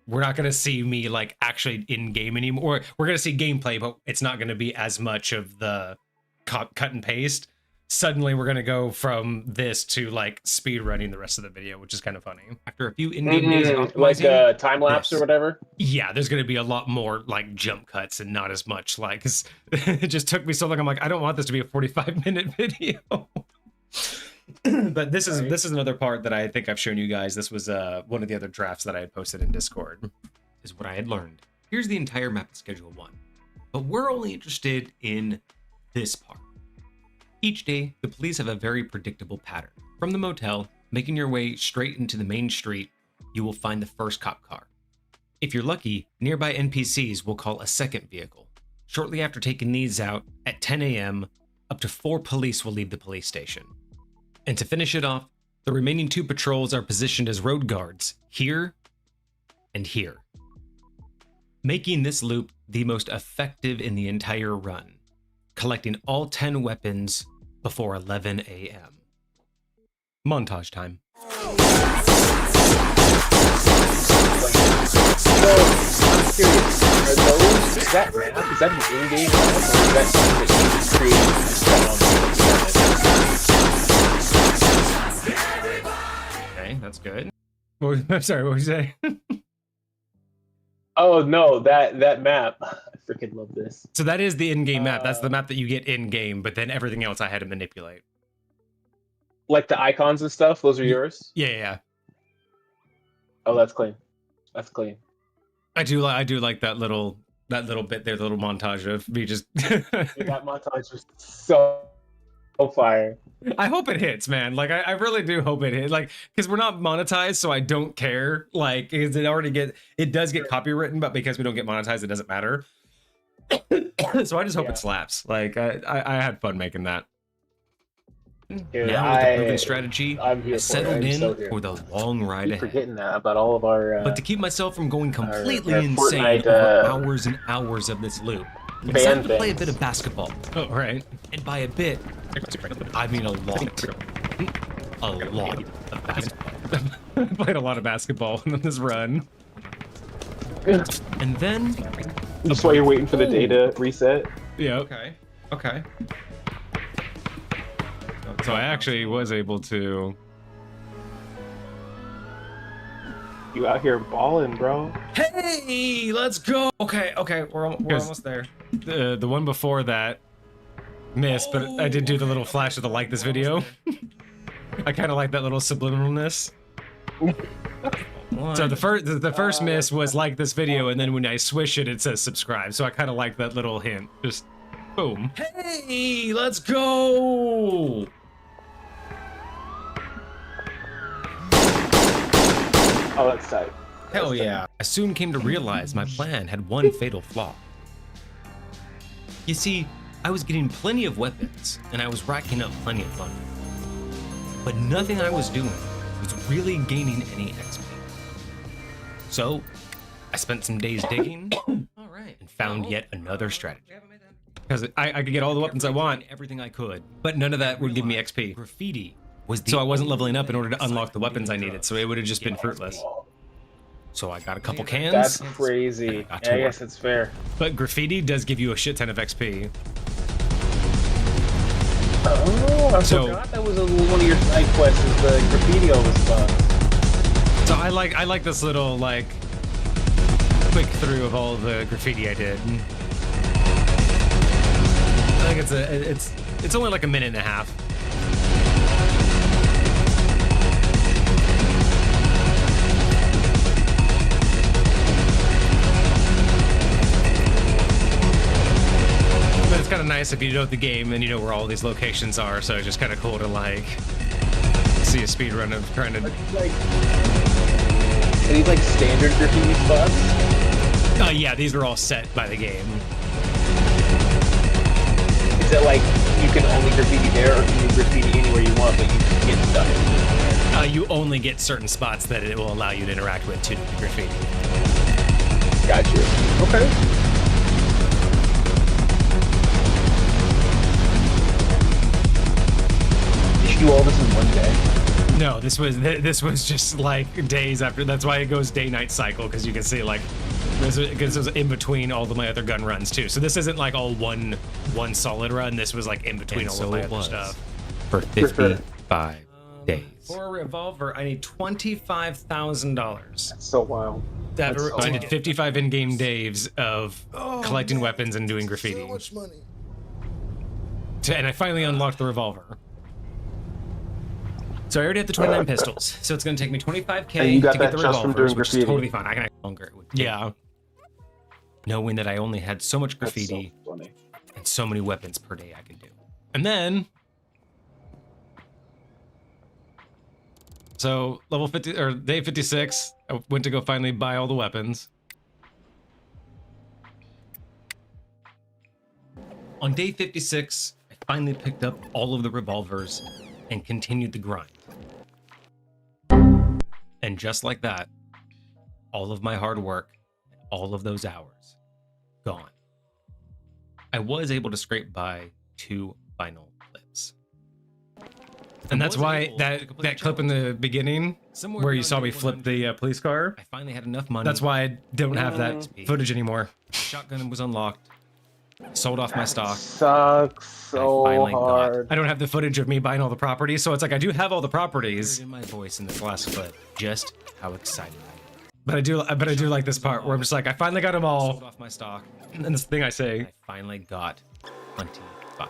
we're not going to see me like actually in game anymore. We're going to see gameplay, but it's not going to be as much of the cut and paste. Suddenly we're going to go from this to like speed running the rest of the video, which is kind of funny. After a few in-game days of optimizing, like time lapse or whatever. Yeah, there's going to be a lot more like jump cuts and not as much like, 'cause it just took me so long. I'm like, I don't want this to be a 45-minute video. But this is another part that I think I've shown you guys. This was one of the other drafts that I had posted in Discord. Is what I had learned. Here's the entire map of Schedule 1. But we're only interested in this part. Each day, the police have a very predictable pattern. From the motel, making your way straight into the main street, you will find the first cop car. If you're lucky, nearby NPCs will call a second vehicle. Shortly after taking these out, at 10 a.m., up to 4 police will leave the police station. And to finish it off, the remaining 2 patrols are positioned as road guards, here and here. Making this loop the most effective in the entire run, collecting all 10 weapons before 11 a.m. Montage time. So, I'm curious, are those, is that map, is that an in-game map, or is that something that you created? Okay, that's good. I'm sorry, what did you say? Oh no, that map. I freaking love this. So that is the in-game map. That's the map that you get in-game, but then everything else I had to manipulate. Like the icons and stuff, those are yours? Yeah. Oh, that's clean. That's clean. I do like that little bit there, the little montage of me just Dude, that montage was so fire. I hope it hits, man. Like I really do hope it hits. Like, because we're not monetized, so I don't care. Like, because it does get copywritten, but because we don't get monetized, it doesn't matter. So I just hope it slaps. Like I had fun making that. Dude, now with the proven strategy, I settled in for the long ride ahead. Forgetting that about all of our. But to keep myself from going completely insane over hours and hours of this loop, I decided to play a bit of basketball. Oh, right. And by a bit, I mean a lot. A lot of basketball. I played a lot of basketball on this run. And then... Just while you're waiting for the data reset? Yeah, okay. So I actually was able to. You out here balling, bro. Hey, let's go. Okay, we're almost there. The one before that missed, but I did do the little flash of the like this video. I kind of like that little subliminalness. So the first miss was like this video, and then when I swish it, it says subscribe. So I kind of like that little hint. Just boom. Hey, let's go. Oh, that's tight. Hell yeah. I soon came to realize my plan had one fatal flaw. You see, I was getting plenty of weapons, and I was racking up plenty of money. But nothing I was doing was really gaining any XP. So, I spent some days digging and found yet another strategy. Because I could get all the weapons I want, everything I could, but none of that would give me XP. Graffiti was so I wasn't leveling up in order to unlock the weapons I needed, so it would have just been fruitless. So I got a couple cans. That's crazy. Yeah, I guess it's fair. But graffiti does give you a shit ton of XP. Oh, I forgot that was one of your side quests. Is the graffiti over stuff. So I like this little like quick through of all the graffiti I did. I think it's only like a minute and a half. But it's kind of nice if you know the game and you know where all these locations are, so it's just kind of cool to like see a speed run of trying to. Like, are these like standard graffiti spots? Yeah, these are all set by the game. Is it like you can only graffiti there, or can you graffiti anywhere you want, but you can get stuff? You only get certain spots that it will allow you to interact with to do the graffiti. Got you. Okay. Do all this in one day? No, this was just like days after. That's why it goes day-night cycle, because you can see like this was in between all of my other gun runs too. So this isn't like all one solid run. This was like in between all of my other stuff. For 55 days. For a revolver, I need $25,000. That's so wild. I did 55 in-game days of collecting weapons and doing graffiti. So much money. And I finally unlocked the revolver. So I already have the 29 pistols, so it's going to take me 25k to get the revolvers, which is totally fine. I can longer. Yeah. Knowing that I only had so much graffiti and so many weapons per day I can do. And then, so level 50 or day 56, I went to go finally buy all the weapons. On day 56, I finally picked up all of the revolvers and continued the grind. And just like that, all of my hard work, all of those hours, gone. I was able to scrape by 2 final clips. And that's why that clip in the beginning, where you saw me flip the police car, I finally had enough money. That's why I don't have that footage anymore. Shotgun was unlocked. Sold off my stock. Sucks so hard. I don't have the footage of me buying all the properties, so it's like I do have all the properties. In my voice in this last clip, just how excited I am. But I do like this part where I'm just like, I finally got them all. Sold off my stock. And then this thing I say, I finally got 25.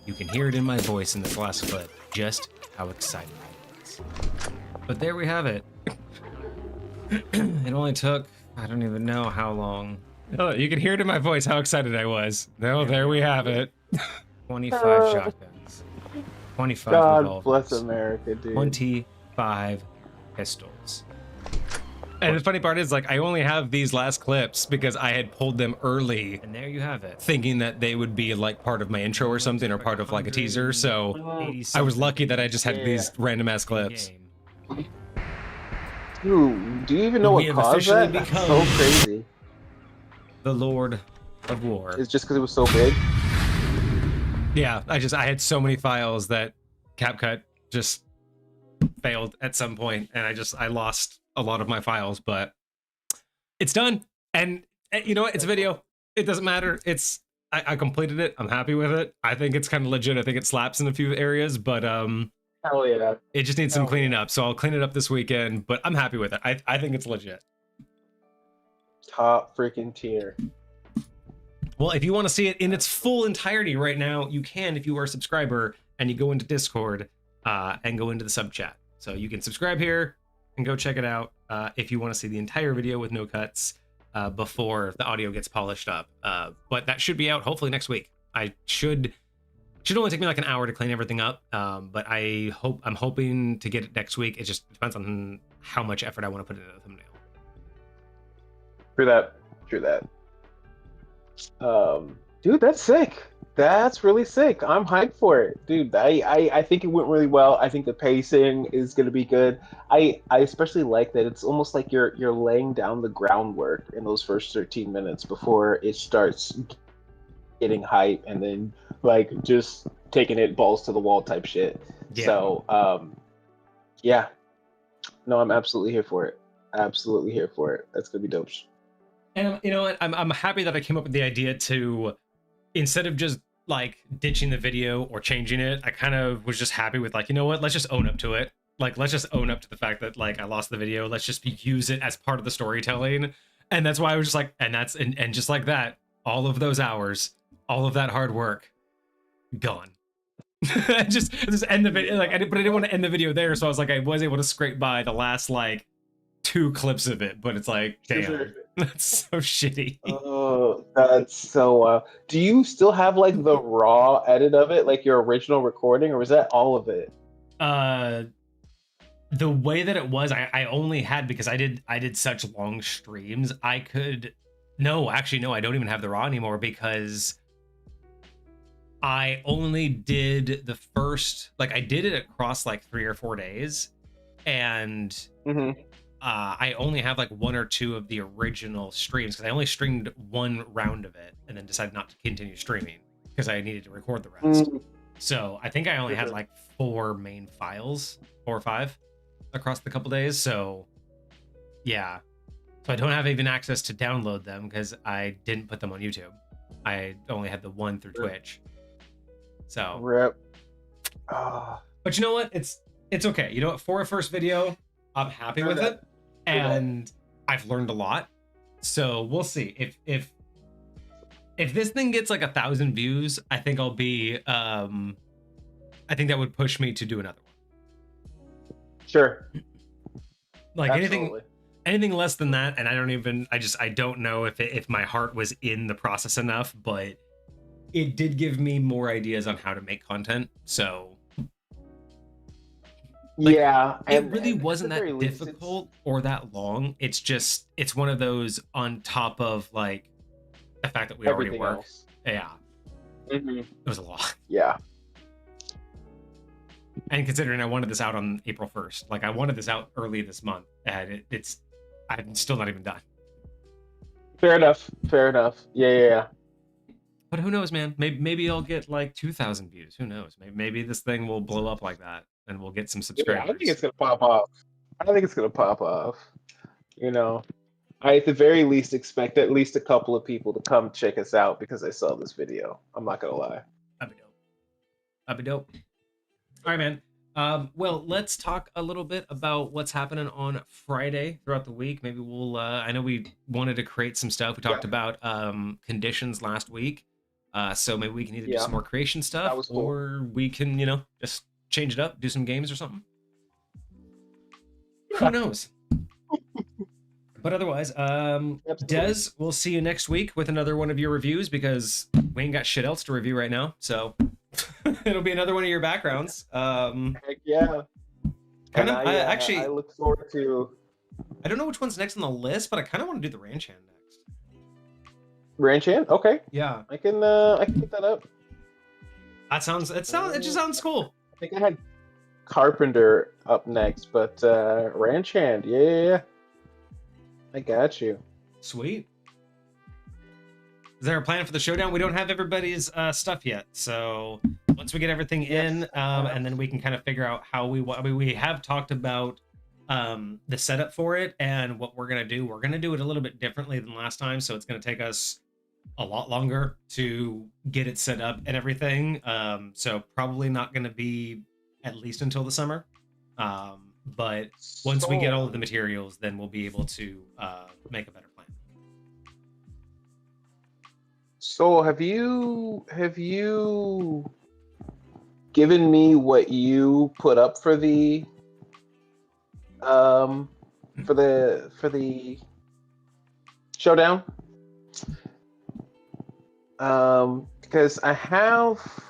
You can hear it in my voice in this last clip, just how excited I was. But there we have it. It only took, I don't even know how long. Oh, you can hear it in my voice how excited I was. Oh, there we have it. 25 shotguns. 25 revolvers. God bless America, dude. 25 pistols. And the funny part is, like, I only have these last clips because I had pulled them early. And there you have it. Thinking that they would be, like, part of my intro or something, or part of, like, a teaser. So I was lucky that I just had these random-ass clips. Dude, do you even know what caused that? That's so crazy. The Lord of War. It's just because it was so big? Yeah, I had so many files that CapCut just failed at some point, and I lost a lot of my files, but it's done. And you know what? It's a video. It doesn't matter. I completed it. I'm happy with it. I think it's kind of legit. I think it slaps in a few areas, but Hell yeah. it just needs some cleaning up. So I'll clean it up this weekend, but I'm happy with it. I think it's legit. Top freaking tier. Well, if you want to see it in its full entirety right now, you can if you are a subscriber and you go into Discord and go into the sub chat. So you can subscribe here and go check it out if you want to see the entire video with no cuts before the audio gets polished up. But that should be out hopefully next week. I should only take me like an hour to clean everything up, but I'm hoping to get it next week. It just depends on how much effort I want to put into the thumbnail. True that. Dude, that's sick. That's really sick. I'm hyped for it, dude. I think it went really well. I think the pacing is gonna be good. I especially like that it's almost like you're laying down the groundwork in those first 13 minutes before it starts getting hype, and then like just taking it balls to the wall type shit. Yeah. So yeah, no, I'm absolutely here for it. Absolutely here for it. That's gonna be dope. And you know what? I'm happy that I came up with the idea to, instead of just like ditching the video or changing it, I kind of was just happy with like, you know what? Let's just own up to it. Like, let's just own up to the fact that like I lost the video. Let's just use it as part of the storytelling. And that's why I was just like, and just like that, all of those hours, all of that hard work, gone. just end the video. Like, but I didn't want to end the video there, so I was like, I was able to scrape by the last like 2 clips of it, but it's like, damn, that's so shitty. Oh, that's so do you still have like the raw edit of it, like your original recording, or was that all of it? The way that it was, I only had, because I did such long streams, I could, no, actually no, I don't even have the raw anymore, because I only did the first, like I did it across like 3 or 4 days, and I only have like 1 or 2 of the original streams, because I only streamed 1 round of it and then decided not to continue streaming because I needed to record the rest. So I think I only had like 4 main files, 4 or 5 across the couple days. So yeah, so I don't have even access to download them because I didn't put them on YouTube. I only had the 1 through Twitch. So Rip. But you know what? It's okay. You know what? For a first video, I'm happy with it, and I've learned a lot. So we'll see if this thing gets like 1,000 views. I think I'll be I think that would push me to do another one. Sure. Like Absolutely. anything less than that, and I don't know if my heart was in the process enough, but it did give me more ideas on how to make content. So like, yeah, it really wasn't that difficult or that long. It's just, it's one of those on top of like the fact that we already work. Else. Yeah. It was a lot. Yeah. And considering I wanted this out on April 1st, like I wanted this out early this month, and I'm still not even done. Fair enough. Yeah. But who knows, man? Maybe I'll get like 2,000 views. Who knows? Maybe this thing will blow up like that, and we'll get some subscribers. Yeah, I think it's gonna pop off. You know, I at the very least expect at least a couple of people to come check us out because they saw this video. I'm not gonna lie. That'd be dope. All right, man. Well, let's talk a little bit about what's happening on Friday throughout the week. Maybe we'll, I know we wanted to create some stuff. We talked about conditions last week. So maybe we can either do some more creation stuff, or we can, you know, just change it up, do some games or something. Who knows? But otherwise, Des, we'll see you next week with another one of your reviews, because we ain't got shit else to review right now. So it'll be another one of your backgrounds. Heck yeah. Actually, I look forward to. I don't know which one's next on the list, but I kind of want to do the ranch hand next. Ranch hand? Okay. Yeah. I can pick that up. It just sounds cool. I think I had Carpenter up next, but ranch hand, yeah. I got you. Sweet. Is there a plan for the showdown? We don't have everybody's stuff yet, so once we get everything in, and then we can kind of figure out how we have talked about the setup for it and what we're gonna do. We're gonna do it a little bit differently than last time, so it's gonna take us a lot longer to get it set up and everything. So probably not going to be at least until the summer. But once we get all of the materials, then we'll be able to make a better plan. So have you given me what you put up for the for the showdown? Because I have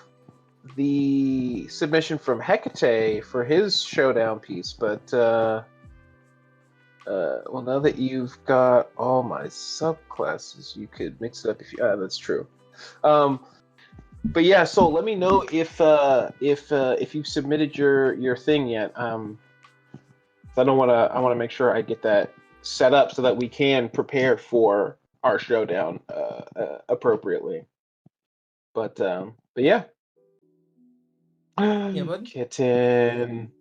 the submission from Hecate for his showdown piece, but well, now that you've got all my subclasses, you could mix it up if you. That's true. But yeah, so let me know if you've submitted your thing yet. I don't want to. I want to make sure I get that set up so that we can prepare for our showdown appropriately. But yeah. Yeah, bud. Kitten.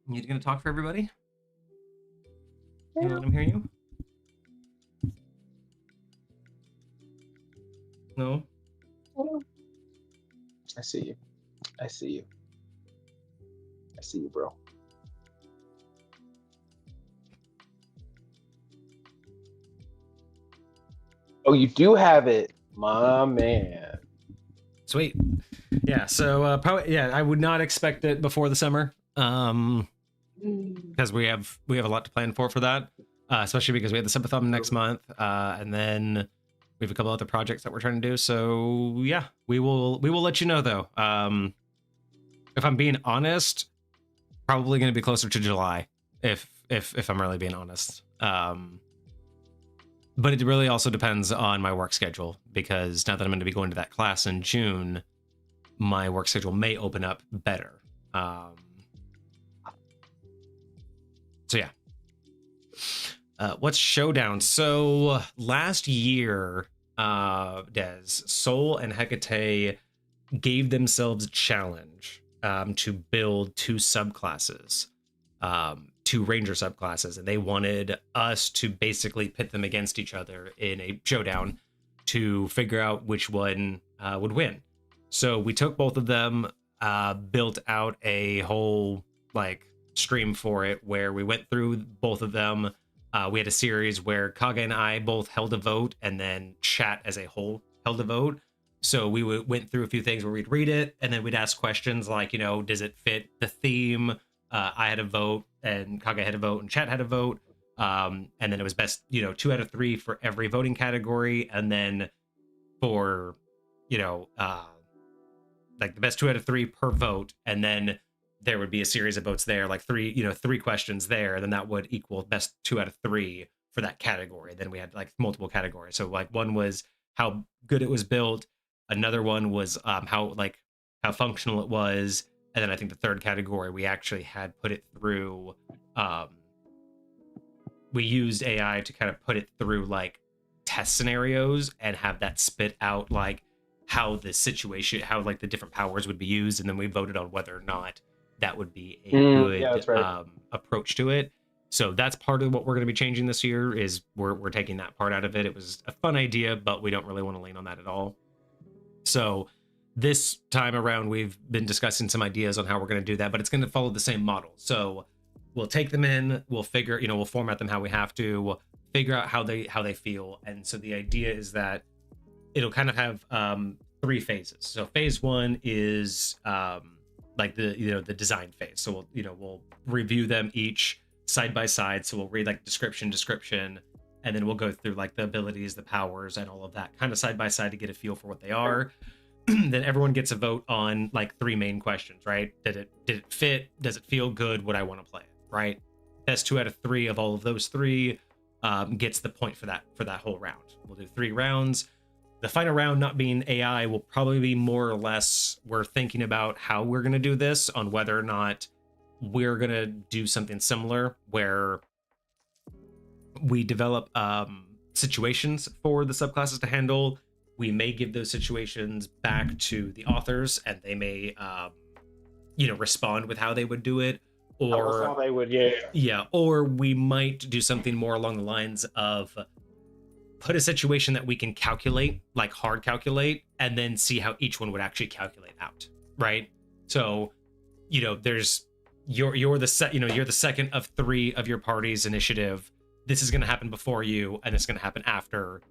You gonna talk for everybody? You let them hear you? No. I see you. I see you. I see you, bro. Oh, you do have it, my man. Sweet. Yeah. So probably, yeah, I would not expect it before the summer. Because we have a lot to plan for that, especially because we have the Sympathum next month, and then we have a couple other projects that we're trying to do. So yeah, we will let you know though. If I'm being honest, probably going to be closer to July. If I'm really being honest. But it really also depends on my work schedule, because now that I'm going to be going to that class in June, my work schedule may open up better. So yeah. What's Showdown? So last year, Des, Sol and Hecate gave themselves a challenge to build two subclasses, two ranger subclasses, and they wanted us to basically pit them against each other in a showdown to figure out which one would win. So we took both of them, built out a whole like stream for it where we went through both of them. We had a series where Kage and I both held a vote, and then chat as a whole held a vote. So we went through a few things where we'd read it, and then we'd ask questions like, you know, does it fit the theme? I had a vote, and Kage had a vote, and chat had a vote. And then it was best, you know, 2 out of 3 for every voting category. And then for, you know, like the best 2 out of 3 per vote. And then there would be a series of votes there, like 3 questions there. Then that would equal best 2 out of 3 for that category. Then we had like multiple categories. So like one was how good it was built. Another one was how functional it was. And then I think the third category, we actually had put it through, we used AI to kind of put it through like test scenarios and have that spit out like how the situation, how like the different powers would be used. And then we voted on whether or not that would be a good approach to it. So that's part of what we're going to be changing this year, is we're taking that part out of it. It was a fun idea, but we don't really want to lean on that at all. So this time around, we've been discussing some ideas on how we're going to do that, but it's going to follow the same model. So we'll take them in, we'll figure, you know, we'll format them how we have to, we'll figure out how they feel. And so the idea is that it'll kind of have 3 phases. So phase 1 is like the design phase. So we'll review them each side by side. So we'll read like description, and then we'll go through like the abilities, the powers, and all of that kind of side by side to get a feel for what they are. Then everyone gets a vote on like 3 main questions, right? Did it fit? Does it feel good? Would I want to play it? Right? Best 2 out of 3 of all of those 3 gets the point for that whole round. We'll do 3 rounds. The final round, not being AI, will probably be more or less, we're thinking about how we're going to do this, on whether or not we're going to do something similar where we develop situations for the subclasses to handle. We may give those situations back to the authors, and they may respond with how they would do it. Almost or all they would, yeah. yeah, or we might do something more along the lines of put a situation that we can calculate, like hard calculate, and then see how each one would actually calculate out, right? So, you know, there's you're the you're the second of 3 of your party's initiative. This is going to happen before you, and it's going to happen after.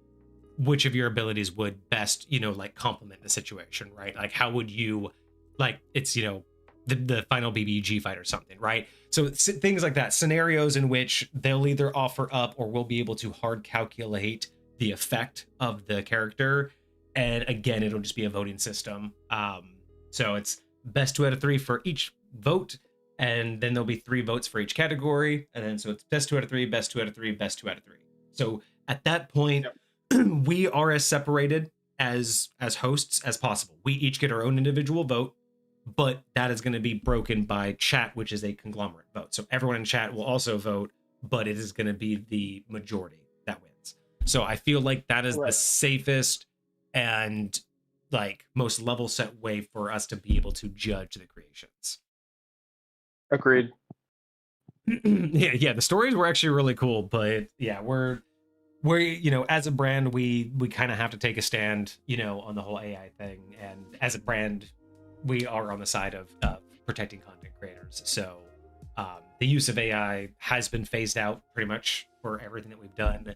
Which of your abilities would best, you know, like complement the situation, right? Like how would you, like it's, you know, the final BBG fight or something, right? So things like that, scenarios in which they'll either offer up or we'll be able to hard calculate the effect of the character. And again, it'll just be a voting system. So it's best 2 out of 3 for each vote, and then there'll be 3 votes for each category, and then so it's best 2 out of 3, best 2 out of 3, best 2 out of 3. So at that point, we are as separated as hosts as possible. We each get our own individual vote, but that is going to be broken by chat, which is a conglomerate vote. So everyone in chat will also vote, but it is going to be the majority that wins. So I feel like that is the safest and like most level set way for us to be able to judge the creations. Agreed. Yeah, the stories were actually really cool, but yeah, we're you know, as a brand, we kind of have to take a stand, you know, on the whole AI thing, and as a brand, we are on the side of protecting content creators. So the use of AI has been phased out pretty much for everything that we've done,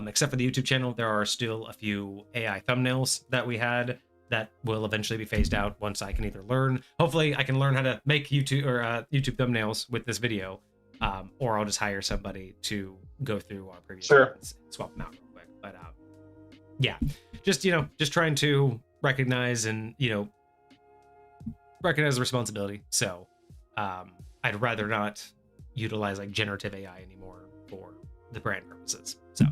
except for the YouTube channel. There are still a few AI thumbnails that we had that will eventually be phased out once I can either learn. Hopefully, I can learn how to make YouTube thumbnails with this video. Or I'll just hire somebody to go through our previous ones and swap them out real quick. But yeah, just, you know, just trying to recognize and, you know, recognize the responsibility. So I'd rather not utilize like generative AI anymore for the brand purposes. So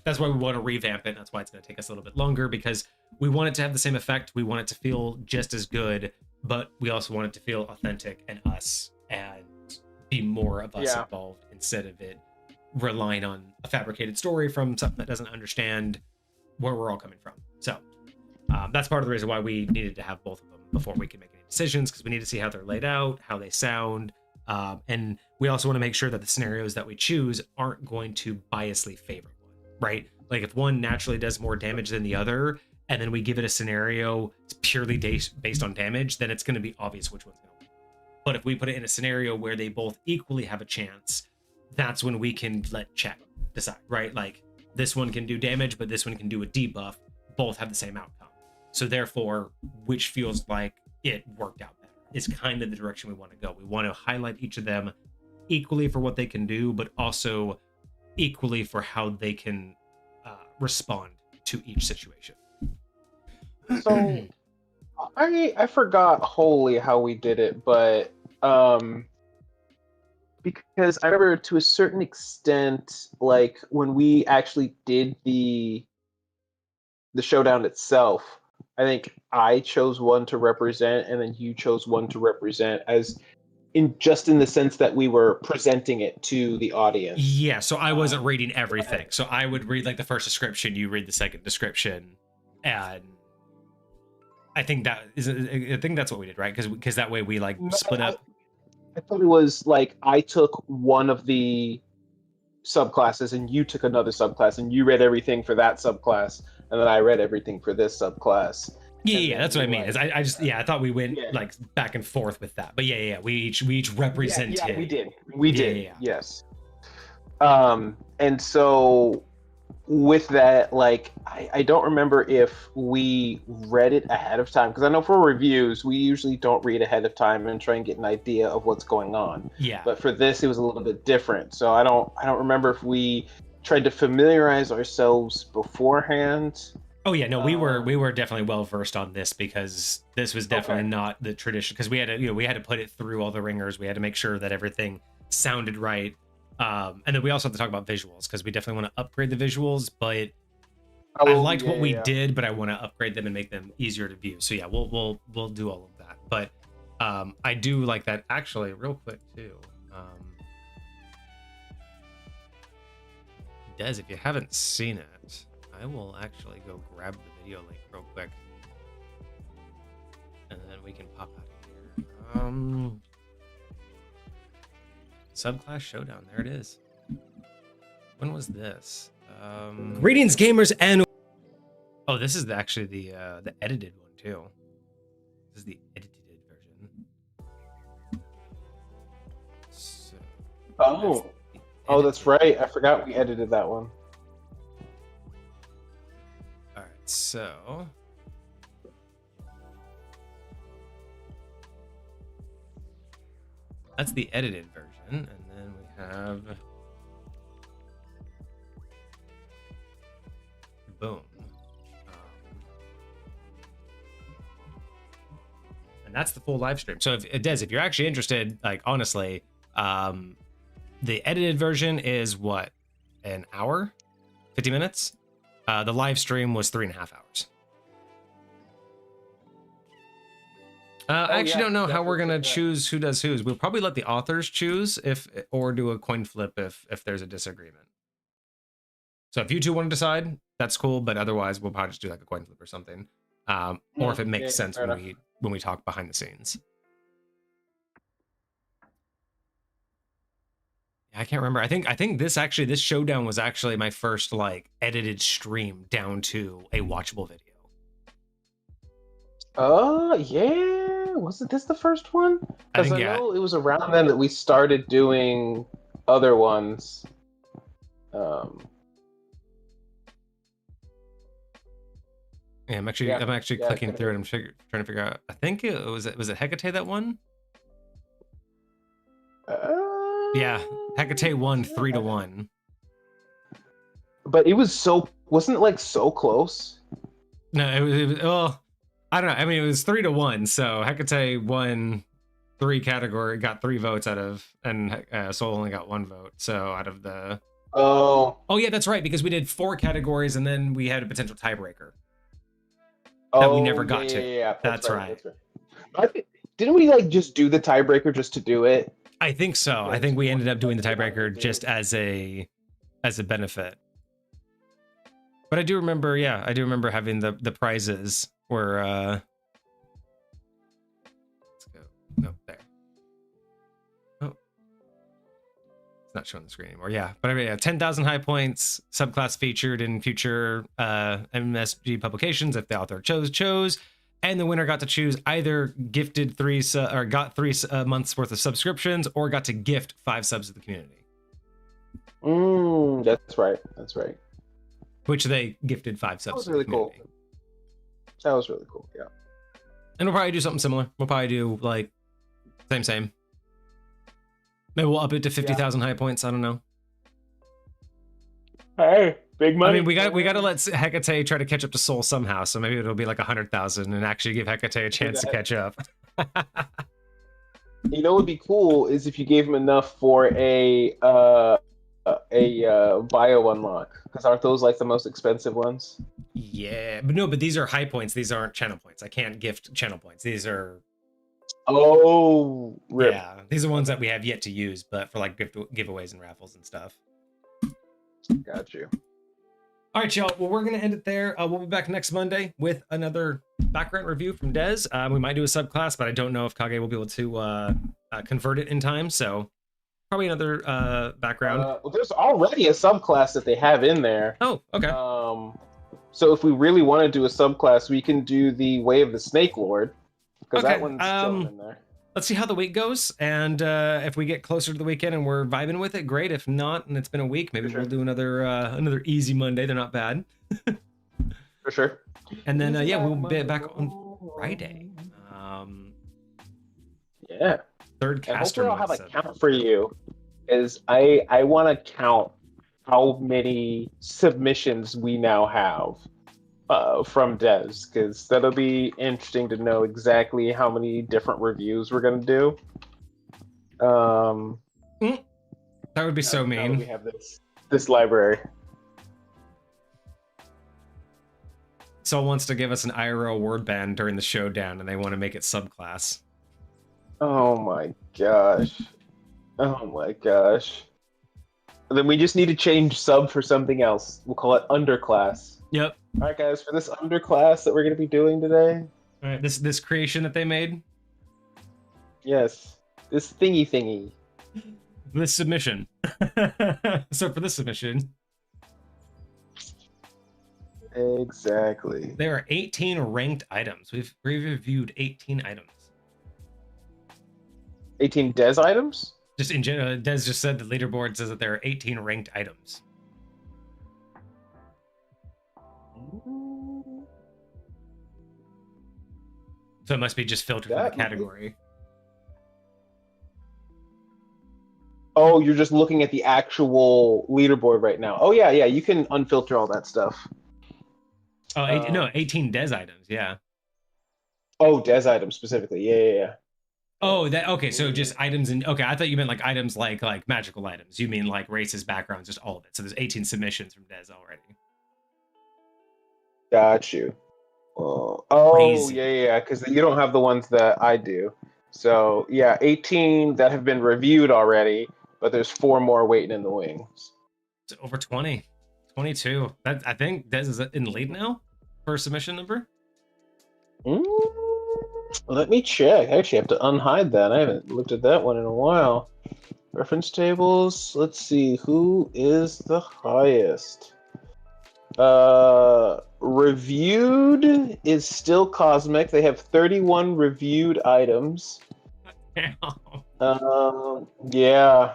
that's why we want to revamp it. That's why it's going to take us a little bit longer, because we want it to have the same effect. We want it to feel just as good, but we also want it to feel authentic and us, and be more of us involved instead of it relying on a fabricated story from something that doesn't understand where we're all coming from. So that's part of the reason why we needed to have both of them before we can make any decisions, because we need to see how they're laid out, how they sound, and we also want to make sure that the scenarios that we choose aren't going to biasly favor one, right? Like if one naturally does more damage than the other, and then we give it a scenario purely based on damage, then it's going to be obvious which one's going to win. But if we put it in a scenario where they both equally have a chance, that's when we can let chat decide, right? Like this one can do damage, but this one can do a debuff. Both have the same outcome. So therefore, which feels like it worked out better is kind of the direction we want to go. We want to highlight each of them equally for what they can do, but also equally for how they can respond to each situation. So I forgot wholly how we did it, but because I remember to a certain extent, like when we actually did the showdown itself, I think I chose one to represent, and then you chose one to represent, as in the sense that we were presenting it to the audience. Yeah, so I wasn't reading everything. So I would read like the first description, you read the second description, and I think that's what we did, right? Because that way we like split up. I thought it was like I took one of the subclasses and you took another subclass, and you read everything for that subclass, and then I read everything for this subclass. Yeah, that's what I mean. Is I just I thought we went like back and forth with that, but yeah, we each represented. Yeah, we did. Yes. And so with that, like I don't remember if we read it ahead of time, because I know for reviews we usually don't read ahead of time and try and get an idea of what's going on. Yeah. But for this, it was a little bit different. So I don't remember if we tried to familiarize ourselves beforehand. Oh yeah, no, we were definitely well versed on this, because this was definitely not the tradition, because we had to put it through all the ringers. We had to make sure that everything sounded right. And then we also have to talk about visuals, because we definitely want to upgrade the visuals, but I liked what we did, but I want to upgrade them and make them easier to view. So yeah, we'll do all of that. But I do like that actually real quick too. Des, if you haven't seen it, I will actually go grab the video link real quick, and then we can pop out of here. Subclass Showdown. There it is. When was this? Greetings, gamers, and oh, this is actually the edited one too. This is the edited version. So, that's right. I forgot we edited that one. All right, so that's the edited version, and then we have boom. And that's the full live stream. So if you're actually interested, like honestly, the edited version is what, an hour, 50 minutes. The live stream was 3.5 hours. I actually don't know how we're gonna choose who does whose. We'll probably let the authors choose or do a coin flip if there's a disagreement. So if you two want to decide, that's cool. But otherwise, we'll probably just do like a coin flip or something. Or if it makes sense when we talk behind the scenes. I can't remember. I think this showdown was actually my first like edited stream down to a watchable video. Yeah. Wasn't this the first one? Because I know yeah. it was around then that we started doing other ones. Yeah, I'm actually clicking through it. I'm trying to figure out. I think it was Hecate that won? Yeah, Hecate won 3-1. But it was wasn't it like so close? No, it was well, I don't know. I mean, it was 3-1, so Hecate won 3 category, got 3 votes out of, and Soul only got 1 vote. So out of the oh yeah, that's right, because we did 4 categories and then we had a potential tiebreaker. That we never got to. Yeah, that's right. Didn't we like just do the tiebreaker just to do it? I think so. I think we ended up doing the tiebreaker just as a benefit. But I do remember, having the prizes were let's go. No, there. Oh. It's not showing the screen anymore. Yeah, but I mean, 10,000 high points, subclass featured in future MSG publications if the author chose, and the winner got to choose either gifted 3 or got 3 months worth of subscriptions or got to gift 5 subs to the community. That's right. Which they gifted 5 subs. That was really cool. That was really cool. Yeah. And we'll probably do something similar. We'll probably do like same. Maybe we'll up it to 50,000 high points. I don't know. Hey, big money. I mean, we got to let Hecate try to catch up to Soul somehow. So maybe it'll be like 100,000 and actually give Hecate a chance to catch up. You know what would be cool is if you gave him enough for a bio unlock, because aren't those like the most expensive ones? Yeah, but these are high points. These aren't channel points. I can't gift channel points. These are rip. Yeah, these are ones that we have yet to use, but for like giveaways and raffles and stuff. Got you. All right, y'all. Well, we're gonna end it there. We'll be back next Monday with another background review from Dez. We might do a subclass, but I don't know if Kage will be able to convert it in time. So probably another background. Well, there's already a subclass that they have in there. Oh, okay. So if we really want to do a subclass, we can do the Way of the Snake Lord, because that one's still in there. Let's see how the week goes, and if we get closer to the weekend and we're vibing with it, great. If not, and it's been a week, maybe we'll do another easy Monday. They're not bad. For sure. And then we'll be back on Friday. Yeah. Third caster. Hopefully I'll have a count for you, is I want to count how many submissions we now have from devs, because that'll be interesting to know exactly how many different reviews we're going to do. That would be so mean. We have this library. Soul wants to give us an IRL word ban during the showdown, and they want to make it subclass. Oh my gosh. Then we just need to change sub for something else. We'll call it underclass. Yep. All right, guys, for this underclass that we're going to be doing today. All right, this creation that they made. Yes, this thingy. this submission. So for this submission, Exactly. there are 18 ranked items. We've reviewed 18 items. 18 Des items? Just in general, Des just said the leaderboard says that there are 18 ranked items. So it must be just filtered by category. Oh, you're just looking at the actual leaderboard right now. Oh yeah, you can unfilter all that stuff. Oh, no, 18 Des items, yeah. Oh, Des items specifically. Yeah. Oh, that okay. So just items in. Okay, I thought you meant like items like magical items. You mean like races, backgrounds, just all of it. So there's 18 submissions from Des already. Got you. Oh, Crazy. yeah. Because you don't have the ones that I do. So yeah, 18 that have been reviewed already, but there's 4 more waiting in the wings. It's over 20, 22. That I think Des is in the lead now for submission number. Let me check. I actually have to unhide that. I haven't looked at that one in a while. Reference tables. Let's see. Who is the highest? Reviewed is still Cosmic. They have 31 reviewed items. Yeah.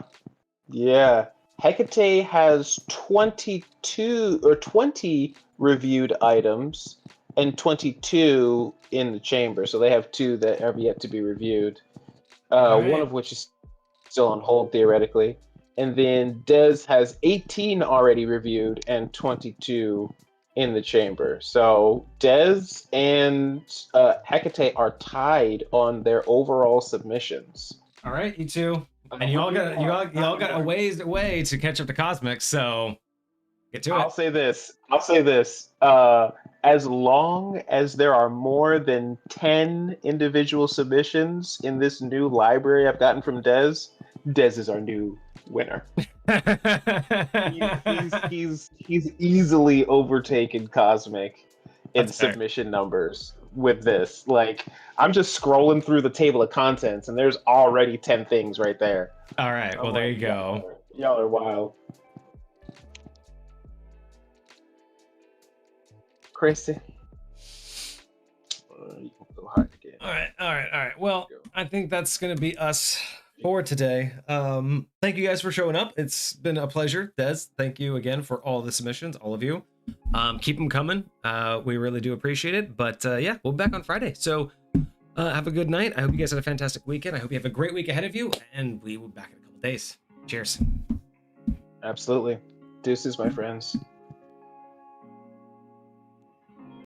Hecate has 22 or 20 reviewed items and 22 in the chamber. So they have 2 that have yet to be reviewed. Right. One of which is still on hold theoretically. And then Des has 18 already reviewed and 22 in the chamber. So Des and Hecate are tied on their overall submissions. All right, you two, and you all got a ways away to catch up to Cosmic. So get to it. I'll say this. As long as there are more than 10 individual submissions in this new library I've gotten from Des is our new winner. he's easily overtaken Cosmic in submission numbers with this. Like, I'm just scrolling through the table of contents and there's already 10 things right there. All right, well, there you go. Y'all are wild. Crazy. You can go hide again. All right. Well, I think that's gonna be us for today. Thank you guys for showing up. It's been a pleasure. Des, thank you again for all the submissions, all of you. Keep them coming. We really do appreciate it. But yeah, we'll be back on Friday. So have a good night. I hope you guys had a fantastic weekend. I hope you have a great week ahead of you, and we will be back in a couple days. Cheers. Absolutely. Deuces, my friends.